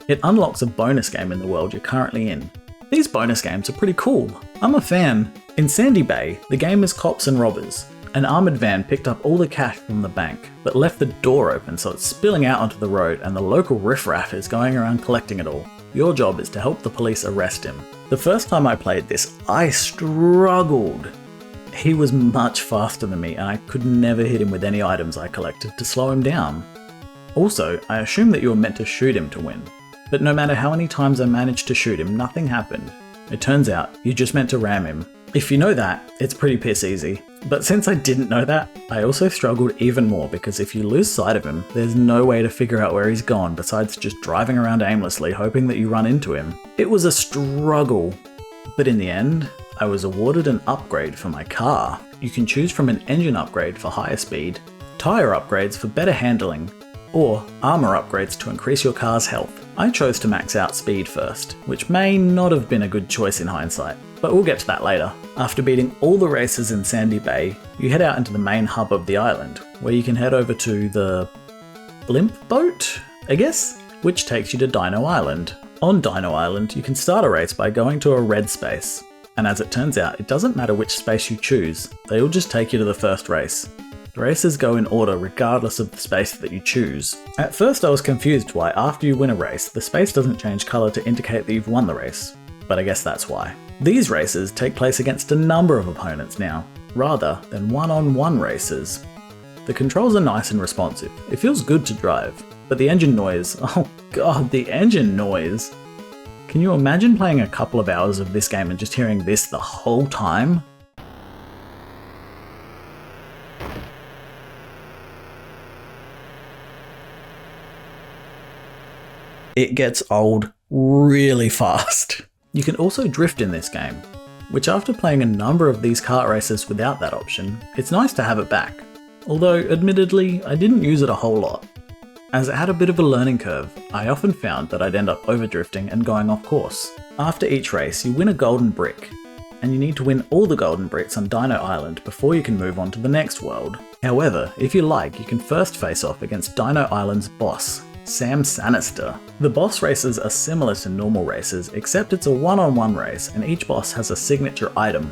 It unlocks a bonus game in the world you're currently in. These bonus games are pretty cool. I'm a fan. In Sandy Bay, the game is cops and robbers. An armoured van picked up all the cash from the bank, but left the door open so it's spilling out onto the road and the local riffraff is going around collecting it all. Your job is to help the police arrest him. The first time I played this, I struggled. He was much faster than me and I could never hit him with any items I collected to slow him down. Also, I assumed that you were meant to shoot him to win. But no matter how many times I managed to shoot him, nothing happened. It turns out, you just meant to ram him. If you know that, it's pretty piss easy. But since I didn't know that, I also struggled even more because if you lose sight of him, there's no way to figure out where he's gone besides just driving around aimlessly hoping that you run into him. It was a struggle. But in the end, I was awarded an upgrade for my car. You can choose from an engine upgrade for higher speed, tyre upgrades for better handling, or armour upgrades to increase your car's health. I chose to max out speed first, which may not have been a good choice in hindsight, but we'll get to that later. After beating all the races in Sandy Bay, you head out into the main hub of the island, where you can head over to the blimp boat, I guess, which takes you to Dino Island. On Dino Island, you can start a race by going to a red space, and as it turns out, it doesn't matter which space you choose, they all just take you to the first race. The races go in order regardless of the space that you choose. At first I was confused why after you win a race, the space doesn't change colour to indicate that you've won the race, but I guess that's why. These races take place against a number of opponents now, rather than one-on-one races. The controls are nice and responsive, it feels good to drive, but the engine noise, oh god, the engine noise! Can you imagine playing a couple of hours of this game and just hearing this the whole time? It gets old really fast. You can also drift in this game, which after playing a number of these kart races without that option, it's nice to have it back. Although, admittedly, I didn't use it a whole lot. As it had a bit of a learning curve, I often found that I'd end up overdrifting and going off course. After each race, you win a golden brick, and you need to win all the golden bricks on Dino Island before you can move on to the next world. However, if you like, you can first face off against Dino Island's boss, Sam Sanister. The boss races are similar to normal races, except it's a one-on-one race and each boss has a signature item.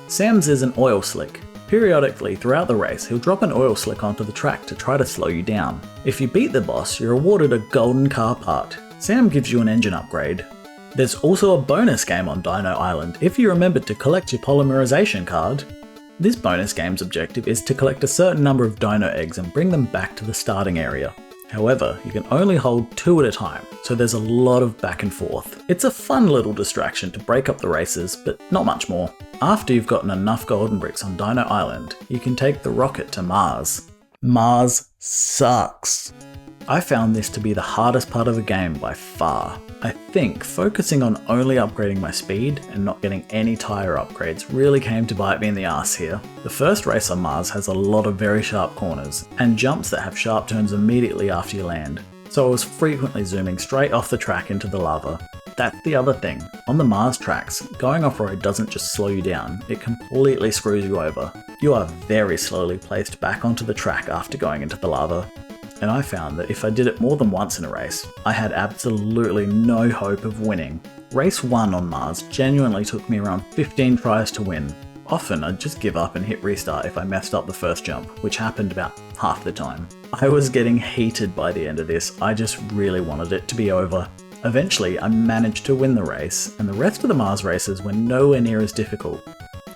Sam's is an oil slick. Periodically throughout the race, he'll drop an oil slick onto the track to try to slow you down. If you beat the boss, you're awarded a golden car part. Sam gives you an engine upgrade. There's also a bonus game on Dino Island if you remembered to collect your polymerization card. This bonus game's objective is to collect a certain number of dino eggs and bring them back to the starting area. However, you can only hold 2 at a time, so there's a lot of back and forth. It's a fun little distraction to break up the races, but not much more. After you've gotten enough golden bricks on Dino Island, you can take the rocket to Mars. Mars sucks. I found this to be the hardest part of the game by far. I think focusing on only upgrading my speed and not getting any tyre upgrades really came to bite me in the ass here. The first race on Mars has a lot of very sharp corners, and jumps that have sharp turns immediately after you land, so I was frequently zooming straight off the track into the lava. That's the other thing, on the Mars tracks, going off-road doesn't just slow you down, it completely screws you over. You are very slowly placed back onto the track after going into the lava. And I found that if I did it more than once in a race, I had absolutely no hope of winning. Race 1 on Mars genuinely took me around 15 tries to win. Often I'd just give up and hit restart if I messed up the first jump, which happened about half the time. I was getting heated by the end of this, I just really wanted it to be over. Eventually I managed to win the race, and the rest of the Mars races were nowhere near as difficult.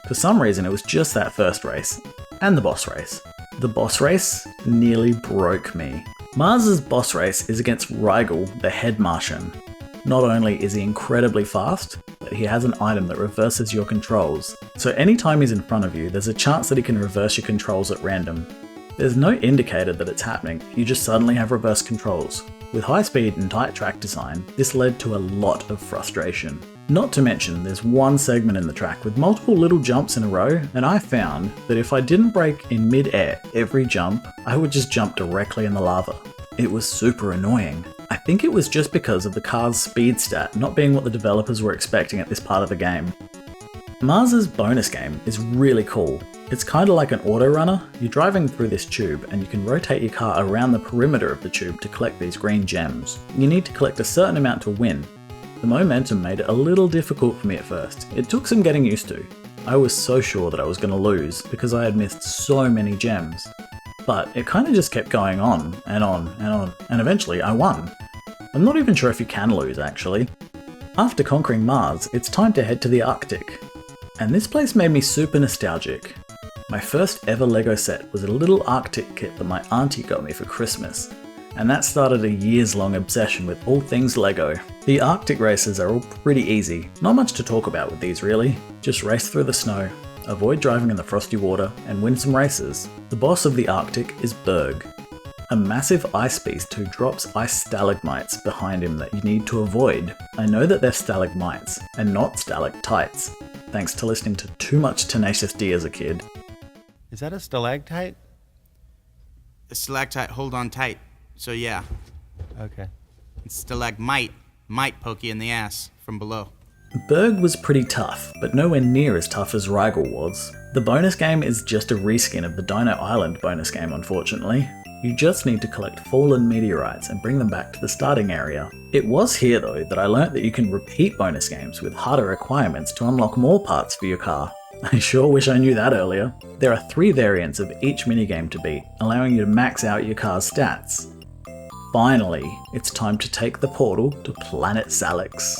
For some reason it was just that first race, and the boss race. The boss race nearly broke me. Mars's boss race is against Rigel, the head Martian. Not only is he incredibly fast, but he has an item that reverses your controls. So anytime he's in front of you, there's a chance that he can reverse your controls at random. There's no indicator that it's happening, you just suddenly have reverse controls. With high speed and tight track design, this led to a lot of frustration. Not to mention, there's one segment in the track with multiple little jumps in a row, and I found that if I didn't brake in mid-air every jump, I would just jump directly in the lava. It was super annoying. I think it was just because of the car's speed stat not being what the developers were expecting at this part of the game. Mars's bonus game is really cool. It's kinda like an auto runner. You're driving through this tube and you can rotate your car around the perimeter of the tube to collect these green gems. You need to collect a certain amount to win. The momentum made it a little difficult for me at first. It took some getting used to. I was so sure that I was going to lose because I had missed so many gems. But it kind of just kept going on and on and on, and eventually I won. I'm not even sure if you can lose actually. After conquering Mars, it's time to head to the Arctic. And this place made me super nostalgic. My first ever LEGO set was a little Arctic kit that my auntie got me for Christmas. And that started a years-long obsession with all things LEGO. The Arctic races are all pretty easy, not much to talk about with these really. Just race through the snow, avoid driving in the frosty water, and win some races. The boss of the Arctic is Berg, a massive ice beast who drops ice stalagmites behind him that you need to avoid. I know that they're stalagmites, and not stalactites, thanks to listening to too much Tenacious D as a kid. Is that a stalactite? A stalactite, hold on tight. So yeah. Okay. It's stalagmite, might poke you in the ass from below. Berg was pretty tough, but nowhere near as tough as Rigel was. The bonus game is just a reskin of the Dino Island bonus game unfortunately. You just need to collect fallen meteorites and bring them back to the starting area. It was here though that I learnt that you can repeat bonus games with harder requirements to unlock more parts for your car. I sure wish I knew that earlier. There are 3 variants of each minigame to beat, allowing you to max out your car's stats. Finally, it's time to take the portal to Planet Zalix.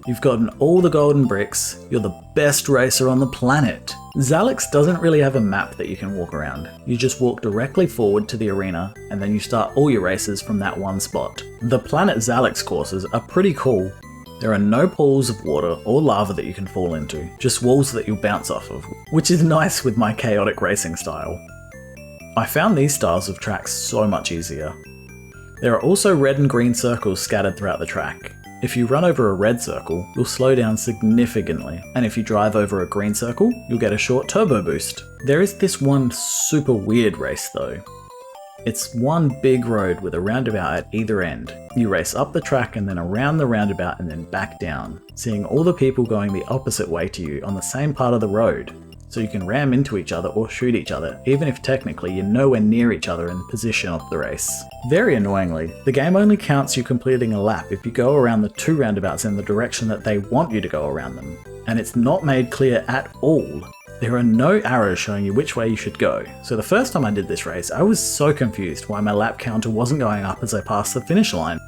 You've gotten all the golden bricks, you're the best racer on the planet. Zalix doesn't really have a map that you can walk around. You just walk directly forward to the arena, and then you start all your races from that one spot. The Planet Zalix courses are pretty cool. There are no pools of water or lava that you can fall into, just walls that you'll bounce off of, which is nice with my chaotic racing style. I found these styles of tracks so much easier. There are also red and green circles scattered throughout the track. If you run over a red circle, you'll slow down significantly, and if you drive over a green circle, you'll get a short turbo boost. There is this one super weird race though. It's one big road with a roundabout at either end. You race up the track and then around the roundabout and then back down, seeing all the people going the opposite way to you on the same part of the road. So you can ram into each other or shoot each other, even if technically you're nowhere near each other in position of the race. Very annoyingly, the game only counts you completing a lap if you go around the 2 roundabouts in the direction that they want you to go around them. And it's not made clear at all. There are no arrows showing you which way you should go, so the first time I did this race, I was so confused why my lap counter wasn't going up as I passed the finish line.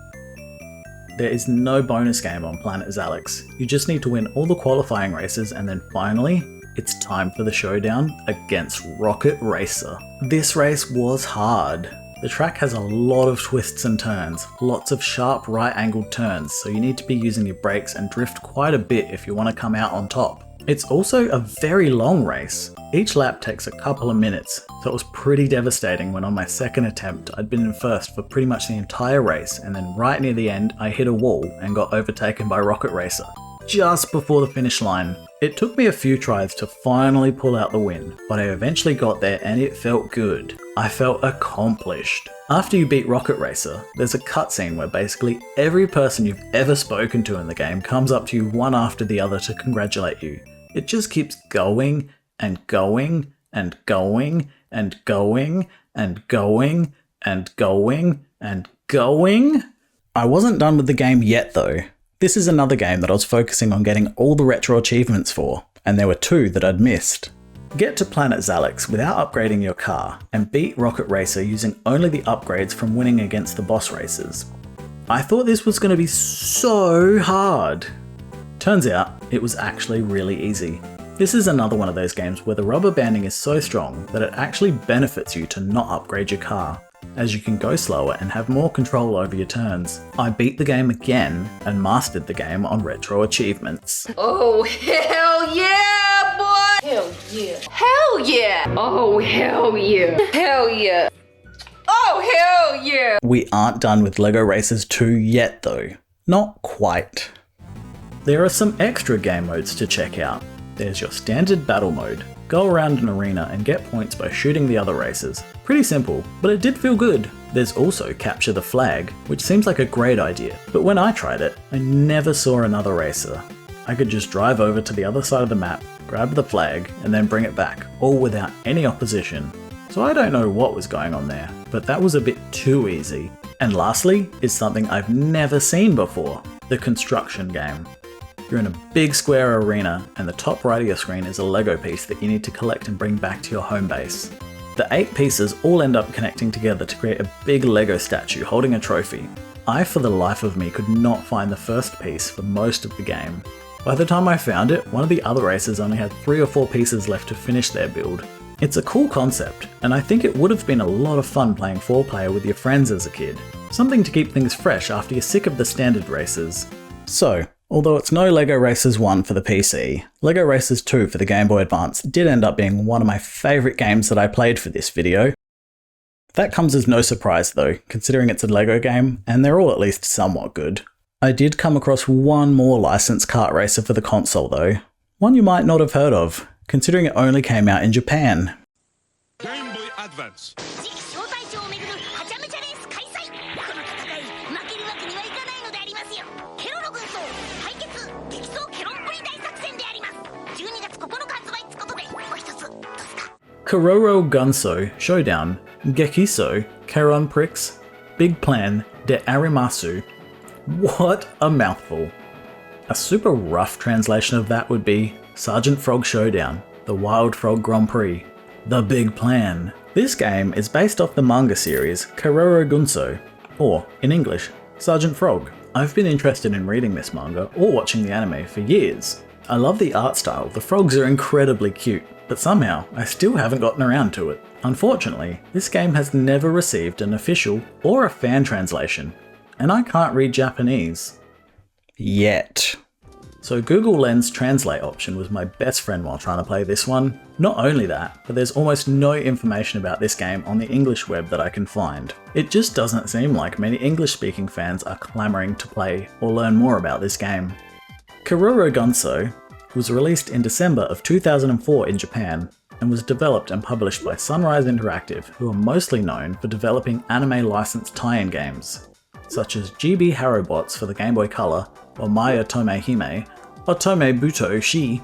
There is no bonus game on Planet Zalix. You just need to win all the qualifying races and then finally, it's time for the showdown against Rocket Racer. This race was hard. The track has a lot of twists and turns, lots of sharp right angled turns, so you need to be using your brakes and drift quite a bit if you want to come out on top. It's also a very long race. Each lap takes a couple of minutes, so it was pretty devastating when on my second attempt I'd been in first for pretty much the entire race, and then right near the end I hit a wall and got overtaken by Rocket Racer just before the finish line. It took me a few tries to finally pull out the win, but I eventually got there and it felt good. I felt accomplished. After you beat Rocket Racer, there's a cutscene where basically every person you've ever spoken to in the game comes up to you one after the other to congratulate you. It just keeps going and going and going and going and going and going and going. I wasn't done with the game yet though. This is another game that I was focusing on getting all the retro achievements for, and there were 2 that I'd missed. Get to Planet Zalex without upgrading your car, and beat Rocket Racer using only the upgrades from winning against the boss races. I thought this was going to be so hard. Turns out, it was actually really easy. This is another one of those games where the rubber banding is so strong that it actually benefits you to not upgrade your car, as you can go slower and have more control over your turns. I beat the game again and mastered the game on retro achievements. Oh, hell yeah, boy! Hell yeah. Hell yeah! Oh, hell yeah. Hell yeah. Oh, hell yeah! We aren't done with LEGO Racers 2 yet though. Not quite. There are some extra game modes to check out. There's your standard battle mode. Go around an arena and get points by shooting the other racers. Pretty simple, but it did feel good. There's also Capture the Flag, which seems like a great idea, but when I tried it, I never saw another racer. I could just drive over to the other side of the map, grab the flag, and then bring it back, all without any opposition. So I don't know what was going on there, but that was a bit too easy. And lastly, is something I've never seen before, the construction game. You're in a big square arena, and the top right of your screen is a Lego piece that you need to collect and bring back to your home base. The 8 pieces all end up connecting together to create a big Lego statue holding a trophy. I, for the life of me, could not find the first piece for most of the game. By the time I found it, one of the other racers only had 3 or 4 pieces left to finish their build. It's a cool concept, and I think it would have been a lot of fun playing 4-player with your friends as a kid. Something to keep things fresh after you're sick of the standard races. So, although it's no LEGO Racers 1 for the PC, LEGO Racers 2 for the Game Boy Advance did end up being one of my favourite games that I played for this video. That comes as no surprise though, considering it's a LEGO game, and they're all at least somewhat good. I did come across one more licensed kart racer for the console though, one you might not have heard of, considering it only came out in Japan. Game Boy Advance. Keroro Gunso, Showdown, Gekisō, Keronprix, Big Plan, de arimasu. What a mouthful. A super rough translation of that would be Sergeant Frog Showdown, the Wild Frog Grand Prix, the Big Plan. This game is based off the manga series Keroro Gunso, or in English, Sergeant Frog. I've been interested in reading this manga or watching the anime for years. I love the art style, the frogs are incredibly cute, but somehow I still haven't gotten around to it. Unfortunately, this game has never received an official or a fan translation, and I can't read Japanese. Yet. So Google Lens Translate option was my best friend while trying to play this one. Not only that, but there's almost no information about this game on the English web that I can find. It just doesn't seem like many English speaking fans are clamouring to play or learn more about this game. Keroro Gunso was released in December of 2004 in Japan and was developed and published by Sunrise Interactive, who are mostly known for developing anime licensed tie-in games, such as GB Harobots for the Game Boy Color, or Maya Tome Hime, or Tome Buto Shi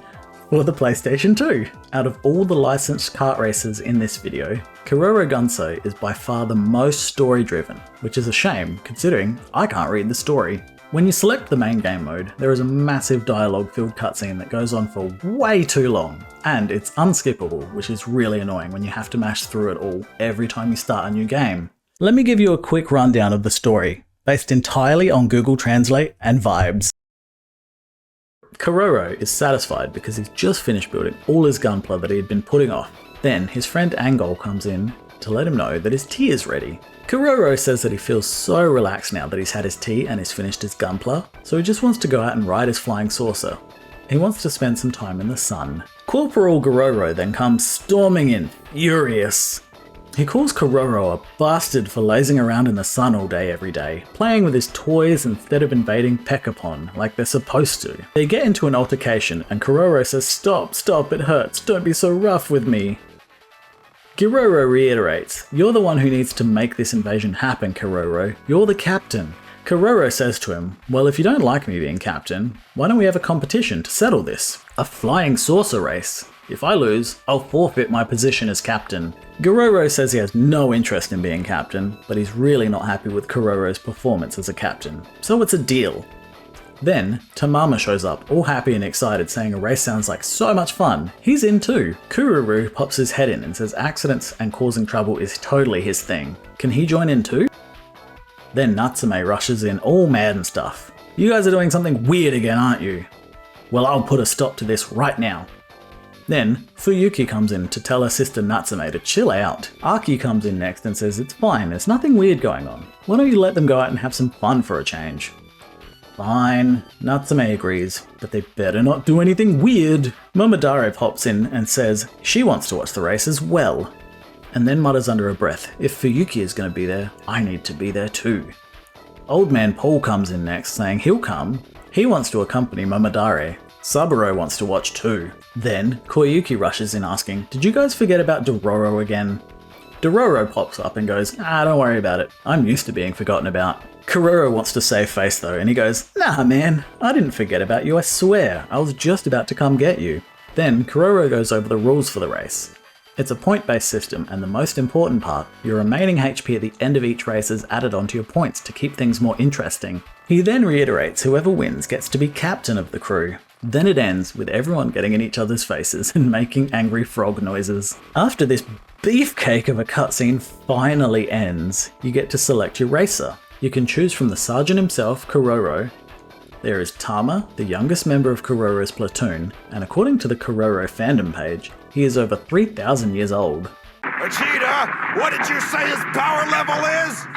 for the PlayStation 2. Out of all the licensed kart racers in this video, Keroro Gunso is by far the most story driven, which is a shame considering I can't read the story. When you select the main game mode, there is a massive dialogue-filled cutscene that goes on for way too long, and it's unskippable, which is really annoying when you have to mash through it all every time you start a new game. Let me give you a quick rundown of the story, based entirely on Google Translate and vibes. Keroro is satisfied because he's just finished building all his gunpla that he had been putting off. Then his friend Angol comes in to let him know that his tea is ready. Keroro says that he feels so relaxed now that he's had his tea and he's finished his gunpla, so he just wants to go out and ride his flying saucer. He wants to spend some time in the sun. Corporal Keroro then comes storming in, furious. He calls Keroro a bastard for lazing around in the sun all day every day, playing with his toys instead of invading Pekapon like they're supposed to. They get into an altercation and Keroro says, "Stop, it hurts, don't be so rough with me." Keroro reiterates, "You're the one who needs to make this invasion happen, Keroro. You're the captain." Keroro says to him, "Well, if you don't like me being captain, why don't we have a competition to settle this? A flying saucer race. If I lose, I'll forfeit my position as captain." Keroro says he has no interest in being captain, but he's really not happy with Keroro's performance as a captain, so it's a deal. Then, Tamama shows up, all happy and excited, saying a race sounds like so much fun. He's in too. Kururu pops his head in and says accidents and causing trouble is totally his thing. Can he join in too? Then Natsume rushes in, all mad and stuff. "You guys are doing something weird again, aren't you? Well, I'll put a stop to this right now." Then, Fuyuki comes in to tell her sister Natsume to chill out. Aki comes in next and says it's fine, there's nothing weird going on. Why don't you let them go out and have some fun for a change? Fine, Natsume agrees, but they better not do anything weird. Momodare pops in and says she wants to watch the race as well. And then mutters under her breath, "If Fuyuki is going to be there, I need to be there too." Old man Paul comes in next saying he'll come. He wants to accompany Momodare. Saburo wants to watch too. Then Koyuki rushes in asking, "Did you guys forget about Dororo again?" Dororo pops up and goes, "Don't worry about it. I'm used to being forgotten about." Keroro wants to save face though, and he goes, "Nah man, I didn't forget about you, I swear. I was just about to come get you." Then Keroro goes over the rules for the race. It's a point-based system, and the most important part, your remaining HP at the end of each race is added onto your points to keep things more interesting. He then reiterates whoever wins gets to be captain of the crew. Then it ends with everyone getting in each other's faces and making angry frog noises. After this beefcake of a cutscene finally ends, you get to select your racer. You can choose from the sergeant himself, Keroro. There is Tama, the youngest member of Keroro's platoon, and according to the Keroro fandom page, he is over 3,000 years old. Vegeta, what did you say his power level is?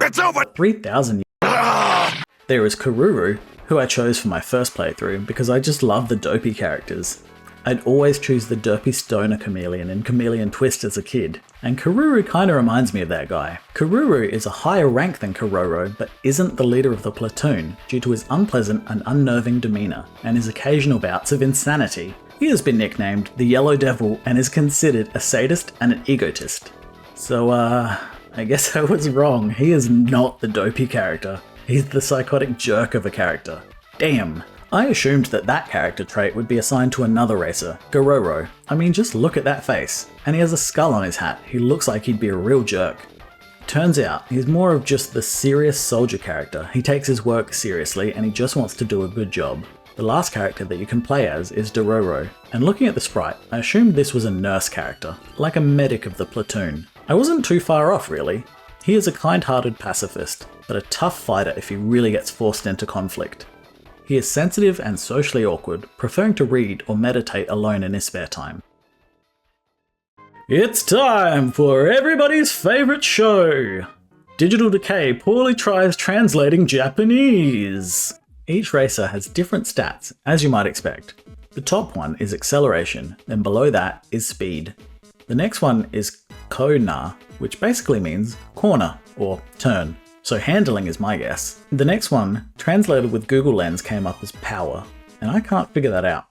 It's over 3,000 years. There is Kururu, who I chose for my first playthrough because I just love the dopey characters. I'd always choose the derpy stoner chameleon in Chameleon Twist as a kid, and Kururu kinda reminds me of that guy. Kururu is a higher rank than Keroro, but isn't the leader of the platoon due to his unpleasant and unnerving demeanour, and his occasional bouts of insanity. He has been nicknamed the Yellow Devil and is considered a sadist and an egotist. So I guess I was wrong, he is not the dopey character. He's the psychotic jerk of a character. Damn. I assumed that that character trait would be assigned to another racer, Keroro. I mean, just look at that face. And he has a skull on his hat. He looks like he'd be a real jerk. Turns out, he's more of just the serious soldier character. He takes his work seriously and he just wants to do a good job. The last character that you can play as is Dororo. And looking at the sprite, I assumed this was a nurse character, like a medic of the platoon. I wasn't too far off really. He is a kind-hearted pacifist, but a tough fighter if he really gets forced into conflict. He is sensitive and socially awkward, preferring to read or meditate alone in his spare time. It's time for everybody's favourite show! Digital Decay poorly tries translating Japanese! Each racer has different stats, as you might expect. The top one is acceleration, then below that is speed. The next one is Kona, which basically means corner or turn. So handling is my guess. The next one, translated with Google Lens, came up as power, and I can't figure that out.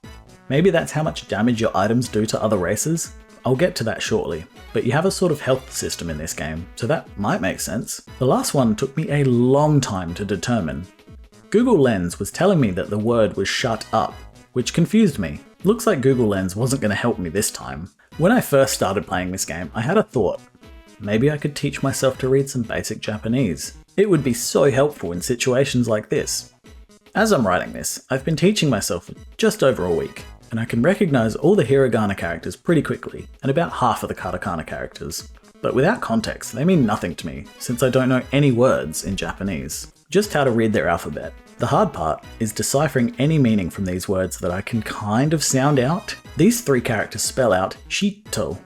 Maybe that's how much damage your items do to other racers? I'll get to that shortly, but you have a sort of health system in this game, so that might make sense. The last one took me a long time to determine. Google Lens was telling me that the word was shut up, which confused me. Looks like Google Lens wasn't going to help me this time. When I first started playing this game, I had a thought. Maybe I could teach myself to read some basic Japanese. It would be so helpful in situations like this. As I'm writing this, I've been teaching myself for just over a week, and I can recognise all the hiragana characters pretty quickly, and about half of the katakana characters. But without context, they mean nothing to me, since I don't know any words in Japanese. Just how to read their alphabet. The hard part is deciphering any meaning from these words that I can kind of sound out. These 3 characters spell out Shito,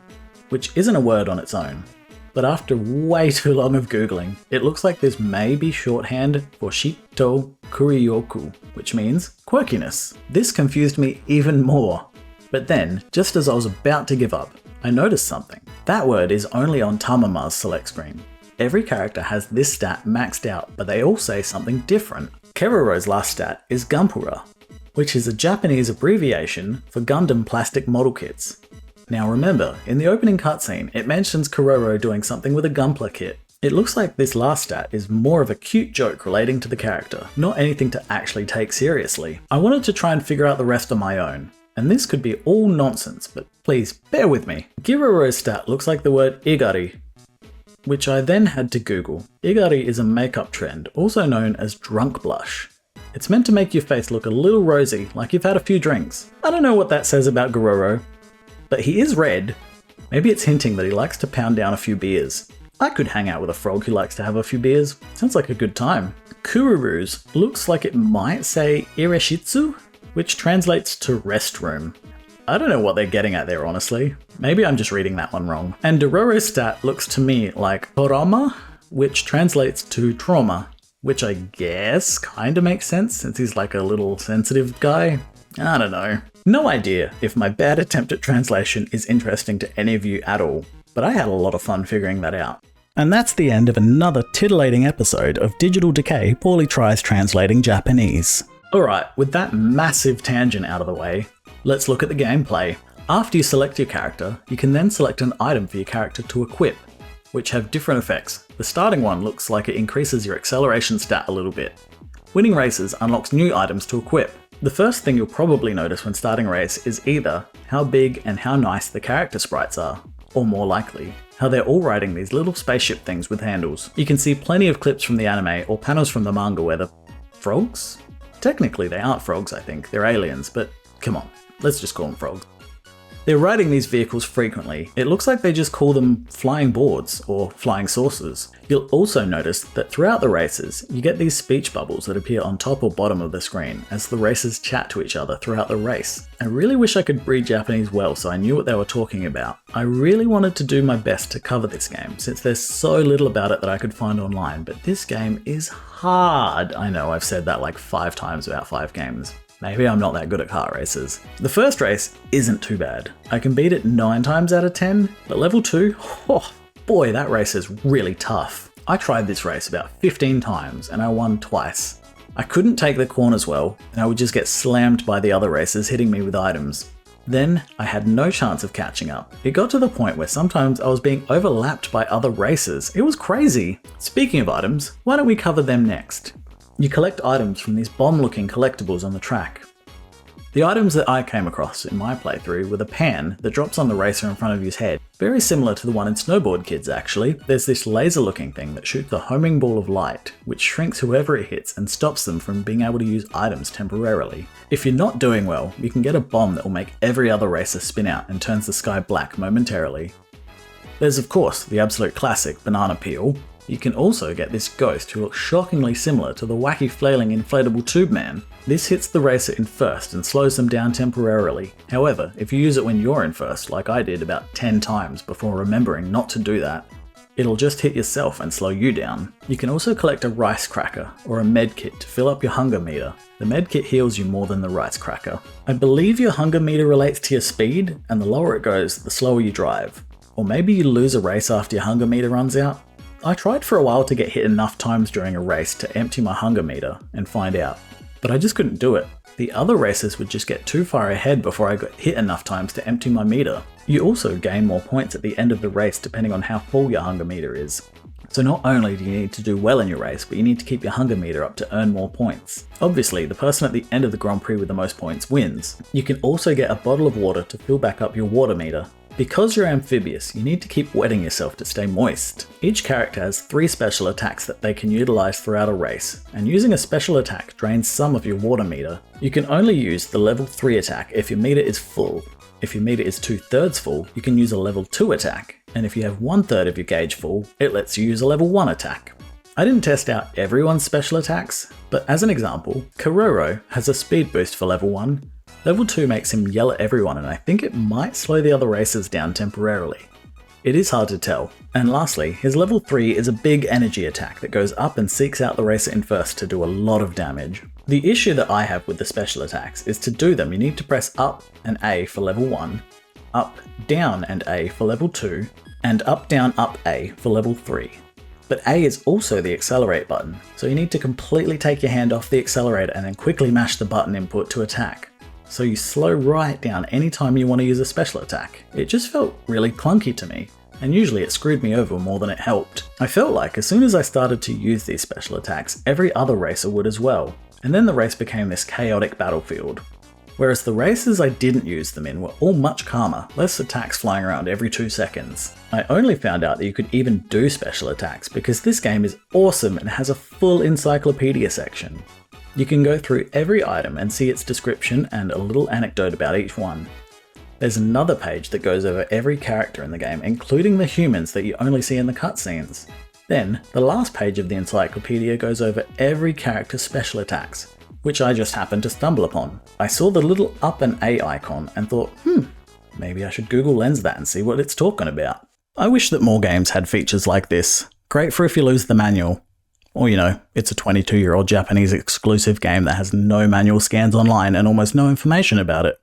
which isn't a word on its own. But after way too long of googling, it looks like this may be shorthand for Shito Kurioku, which means quirkiness. This confused me even more. But then, just as I was about to give up, I noticed something. That word is only on Tamama's select screen. Every character has this stat maxed out, but they all say something different. Keroro's last stat is Gunpura, which is a Japanese abbreviation for Gundam plastic model kits. Now remember, in the opening cutscene, it mentions Keroro doing something with a Gunpla kit. It looks like this last stat is more of a cute joke relating to the character, not anything to actually take seriously. I wanted to try and figure out the rest on my own, and this could be all nonsense, but please bear with me. Kiroro's stat looks like the word igari, which I then had to Google. Igari is a makeup trend, also known as drunk blush. It's meant to make your face look a little rosy, like you've had a few drinks. I don't know what that says about Keroro, but he is red. Maybe it's hinting that he likes to pound down a few beers. I could hang out with a frog who likes to have a few beers. Sounds like a good time. Kururu's looks like it might say ireshitsu, which translates to restroom. I don't know what they're getting at there, honestly. Maybe I'm just reading that one wrong. And Dororo's stat looks to me like Torama, which translates to trauma, which I guess kinda makes sense since he's like a little sensitive guy. I don't know. No idea if my bad attempt at translation is interesting to any of you at all, but I had a lot of fun figuring that out. And that's the end of another titillating episode of Digital Decay Poorly Tries Translating Japanese. Alright, with that massive tangent out of the way, let's look at the gameplay. After you select your character, you can then select an item for your character to equip, which have different effects. The starting one looks like it increases your acceleration stat a little bit. Winning races unlocks new items to equip. The first thing you'll probably notice when starting a race is either how big and how nice the character sprites are, or more likely, how they're all riding these little spaceship things with handles. You can see plenty of clips from the anime or panels from the manga where the frogs? Technically they aren't frogs, I think, they're aliens, but come on, let's just call them frogs. They're riding these vehicles frequently. It looks like they just call them flying boards or flying saucers. You'll also notice that throughout the races, you get these speech bubbles that appear on top or bottom of the screen as the racers chat to each other throughout the race. I really wish I could read Japanese well so I knew what they were talking about. I really wanted to do my best to cover this game since there's so little about it that I could find online, but this game is hard. I know I've said that like 5 times about 5 games. Maybe I'm not that good at kart races. The first race isn't too bad. I can beat it 9 times out of 10, but level 2, oh boy, that race is really tough. I tried this race about 15 times and I won twice. I couldn't take the corners well, and I would just get slammed by the other racers hitting me with items. Then I had no chance of catching up. It got to the point where sometimes I was being overlapped by other racers. It was crazy. Speaking of items, why don't we cover them next? You collect items from these bomb-looking collectibles on the track. The items that I came across in my playthrough were the pan that drops on the racer in front of his head. Very similar to the one in Snowboard Kids actually. There's this laser-looking thing that shoots a homing ball of light, which shrinks whoever it hits and stops them from being able to use items temporarily. If you're not doing well, you can get a bomb that will make every other racer spin out and turns the sky black momentarily. There's of course the absolute classic banana peel. You can also get this ghost who looks shockingly similar to the wacky flailing inflatable tube man. This hits the racer in first and slows them down temporarily. However, if you use it when you're in first, like I did about 10 times before remembering not to do that, it'll just hit yourself and slow you down. You can also collect a rice cracker or a med kit to fill up your hunger meter. The med kit heals you more than the rice cracker. I believe your hunger meter relates to your speed, and the lower it goes, the slower you drive. Or maybe you lose a race after your hunger meter runs out. I tried for a while to get hit enough times during a race to empty my hunger meter and find out, but I just couldn't do it. The other racers would just get too far ahead before I got hit enough times to empty my meter. You also gain more points at the end of the race depending on how full your hunger meter is. So not only do you need to do well in your race, but you need to keep your hunger meter up to earn more points. Obviously, the person at the end of the Grand Prix with the most points wins. You can also get a bottle of water to fill back up your water meter. Because you're amphibious, you need to keep wetting yourself to stay moist. Each character has 3 special attacks that they can utilize throughout a race, and using a special attack drains some of your water meter. You can only use the level 3 attack if your meter is full. If your meter is 2/3 full, you can use a level 2 attack, and if you have 1/3 of your gauge full, it lets you use a level 1 attack. I didn't test out everyone's special attacks, but as an example, Keroro has a speed boost for level 1, level 2 makes him yell at everyone and I think it might slow the other racers down temporarily. It is hard to tell. And lastly, his level 3 is a big energy attack that goes up and seeks out the racer in first to do a lot of damage. The issue that I have with the special attacks is to do them you need to press up and A for level 1, up, down and A for level 2, and up, down, up, A for level 3. But A is also the accelerate button, so you need to completely take your hand off the accelerator and then quickly mash the button input to attack. So you slow right down anytime you want to use a special attack. It just felt really clunky to me, and usually it screwed me over more than it helped. I felt like as soon as I started to use these special attacks, every other racer would as well, and then the race became this chaotic battlefield. Whereas the races I didn't use them in were all much calmer, less attacks flying around every 2 seconds. I only found out that you could even do special attacks because this game is awesome and has a full encyclopedia section. You can go through every item and see its description and a little anecdote about each one. There's another page that goes over every character in the game, including the humans that you only see in the cutscenes. Then, the last page of the encyclopedia goes over every character's special attacks, which I just happened to stumble upon. I saw the little up and A icon and thought, maybe I should Google Lens that and see what it's talking about. I wish that more games had features like this. Great for if you lose the manual. Or it's a 22-year-old Japanese exclusive game that has no manual scans online and almost no information about it.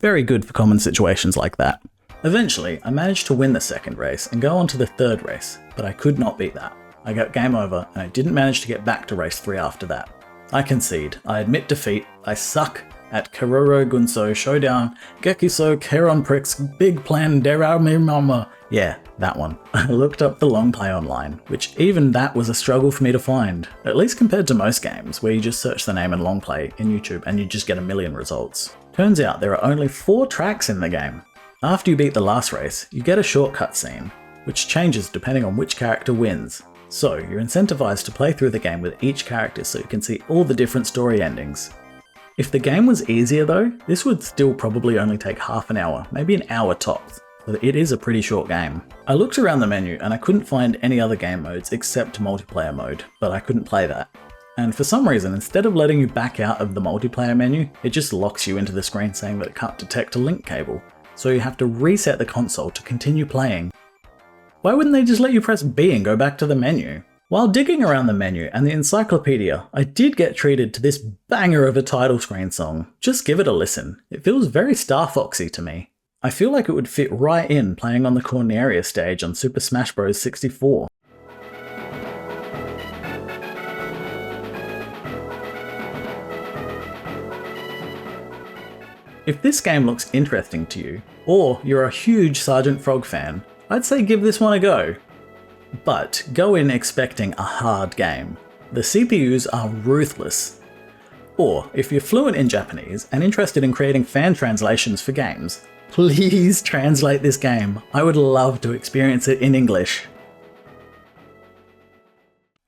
Very good for common situations like that. Eventually, I managed to win the second race and go on to the third race, but I could not beat that. I got game over and I didn't manage to get back to race 3 after that. I concede, I admit defeat, I suck at Keroro, Gunso, Showdown, Gekisō, Keronprix, Big Plan, Derami Mama. Yeah, that one. I looked up the long play online, which even that was a struggle for me to find, at least compared to most games where you just search the name and long play in YouTube and you just get a million results. Turns out there are only 4 tracks in the game. After you beat the last race, you get a shortcut scene, which changes depending on which character wins. So you're incentivized to play through the game with each character so you can see all the different story endings. If the game was easier though, this would still probably only take half an hour, maybe an hour tops, but it is a pretty short game. I looked around the menu and I couldn't find any other game modes except multiplayer mode, but I couldn't play that. And for some reason, instead of letting you back out of the multiplayer menu, it just locks you into the screen saying that it can't detect a link cable, so you have to reset the console to continue playing. Why wouldn't they just let you press B and go back to the menu? While digging around the menu and the encyclopedia, I did get treated to this banger of a title screen song. Just give it a listen. It feels very Star Foxy to me. I feel like it would fit right in playing on the Corneria stage on Super Smash Bros. 64. If this game looks interesting to you, or you're a huge Sergeant Frog fan, I'd say give this one a go. But go in expecting a hard game. The CPUs are ruthless. Or, if you're fluent in Japanese and interested in creating fan translations for games, please translate this game. I would love to experience it in English.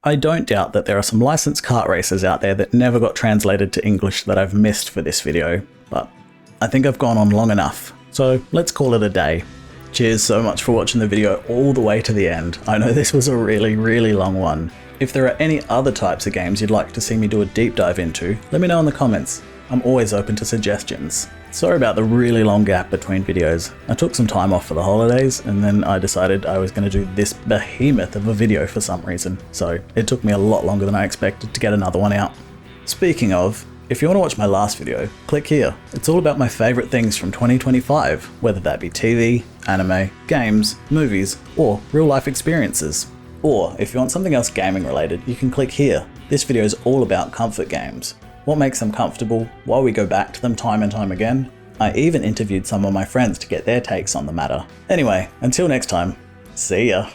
I don't doubt that there are some licensed kart racers out there that never got translated to English that I've missed for this video, but I think I've gone on long enough, so let's call it a day. Cheers so much for watching the video all the way to the end. I know this was a really long one. If there are any other types of games you'd like to see me do a deep dive into, let me know in the comments. I'm always open to suggestions. Sorry about the really long gap between videos. I took some time off for the holidays and then I decided I was going to do this behemoth of a video for some reason, so it took me a lot longer than I expected to get another one out. Speaking of, if you want to watch my last video, click here. It's all about my favourite things from 2025, whether that be TV, anime, games, movies, or real life experiences. Or, if you want something else gaming related, you can click here. This video is all about comfort games. What makes them comfortable, why we go back to them time and time again. I even interviewed some of my friends to get their takes on the matter. Anyway, until next time, see ya.